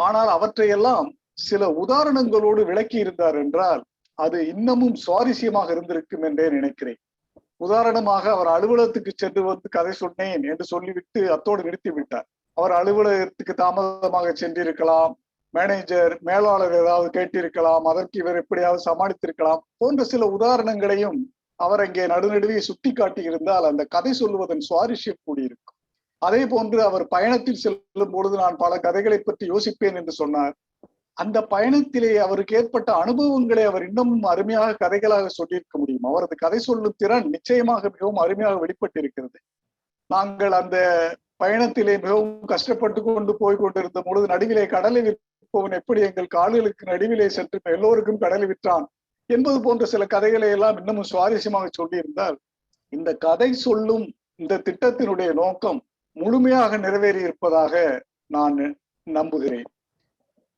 ஆனால் அவற்றையெல்லாம் சில உதாரணங்களோடு விளக்கி இருந்தார் என்றால் அது இன்னமும் சுவாரஸ்யமாக இருந்திருக்கும் என்றே நினைக்கிறேன். உதாரணமாக, அவர் அலுவலகத்துக்கு சென்று வந்து கதை சொன்னேன் என்று சொல்லிவிட்டு அத்தோடு நிறுத்தி விட்டார். அவர் அலுவலகத்துக்கு தாமதமாக சென்றிருக்கலாம், மேலாளர் ஏதாவது கேட்டிருக்கலாம், அதற்கு இவர் எப்படியாவது சமாளித்திருக்கலாம் போன்ற சில உதாரணங்களையும் அவர் அங்கே நடுநடுவே சுட்டி காட்டி இருந்தால் அந்த கதை சொல்லுவதன் சுவாரஸ்யம் கூடியிருக்கும். அதே போன்று அவர் பயணத்தில் செல்லும் பொழுது நான் பல கதைகளை பற்றி யோசிப்பேன் என்று சொன்னார். அந்த பயணத்திலே அவருக்கு ஏற்பட்ட அனுபவங்களை அவர் இன்னமும் அருமையாக கதைகளாக சொல்லியிருக்க முடியும். அவரது கதை சொல்லும் திறன் நிச்சயமாக மிகவும் அருமையாக வெளிப்பட்டிருக்கிறது. நாங்கள் அந்த பயணத்திலே மிகவும் கஷ்டப்பட்டு கொண்டு போய் கொண்டிருந்த பொழுது நடுவிலே கடலை விற்பவன் எப்படி எங்கள் கால்களுக்கு நடுவிலே சென்று எல்லோருக்கும் கடலை விற்றான் என்பது போன்ற சில கதைகளை எல்லாம் இன்னமும் சுவாரஸ்யமாக சொல்லியிருந்தால் இந்த கதை சொல்லும் இந்த திட்டத்தினுடைய நோக்கம் முழுமையாக நிறைவேறி இருப்பதாக நான் நம்புகிறேன்.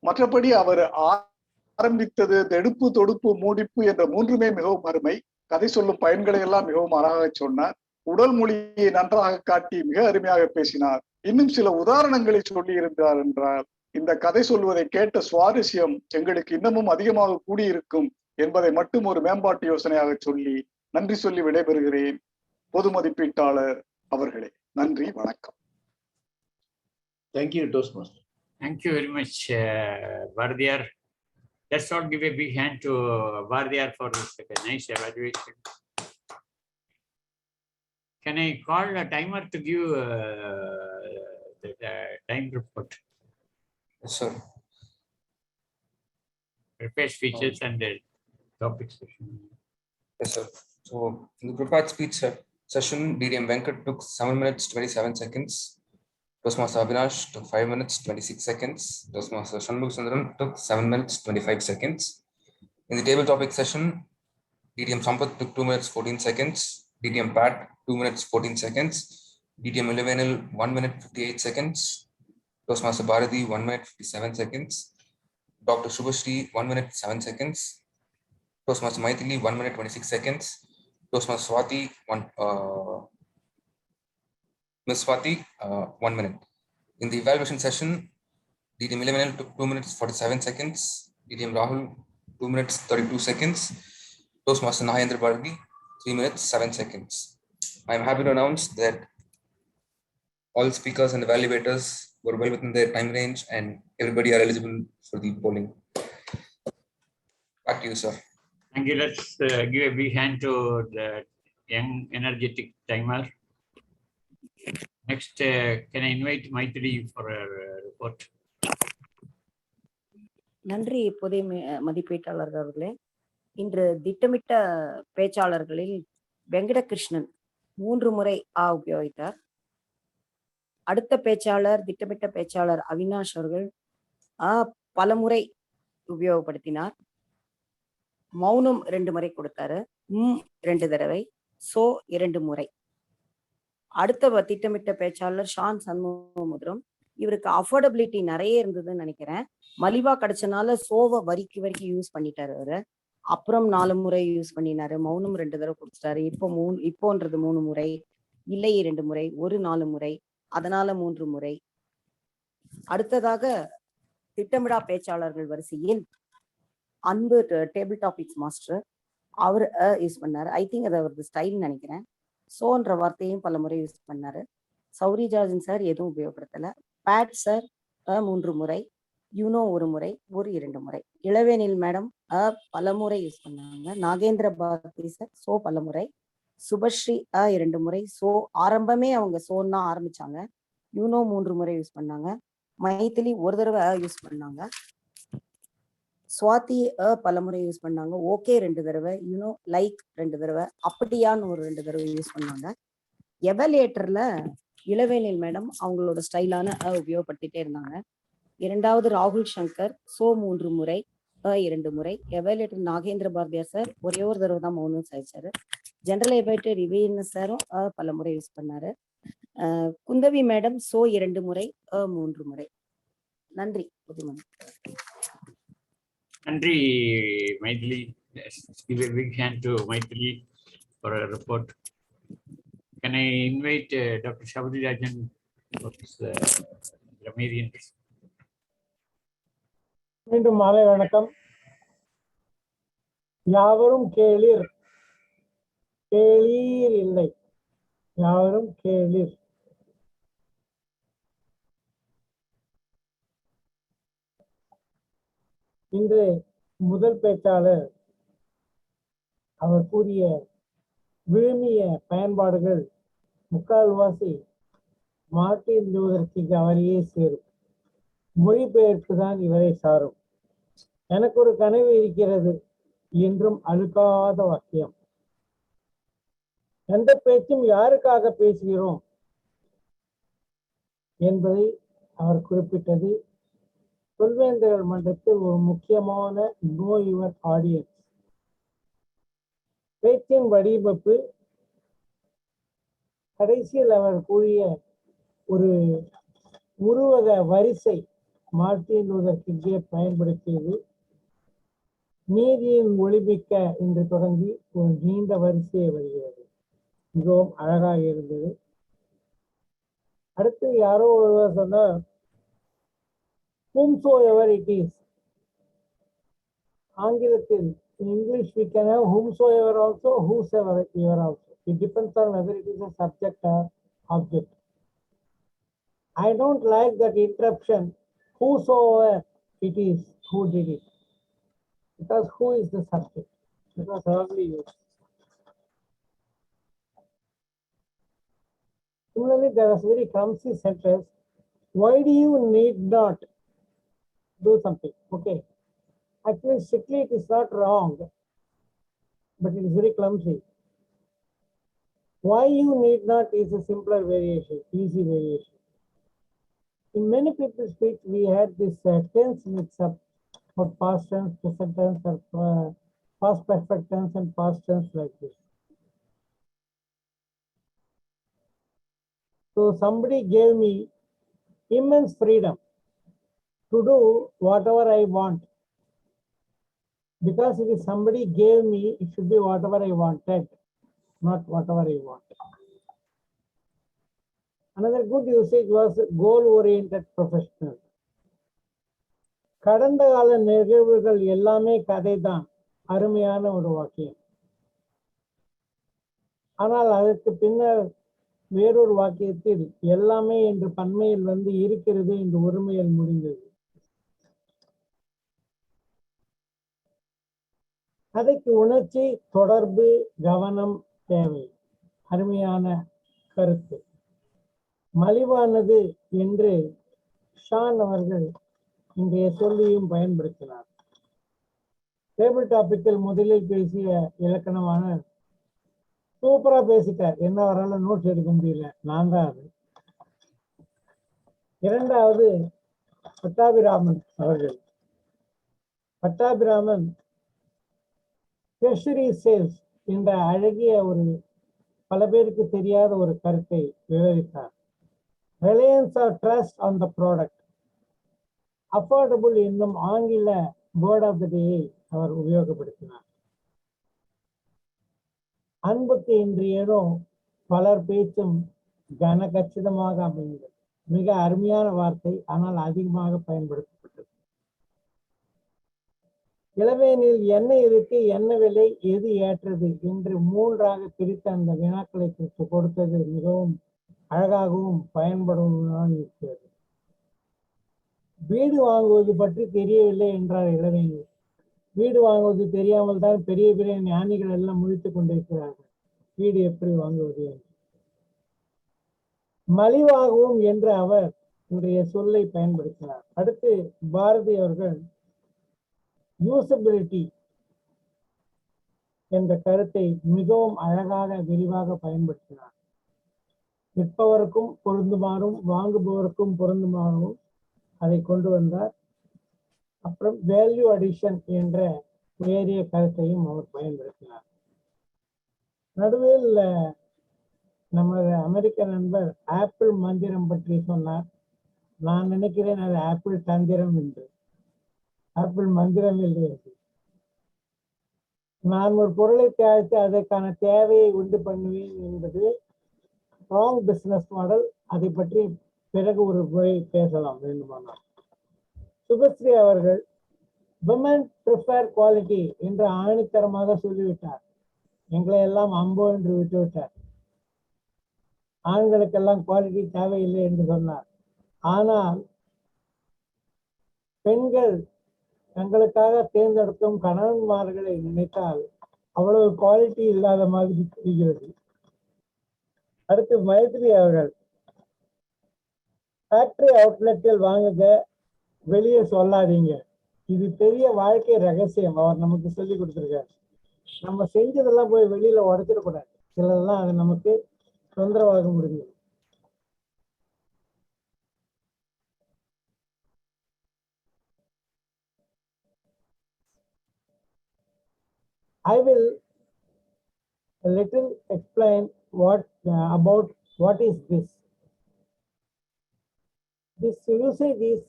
மற்றபடி அவர் ஆரம்பித்தது எடுப்பு, தொடுப்பு, மூடிப்பு என்ற மூன்றுமே மிகவும் அருமை. கதை சொல்லும் பயன்களை எல்லாம் மிகவும் அழகாக சொன்னார். உடல் மொழியை நன்றாக காட்டி மிக அருமையாக பேசினார். இன்னும் சில உதாரணங்களை சொல்லி இருந்தார் என்றால் இந்த கதை சொல்வதை கேட்ட சுவாரஸ்யம் எங்களுக்கு இன்னமும் அதிகமாக கூடியிருக்கும் என்பதை மட்டும் ஒரு மேம்பாட்டு யோசனையாக சொல்லி நன்றி சொல்லி விடைபெறுகிறேன். பொது மதிப்பீட்டாளர் அவர்களே, நன்றி, வணக்கம். Thank you, Toastmaster. Thank you very much, Bardiyar. Let's all give a big hand to Bardiyar for this nice evaluation. can I call a timer to give the time report? Yes, sir. Prepared speeches and the topic session. Yes, sir. So in the prepared speech session, DDM Venkat took 7 minutes 27 seconds. Toastmaster Avinash took 5 minutes 26 seconds. Toastmaster Shanmugh took 7 minutes 25 seconds. In the table topic session, DDM Sampath took 2 minutes 14 seconds. DDM Pat 2 minutes 14 seconds. DDM Ilavenil 1 minute 58 seconds. Toastmaster Bharati 1 minute 57 seconds. Dr. Shubhashri 1 minute 7 seconds. Toastmaster Maithili 1 minute 26 seconds. Toastmaster Swati Ms. Swati 1 minute. In the evaluation session, DDM Ilavenil took 2 minutes 47 seconds. DDM Rahul 2 minutes 32 seconds. Toastmaster Nahendra Bharati 3 minutes 7 seconds. I am happy to announce that all speakers and evaluators were well within their time range and everybody are eligible for the polling. Back to you, sir. Thank you. Let's give a big hand to the young, energetic timer. Next, can I invite Maithili for a report? நன்றி புதிய மதிப்பீட்டாளர் அவர்களே. இன்று திட்டமிட்ட பேச்சாளர்களில் வெங்கடகிருஷ்ணன் 3 முறை உபயோகித்தார். அடுத்த பேச்சாளர் திட்டமிட்ட பேச்சாளர் அவினாஷ் அவர்கள் பல முறை உபயோகப்படுத்தினார். மௌனம் 2 முறை கொடுத்தாரு. 2 தடவை, சோ 2 முறை. அடுத்த திட்டமிட்ட பேச்சாளர் ஷான் சண்முகமுத்ரம். இவருக்கு அஃபோர்டபிலிட்டி நிறைய இருந்ததுன்னு நினைக்கிறேன். மலிவா கிடைச்சனால சோவை வரிக்கு யூஸ் பண்ணிட்டாரு அவரு. அப்புறம் 4 முறை யூஸ் பண்ணினாரு. மௌனம் 2 தடவை கொடுத்துட்டாரு. இப்போன்றது 3 முறை, இல்லை 2 முறை, ஒரு 4 முறை, அதனால 3 முறை. அடுத்ததாக திட்டமிடா பேச்சாளர்கள் வரிசையில் அன்பு டேபிள் டாபிக்ஸ் மாஸ்டர் அவர் யூஸ் பண்ணாரு. ஐ திங்க் அது அவரது ஸ்டைல் நினைக்கிறேன். சோன்ற வார்த்தையும் பல முறை யூஸ் பண்ணாரு. சௌரிஜாஜன் சார் எதுவும் உபயோகப்படுத்தல. பேட் சார் 3 முறை, யூனோ 1 முறை, 2 முறை. இளவேனில் மேடம் பல முறை யூஸ் பண்ணாங்க. நாகேந்திர பாரதி சார் சோ பல முறை. சுபஸ்ரீ 2 முறை. சோ ஆரம்பமே அவங்க சோன்னு தான் ஆரம்பிச்சாங்க. யூனோ 3 முறை யூஸ் பண்ணாங்க. மைத்திலி 1 தடவை யூஸ் பண்ணாங்க. சுவாதி பல முறை யூஸ் பண்ணாங்க. ஓகே 2 தடவை, யூனோ லைக் 2 தடவை, அப்படியான்னு ஒரு 2 தடவை யூஸ் பண்ணாங்க. எவலேட்டர்ல இளவேனில் மேடம் அவங்களோட ஸ்டைலான உபயோகப்படுத்திட்டே இருந்தாங்க. இரண்டாவது ராகுல் சங்கர் சோ 3 முறை, 2 முறை. எவலேட்டர் நாகேந்திர பாரதியார் சார் ஒரே ஒரு தடவை தான் மௌனம் சாதிச்சாரு. ஜெனரல் எவலேட்டர் இவேன சாரும் பல முறை யூஸ் பண்ணாரு. குந்தவி மேடம் சோ 2 முறை, 3 முறை. நன்றி. நன்றி Maithili. Give a big hand to Maithili for a report. Can I invite Dr. Shabri Rajan for his Ramirian? மீண்டும் மாலை வணக்கம். யாவரும் கேளீர், கேளீர் இல்லை, யாவரும் கேளீர். இன்று முதல் பேச்சாளர் அவர் கூறிய விழுமிய பயன்பாடுகள் முக்கால்வாசி மார்ட்டின் லூதர் கிங் அவரையே சேரும். மொழிபெயர்ப்பு தான் இவரை சாரும். எனக்கு ஒரு கனவு இருக்கிறது என்றும் அழுக்காத வாக்கியம். எந்த பேச்சும் யாருக்காக பேசுகிறோம் என்பதை அவர் குறிப்பிட்டது. சொல்வேந்தர்கள் மன்றத்தில் ஒரு முக்கியமான நோ யுவர் ஆடியன்ஸ். பேச்சின் வடிவமைப்பு கடைசியில் அவர் கூறிய ஒரு உருவக வரிசை மார்ட்டின் லூதர் கிங்கை பயன்படுத்தியது. நீதியின் ஒளிமிக்க என்று தொடங்கி ஒரு நீண்ட வரிசையை வருகிறது. மிகவும் அழகாக இருந்தது. அடுத்து யாரோ ஒருவர் சொன்னார், whomsoever it is. ஆங்கிலத்தில் in English we can have whomsoever also, whosoever also. It depends on whether it is a subject or object. I don't like that interruption, whosoever it is who did it, because who is the subject. It was early used. Similarly, there was very clumsy sentence. Why do you need not do something? Okay. Actually, strictly it is not wrong, but it is very clumsy. Why you need not is a simpler variation, easy variation. In many people's speech, we had this tense mix-up for past tense, present tense, or past perfect tense and past tense like this. So somebody gave me immense freedom to do whatever I want. Because if somebody gave me, it should be whatever I wanted, not whatever I want. Another good usage was goal-oriented professional. கடந்த கால நிகழ்வுகள் எல்லாமே கதைதான், அருமையான ஒரு வாக்கியம். ஆனால் அதற்கு பின்னர் வேறொரு வாக்கியத்தில் எல்லாமே என்று பன்மையில் வந்து இருக்கிறது என்று ஒருமையில் முடிந்தது. கதைக்கு உணர்ச்சி, தொடர்பு, கவனம் தேவை. அருமையான கருத்து. மலிவானது என்று ஷான் அவர்கள் இன்றைய சொல்லியும் பயன்படுத்தினார். டேபிள் டாபிக்கில் முதலில் பேசிய இலக்கணமான சூப்பரா பேசிட்டார், என்ன வரால நோட்ஸ் எடுக்க முடியல, நான் தான் அது. இரண்டாவது பட்டாபிராமன் அவர்கள். பட்டாபிராமன் ட்ரெஷரி சேல்ஸ் என்ற அழகிய ஒரு பல பேருக்கு தெரியாத ஒரு கருத்தை விவரித்தார். Reliance are trust on the product. Affordable என்னும் ஆங்கில வேர்ட் ஆஃப் த டேயை அவர் உபயோகப்படுத்தினார். அன்புக்கு இன்று ஏதோ பலர் பேச்சும் கனகச்சிதமாக அமைந்தது. மிக அருமையான வார்த்தை, ஆனால் அதிகமாக பயன்படுத்தப்பட்டது. இளவேனில் என்ன இருக்கு, என்ன விலை, எது ஏற்றது என்று மூன்றாக பிரித்த அந்த வினாக்களை கொடுத்தது மிகவும் அழகாகவும் பயன்படுவதாக இருக்கிறது. வீடு வாங்குவது பற்றி தெரியவில்லை என்றார் இளவேனில். வீடு வாங்குவது தெரியாமல் தான் பெரிய பெரிய ஞானிகள் எல்லாம் முழித்துக் கொண்டிருக்கிறார்கள். வீடு எப்படி வாங்குவது என்று. மலிவாகவும் என்று அவர் இன்றைய சொல்லை பயன்படுத்தினார். அடுத்து பாரதி அவர்கள் யூசபிலிட்டி என்ற கருத்தை மிகவும் அழகாக விரிவாக பயன்படுத்தினார். விற்பவருக்கும் பொருந்துமாறும் வாங்குபவருக்கும் பொருந்துமாறும் அதை கொண்டு வந்தார். அப்புறம் வேல்யூ அடிஷன் என்ற வேறிய கருத்தையும் அவர் பயன்படுத்தினார். நடுவில் நமது அமெரிக்க நண்பர் ஆப்பிள் மந்திரம் பற்றி சொன்னார். நான் நினைக்கிறேன் அது ஆப்பிள் தந்திரம் என்று. ஆப்பிள் மந்திரம் இல்லை. நான் ஒரு பொருளை தயாரித்து அதற்கான தேவையை உண்டு பண்ணுவேன் என்பது ராங் பிசினஸ் மாடல். அதை பற்றி பிறகு ஒரு முறை பேசலாம் வேண்டுமானால். சுபஸ்ரீ அவர்கள் விமன் ப்ரிஃபர் குவாலிட்டி என்று ஆணித்தரமாக சொல்லிவிட்டார். எங்களை எல்லாம் அம்போ என்று விட்டுவிட்டார். ஆண்களுக்கெல்லாம் குவாலிட்டி தேவையில்லை என்று சொன்னார். ஆனால் பெண்கள் தங்களுக்காக தேர்ந்தெடுக்கும் கணவன்மார்களை நினைத்தால் அவ்வளவு குவாலிட்டி இல்லாத மாதிரி தெரிகிறது. அடுத்து மைத்ரி அவர்கள் ஃபேக்டரி அவுட்லெட்டில் வாங்குங்க, வெளியே சொல்லாதீங்க. இது பெரிய வாழ்க்கை ரகசியம் அவர் நமக்கு சொல்லி கொடுத்துருக்காரு. நம்ம செஞ்சதெல்லாம் போய் வெளியில உடைச்சிடக்கூடாது. சிலதெல்லாம் அது நமக்கு தொந்தரவாக முடியும். I will a little explain about what is this. This usage is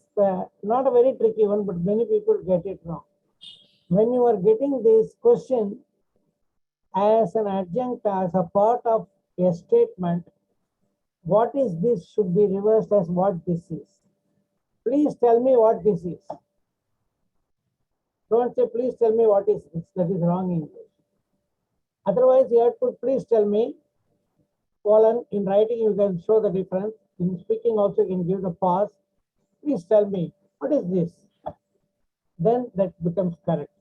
not a very tricky one, but many people get it wrong. When you are getting this question as an adjunct, as a part of a statement, what is this should be reversed as what this is. Please tell me what this is. Don't say, please tell me what is this. That is wrong English. Otherwise, you have to please tell me, colon. In writing, you can show the difference. In speaking also, you can give the pause. Please tell me, what is this? Then that becomes correct.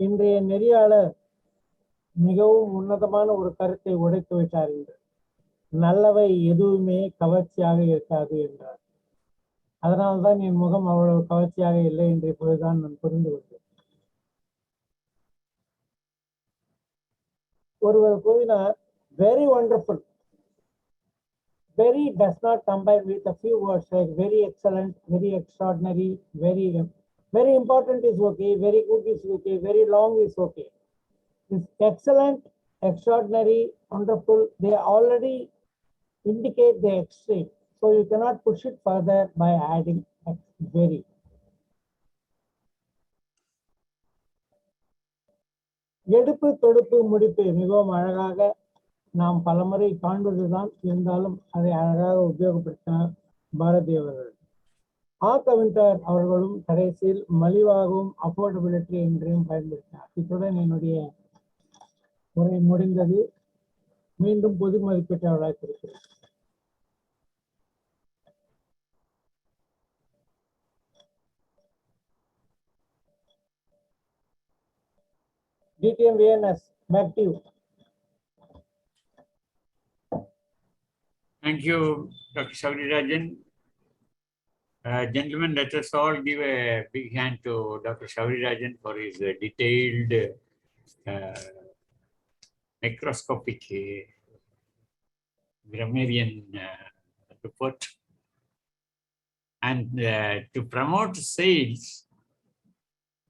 இன்றைய நெறியாளர் மிகவும் உன்னதமான ஒரு கருத்தை உடைத்து விட்டார் என்று. நல்லவை எதுவுமே கவர்ச்சியாக இருக்காது என்றார். அதனால்தான் என் முகம் அவ்வளவு கவர்ச்சியாக இல்லை என்று இப்போதுதான் நான் புரிந்து கொண்டேன். ஒருவர் கூறினார், very wonderful. Very does not combine with a few words like very excellent, very extraordinary, very important is okay, very good is okay, very long is okay. This excellent, extraordinary, wonderful, they already indicate the extreme. So you cannot push it further by adding very. எடுப்பு தொடுப்பு முடிப்பு மிகவும் அழகாக நாம் பலமுறை காண்பதுதான், இருந்தாலும் அதை அழகாக உபயோகப்படுத்தினார் பாரதி அவர்கள். கவிஞர் அவர்களும் கடைசியில் மலிவாகவும் அஃபோர்டபிலிட்டி என்றையும் பயன்படுத்தினார். இத்துடன் என்னுடைய உரை முடிந்தது. மீண்டும் பொது மதிப்பீட்டாளராக இருக்கிறேன். DTM VNS, back to you. Thank you, Dr. Saurirajan. Gentlemen, let us all give a big hand to Dr. Saurirajan for his detailed microscopic grammarian report. And to promote sales,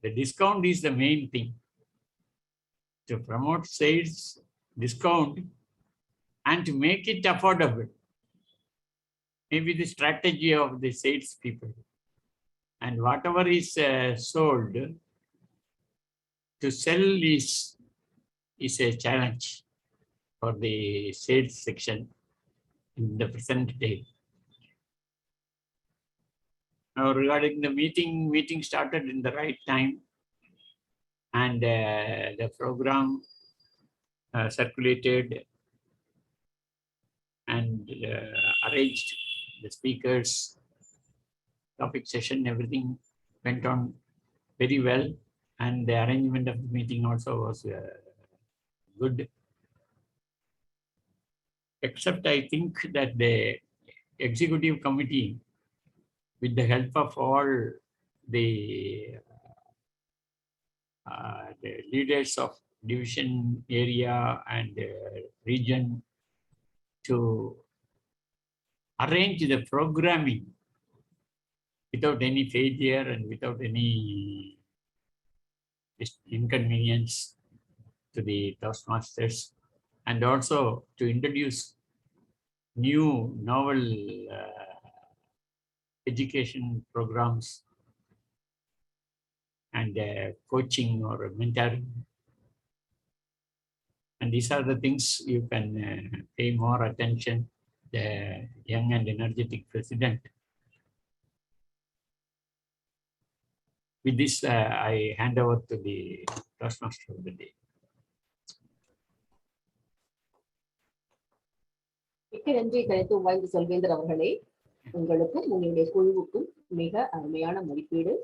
the discount is the main thing. To promote sales, discount, and to make it affordable. Maybe the strategy of the sales people. And whatever is sold, to sell is a challenge for the sales section in the present day. Now regarding the meeting started in the right time, and the program circulated and arranged the speakers, topic session, everything went on very well, and the arrangement of the meeting also was good. Except I think that the executive committee, with the help of all the leaders of division, area, and region, to arrange the programming without any failure and without any inconvenience to the Toastmasters, and also to introduce new novel education programs and coaching or mentoring. And these are the things you can pay more attention, the young and energetic president. With this, I hand over to the Toastmaster of the day. மிக்க நன்றி கணித்து வாய்ந்த சொல்வேந்தர் அவர்களே. உங்களுக்கும் உங்களுடைய குழுவுக்கும் மிக அருமையான மதிப்பீடு,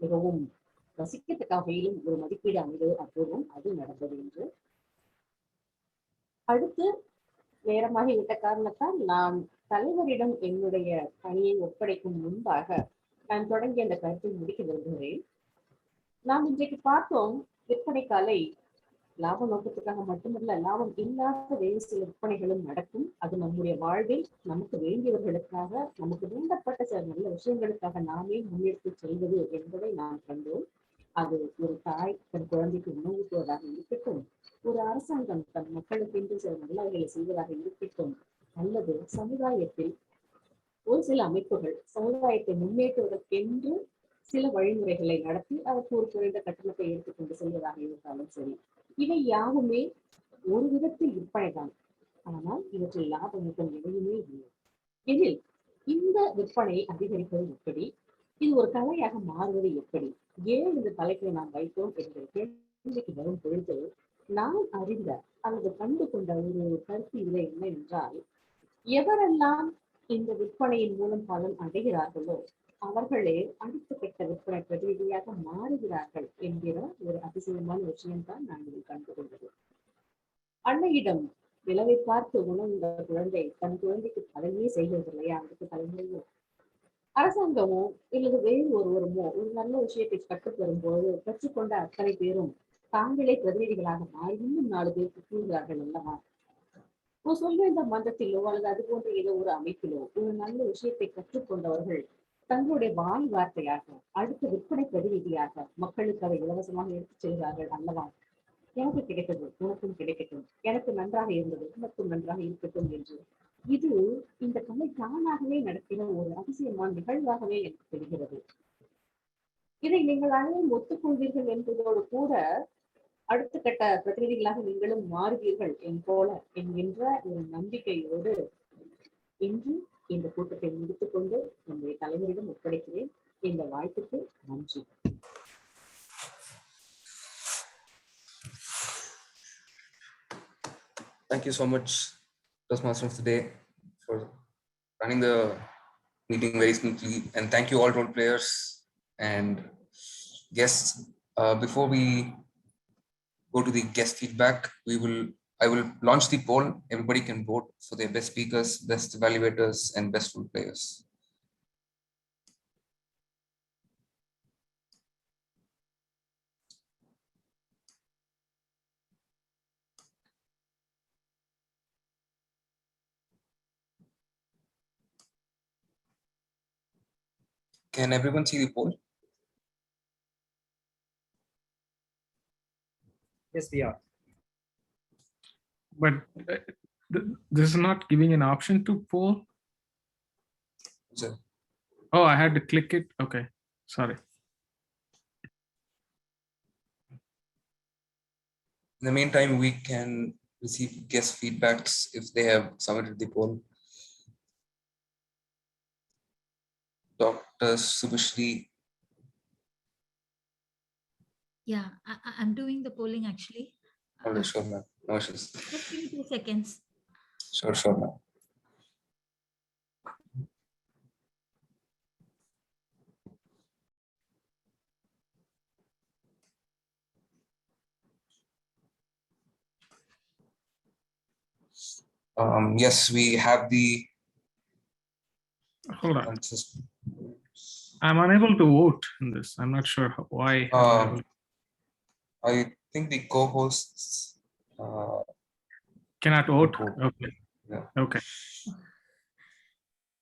மிகவும் ரசிக்கத்தக்க வகையிலும் ஒரு மதிப்பீடு அமைவது அபூர்வம். அது நடந்தது என்று அடுத்து நேரமாக விட்ட காரணத்தால் நான் தலைவரிடம் என்னுடைய பணியை ஒப்படைக்கும் முன்பாக நான் தொடங்கி அந்த கருத்தை முடிக்க விரும்புகிறேன். நாம் இன்றைக்கு பார்த்தோம், விற்பனை கலை லாப நோக்கத்துக்காக மட்டுமல்ல, லாபம் இல்லாத வேறு சில விற்பனைகளும் நடக்கும். அது நம்முடைய வாழ்வில் நமக்கு வேண்டியவர்களுக்காக, நமக்கு வேண்டப்பட்ட சில நல்ல விஷயங்களுக்காக நாமே முன்னெடுத்து செல்வது என்பதை நாம் கண்டோம். அது ஒரு தாய் தன் குழந்தைக்கு உணவூட்டுவதாக இருக்கட்டும், ஒரு அரசாங்கம் தன் மக்களுக்கு என்று சில நல்லவைகளை செய்வதாக இருக்கட்டும், அல்லது சமுதாயத்தில் ஒரு சில அமைப்புகள் சமுதாயத்தை முன்னேற்றுவதற்கென்று சில வழிமுறைகளை நடத்தி அதற்கு ஒரு குறைந்த கட்டணத்தை எடுத்துக்கொண்டு செல்வதாக இருந்தாலும் சரி, இவை யாவுமே ஒரு விதத்தில் விற்பனைதான். ஆனால் இவற்றில் லாப நோக்கம் எதையுமே இல்லை. எனில் இந்த விற்பனையை அதிகரிப்பது எப்படி, இது ஒரு கலையாக மாறுவது எப்படி, ஏன் இந்த தலைப்பை நாம் வைத்தோம் என்ற கேள்விக்கு வரும் பொழுது நான் அறிந்த அல்லது கண்டு கொண்ட ஒரு கருத்து இல்லை என்ன என்றால், எவரெல்லாம் இந்த விற்பனையின் மூலம் பலன் அடைகிறார்களோ அவர்களே அடுத்த கட்ட விற்பனை பிரதிநிதியாக மாறுகிறார்கள் என்கிற ஒரு அதிசயமான விஷயம்தான் நான் இதில் கண்டு கொண்டது. அன்னையிடம் நிலவை பார்த்து உணர்ந்த குழந்தை தன் குழந்தைக்கு தலையே செய்கிறது இல்லையா? அதுக்கு தலைமுறையோ அரசாங்கமோ இல்லது வேறு ஒருவருமோ ஒரு நல்ல விஷயத்தை கற்றுத் தரும்போது கற்றுக்கொண்ட அத்தனை பேரும் தாங்களே பிரதிநிதிகளாக மாறி இன்னும் 4 பேருக்கு கூறுகிறார்கள் அல்லவா? சொல்வேந்த மன்றத்திலோ அல்லது அது போன்ற ஏதோ ஒரு அமைப்பிலோ ஒரு நல்ல விஷயத்தை கற்றுக்கொண்டவர்கள் தங்களுடைய வாய் வார்த்தையாக அடுத்த விற்பனை பிரதிநிதியாக மக்களுக்கு அதை இலவசமாக எடுத்துச் செல்கிறார்கள் அல்லவா? எனக்கு கிடைத்தது உனக்கும் கிடைக்கட்டும், எனக்கு நன்றாக இருந்தது உனக்கும் நன்றாக இருக்கட்டும் என்று. இது இந்த கலை தானாகவே நடத்தின ஒரு அதிசயமான நிகழ்வாகவே எனக்கு தெரிகிறது. இதை நீங்கள் அனைவரும் ஒத்துக்கொள்வீர்கள் என்பதோடு கூட அடுத்த கட்ட பிரதிநிதிகளாக நீங்களும் மாறுவீர்கள் போல என்கின்ற ஒரு நம்பிக்கையோடு இன்று இந்த கூட்டத்தை முடித்துக் கொண்டு நம்முடைய தலைவரிடம் ஒப்படைக்கிறேன். இந்த வாய்ப்புக்கு நன்றி. Thank you so much, Toastmasters of the day, for running the meeting very smoothly. And thank you all role players and guests. Before we go to the guest feedback, I will launch the poll. Everybody can vote for their best speakers, best evaluators, and best role players. Can everyone see the poll? Yes, we are. But this is not giving an option to poll. Sir. Oh, I had to click it. Okay, sorry. In the meantime, we can receive guest feedbacks if they have submitted the poll. Dr. Subhashri. Yeah, I'm doing the polling actually. Oh, sure, ma'am. No issues. Just give me 2 seconds. Sure, ma'am. Yes, we have the. Hold on. I'm unable to vote in this. I'm not sure why. I think the co-hosts cannot vote. Okay. Yeah. Okay.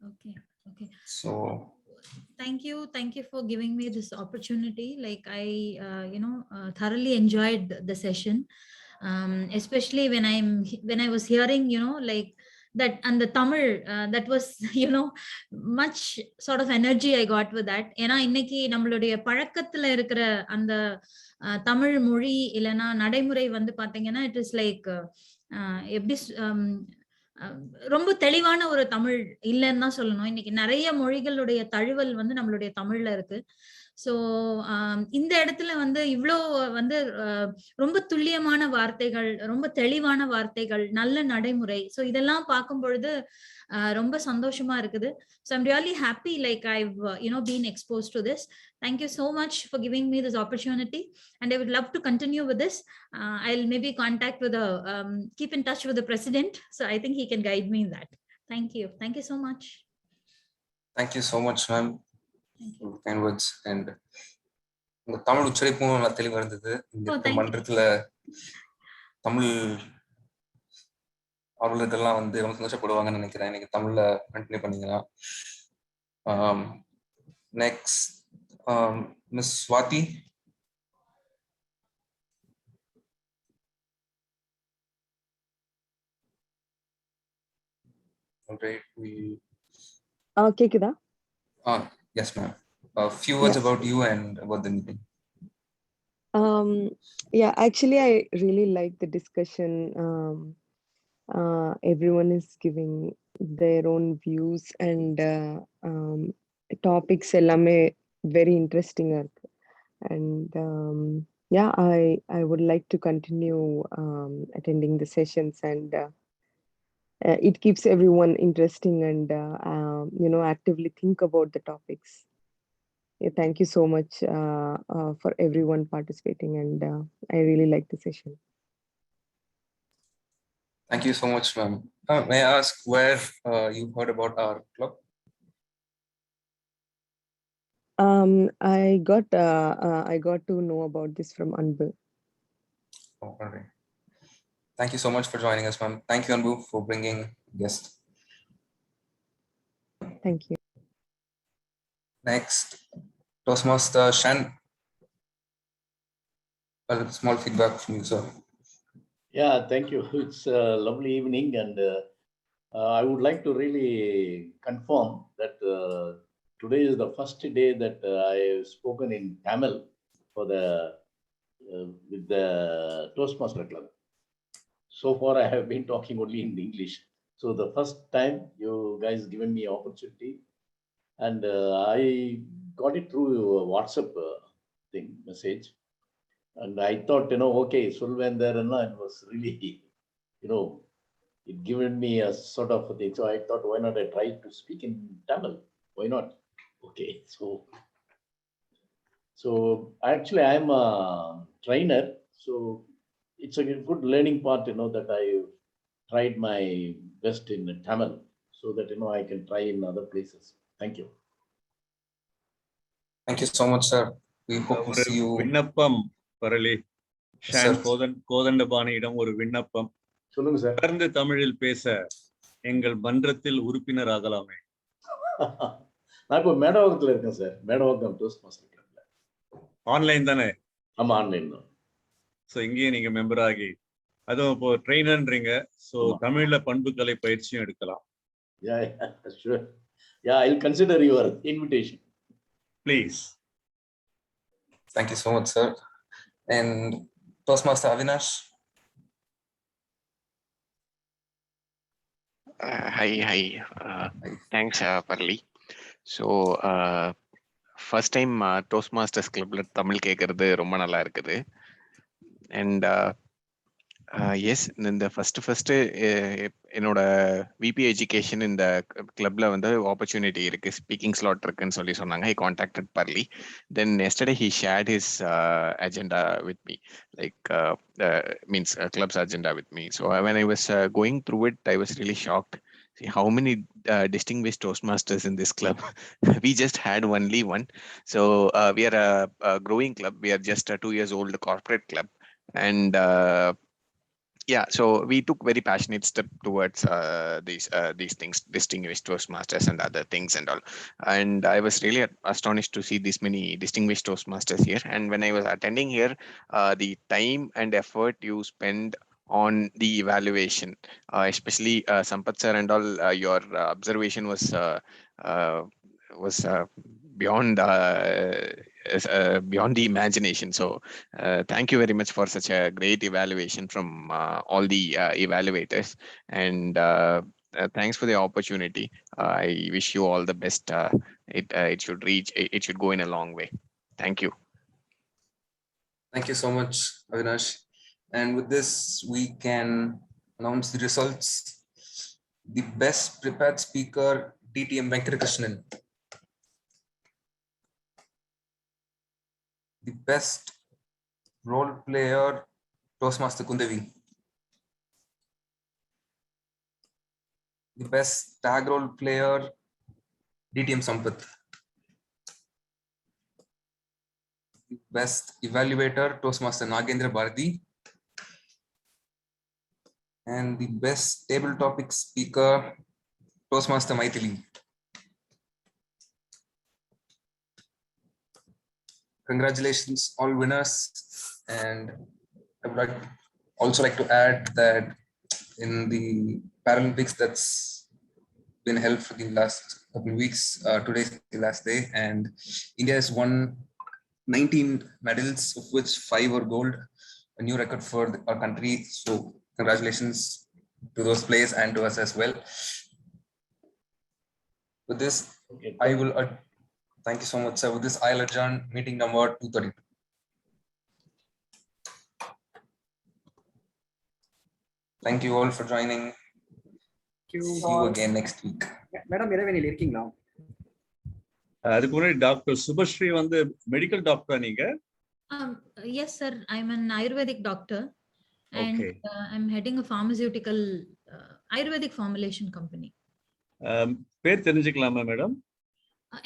Okay. So thank you for giving me this opportunity. Like I thoroughly enjoyed the session, especially when I was hearing like that, and the Tamil that was much sort of energy I got with that. ஏன்னா இன்னைக்கு நம்மளுடைய பழக்கத்துல இருக்கிற அந்த தமிழ் மொழி இல்லைன்னா நடைமுறை வந்து பாத்தீங்கன்னா இட் இஸ் லைக் எப்படி ரொம்ப தெளிவான ஒரு தமிழ் இல்லைன்னு தான் சொல்லணும். இன்னைக்கு நிறைய மொழிகளுடைய தழுவல் வந்து நம்மளுடைய தமிழ்ல இருக்கு. ஸோ இந்த இடத்துல வந்து இவ்வளோ வந்து ரொம்ப துல்லியமான வார்த்தைகள், ரொம்ப தெளிவான வார்த்தைகள், நல்ல நடைமுறை, ஸோ இதெல்லாம் பார்க்கும் பொழுது ரொம்ப சந்தோஷமா இருக்குது. So I'm really happy like I've been exposed to this. Thank you so much for giving me this opportunity, and I would love to continue with this. I'll maybe keep in touch with the president, so I think he can guide me in that. Thank you so much. Thank you so much, ma'am. Kind words. And உங்க தமிழ் உச்சரிப்பும் நல்லா தெளிவா இருந்தது. இந்த மன்றத்துல தமிழ் அவர்களுக்கெல்லாம் வந்து ரொம்ப சந்தோஷப்படுவாங்கன்னு நினைக்கிறேன். இன்னைக்கு தமிழ்ல கண்டினியூ பண்ணீங்கன்னா. Next miss Swathi. கேக்குதா? Yes, ma'am. A few words about you and about the meeting. Yeah, actually, I really like the discussion. Everyone is giving their own views and topics எல்லாமே very interesting இருக்கு. And yeah, I would like to continue attending the sessions, and it keeps everyone interesting and actively think about the topics. Yeah, thank you so much for everyone participating, and I really like the session. Thank you so much, ma'am. May I ask where you heard about our club? I got to know about this from Anbu. Oh, all right. Thank you so much for joining us, ma'am. Thank you, Anbu, for bringing guests. Thank you. Next, Toastmaster Shan. A small feedback from you, sir. Yeah, thank you. It's a lovely evening, and I would like to really confirm that today is the first day that I have spoken in Tamil for the with the Toastmaster Club. So far, I have been talking only in English. So the first time you guys given me opportunity, and I got it through a WhatsApp message. And I thought, okay, Solvendargal, it was really, it given me a sort of a thing. So I thought, why not I try to speak in Tamil? Why not? Okay, so actually I'm a trainer. So it's a good learning part, that I tried my best in Tamil so that, I can try in other places. Thank you. Thank you so much, sir. We hope to see you. விண்ணப்பம் பரளி Sir. கோதண்டபாணியிடம் ஒரு விண்ணப்பம். சொல்லுங்க சார். தொடர்ந்து தமிழில் பேச எங்கள் மன்றத்தில் உறுப்பினர் ஆகலாமே. நான் இப்போ மேடவாக்கத்தில் இருக்கேன் சார். மேடவாக்கம் டோஸ்ட்மாஸ்டர் கிளப்ல. ஆன்லைன் தானே? ஆமா, ஆன்லைன் தான். ஸோ இங்கேயும் நீங்க மெம்பர் ஆகி அதுவும் இப்போ ட்ரெயினர்ன்றீங்க. ஸோ தமிழ்ல பண்புக்கலை பயிற்சியும் எடுக்கலாம். Yeah, sure. Yeah, I'll consider your invitation. Please. Thank you so much, sir. And Toastmaster Avinash. Hi. Thanks, Parli. So, first time Toastmasters Clubல Tamil கேட்கறது ரொம்ப நல்லா இருக்குது. And yes, இந்த ஃபர்ஸ்ட் என்னோட விபி எஜுகேஷன் இந்த கிளப்ல வந்து ஆப்பர்ச்சுனிட்டி இருக்கு, ஸ்பீக்கிங் ஸ்லாட் இருக்குன்னு சொல்லி சொன்னாங்க. I contacted Burley. Then yesterday he shared his agenda with me, like means clubs agenda with me. So when I was going through it, I was really shocked. See how many distinguished Toastmasters in this club. We just had only one. So we are a growing club. We are just a 2 years old corporate club. And yeah, so we took very passionate step towards these things, distinguished Toastmasters and other things and all. And I was really astonished to see this many distinguished Toastmasters here. And when I was attending here, the time and effort you spend on the evaluation, especially Sampath sir and all, your observation was beyond beyond the imagination. So thank you very much for such a great evaluation from all the evaluators. And thanks for the opportunity. I wish you all the best. It should go in a long way. Thank you. Thank you so much, Avinash. And with this, we can announce the results. The best prepared speaker, DTM Venkatakrishnan. The best role player, Toastmaster Kundevi. The best tag role player, DTM Sampath. The best evaluator, Toastmaster Nagendra Bharati. And the best table topic speaker, Toastmaster Maithili. Congratulations, all winners. And I would also like to add that in the Paralympics that's been held for the last couple of weeks, today's the last day, and India has won 19 medals, of which 5 were gold, a new record for our country. So congratulations to those players and to us as well. With this, I will thank you so much, sir. With this, I'll adjourn meeting number 232. Thank you all for joining. See you again next week. Madam இறைவனில் இருக்கீங்களா? அதுக்கு முன்னாடி டாக்டர் சுபஸ்ரீ வந்து மெடிக்கல் டாக்டரா நீங்க? Yes, sir. I'm an Ayurvedic doctor. and Okay. I'm heading a pharmaceutical Ayurvedic formulation company. பேர் தெரிஞ்சுக்கலாமா madam?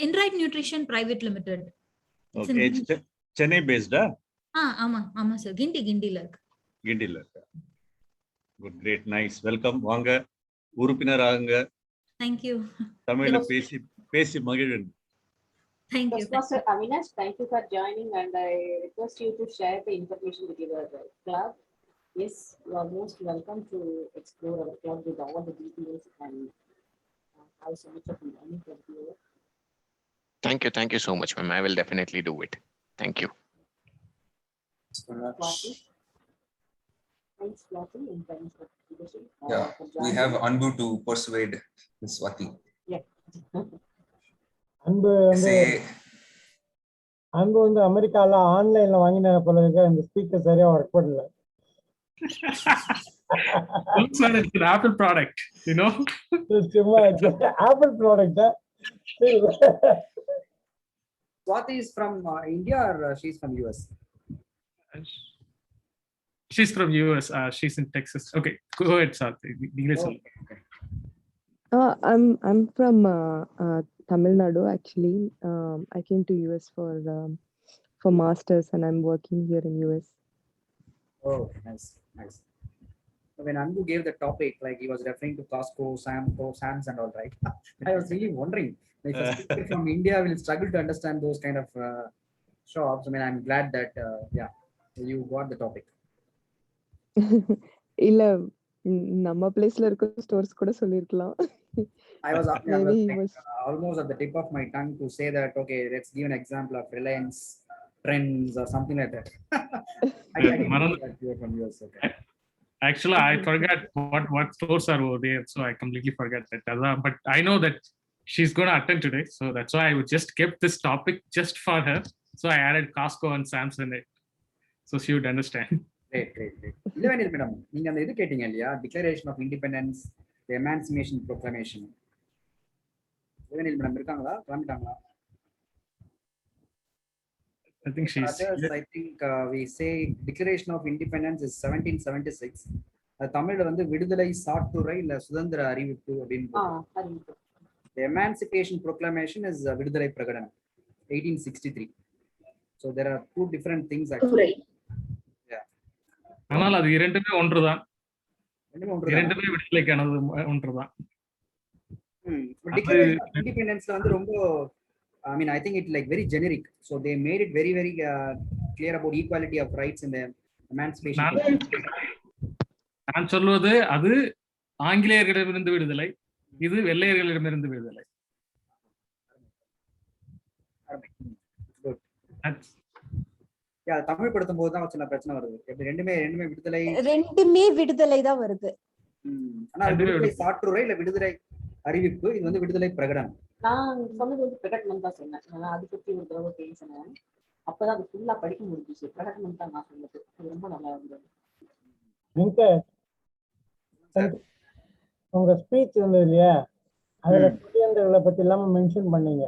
Enright Nutrition Private Limited. It's in Okay. Gindi. Chennai பேஸ்டா? ஆமா சார், கிண்டில இருக்கு. கிண்டில இருக்கு. Good, great, nice. வெல்கம். வாங்க, உறுப்பினர் ஆகுங்க. Thank you. தமிழ்ல பேசி மகிழுங்க. Thank you. Toastmaster Avinash, thank you for joining, and I request you to share the information with your club. Yes, you are most welcome to explore our club with all the details and have so much of learning from you. Thank you so much, ma'am. I will definitely do it. Thank you. Thanks, Swati, and thanks for leadership. Yeah, we have Anbu to persuade Ms. Swati. Yeah. அன்பு வந்து அமெரிக்கால ஆன்லைன்ல வாங்கின போல இருக்க, இந்த ஸ்பீக்கர் சரியா ஒர்க் பண்ணல. Looks like it's an Apple product, you know. Apple product. Swati is from India or she's from US? She's from US. She's in Texas. Okay, go ahead, Swati. I'm from Tamil Nadu actually. I came to US for masters, and I'm working here in US. Oh, nice. When Anbu gave the topic, like he was referring to Costco, Sam's and all, right? I was really wondering if a speaker from India will struggle to understand those kind of shops. I mean, I'm glad that you got the topic. இல்ல நம்ம பிளேஸ்ல இருக்க ஸ்டோர்ஸ் கூட சொல்லிருக்கலாம். I was almost at the tip of my tongue to say that, okay, let's give an example of Reliance Trends or something like that. I didn't know that you were from US. Okay. Actually, I forgot what stores are over there, so I completely forgot that. But I know that she's going to attend today, so that's why I would just kept this topic just for her. So I added Costco and Sam's in it, so she would understand. Great. Illavani madam, நீங்க அந்த இது கேட்டீங்க இல்லையா, Declaration of Independence, the Emancipation Proclamation. Illavani madam இருக்காங்களா, காமிட்டாங்களா? I think she's. I think we say Declaration of Independence is 1776. தமிழ்ல வந்து விடுதலை சாட்டுரை இல்ல சுதந்திர அறிவிப்பு அப்படின்னு. The Emancipation Proclamation is விடுதலை பிரகடனம் 1863. So there are two different things actually. ஆனால் அது இரண்டுமே ஒன்றுதான். இரண்டுமே விடுதலைக்கானது ஒன்றுதான். Independence வந்து ரொம்ப, I mean, I think it's like very generic. So they made it very, very clear about equality of rights in the emancipation. நான் சொல்வது அது ஆங்கிலேயர்களிடமிருந்து விடுதலை, இது வெள்ளையர்களிடமிருந்து விடுதலை. தமிழ் படுத்தும் போது தான் சின்ன பிரச்சனை வருது. ரெண்டுமே விடுதலை தான் வருது. ஆனா விடுதலை சாட்டுரை இல்ல விடுதலை அறிவிப்பு, இது வந்து விடுதலை பிரகடனம். நான் சொன்னது வந்து பிரகடனம் தான் சொன்னேன். நான் அதை பத்தி ஒரு தடவை பேசினேன். அப்பதான் அது ஃபுல்லா படிக்க முடிஞ்சிச்சு. பிரகடனம் தான் நான் சொன்னது. அது ரொம்ப நல்லா இருந்தது. உங்க ஸ்பீச் இருந்தது இல்லையா, அதுல சுதந்திரங்களை பத்தி இல்லாம மென்ஷன் பண்ணீங்க.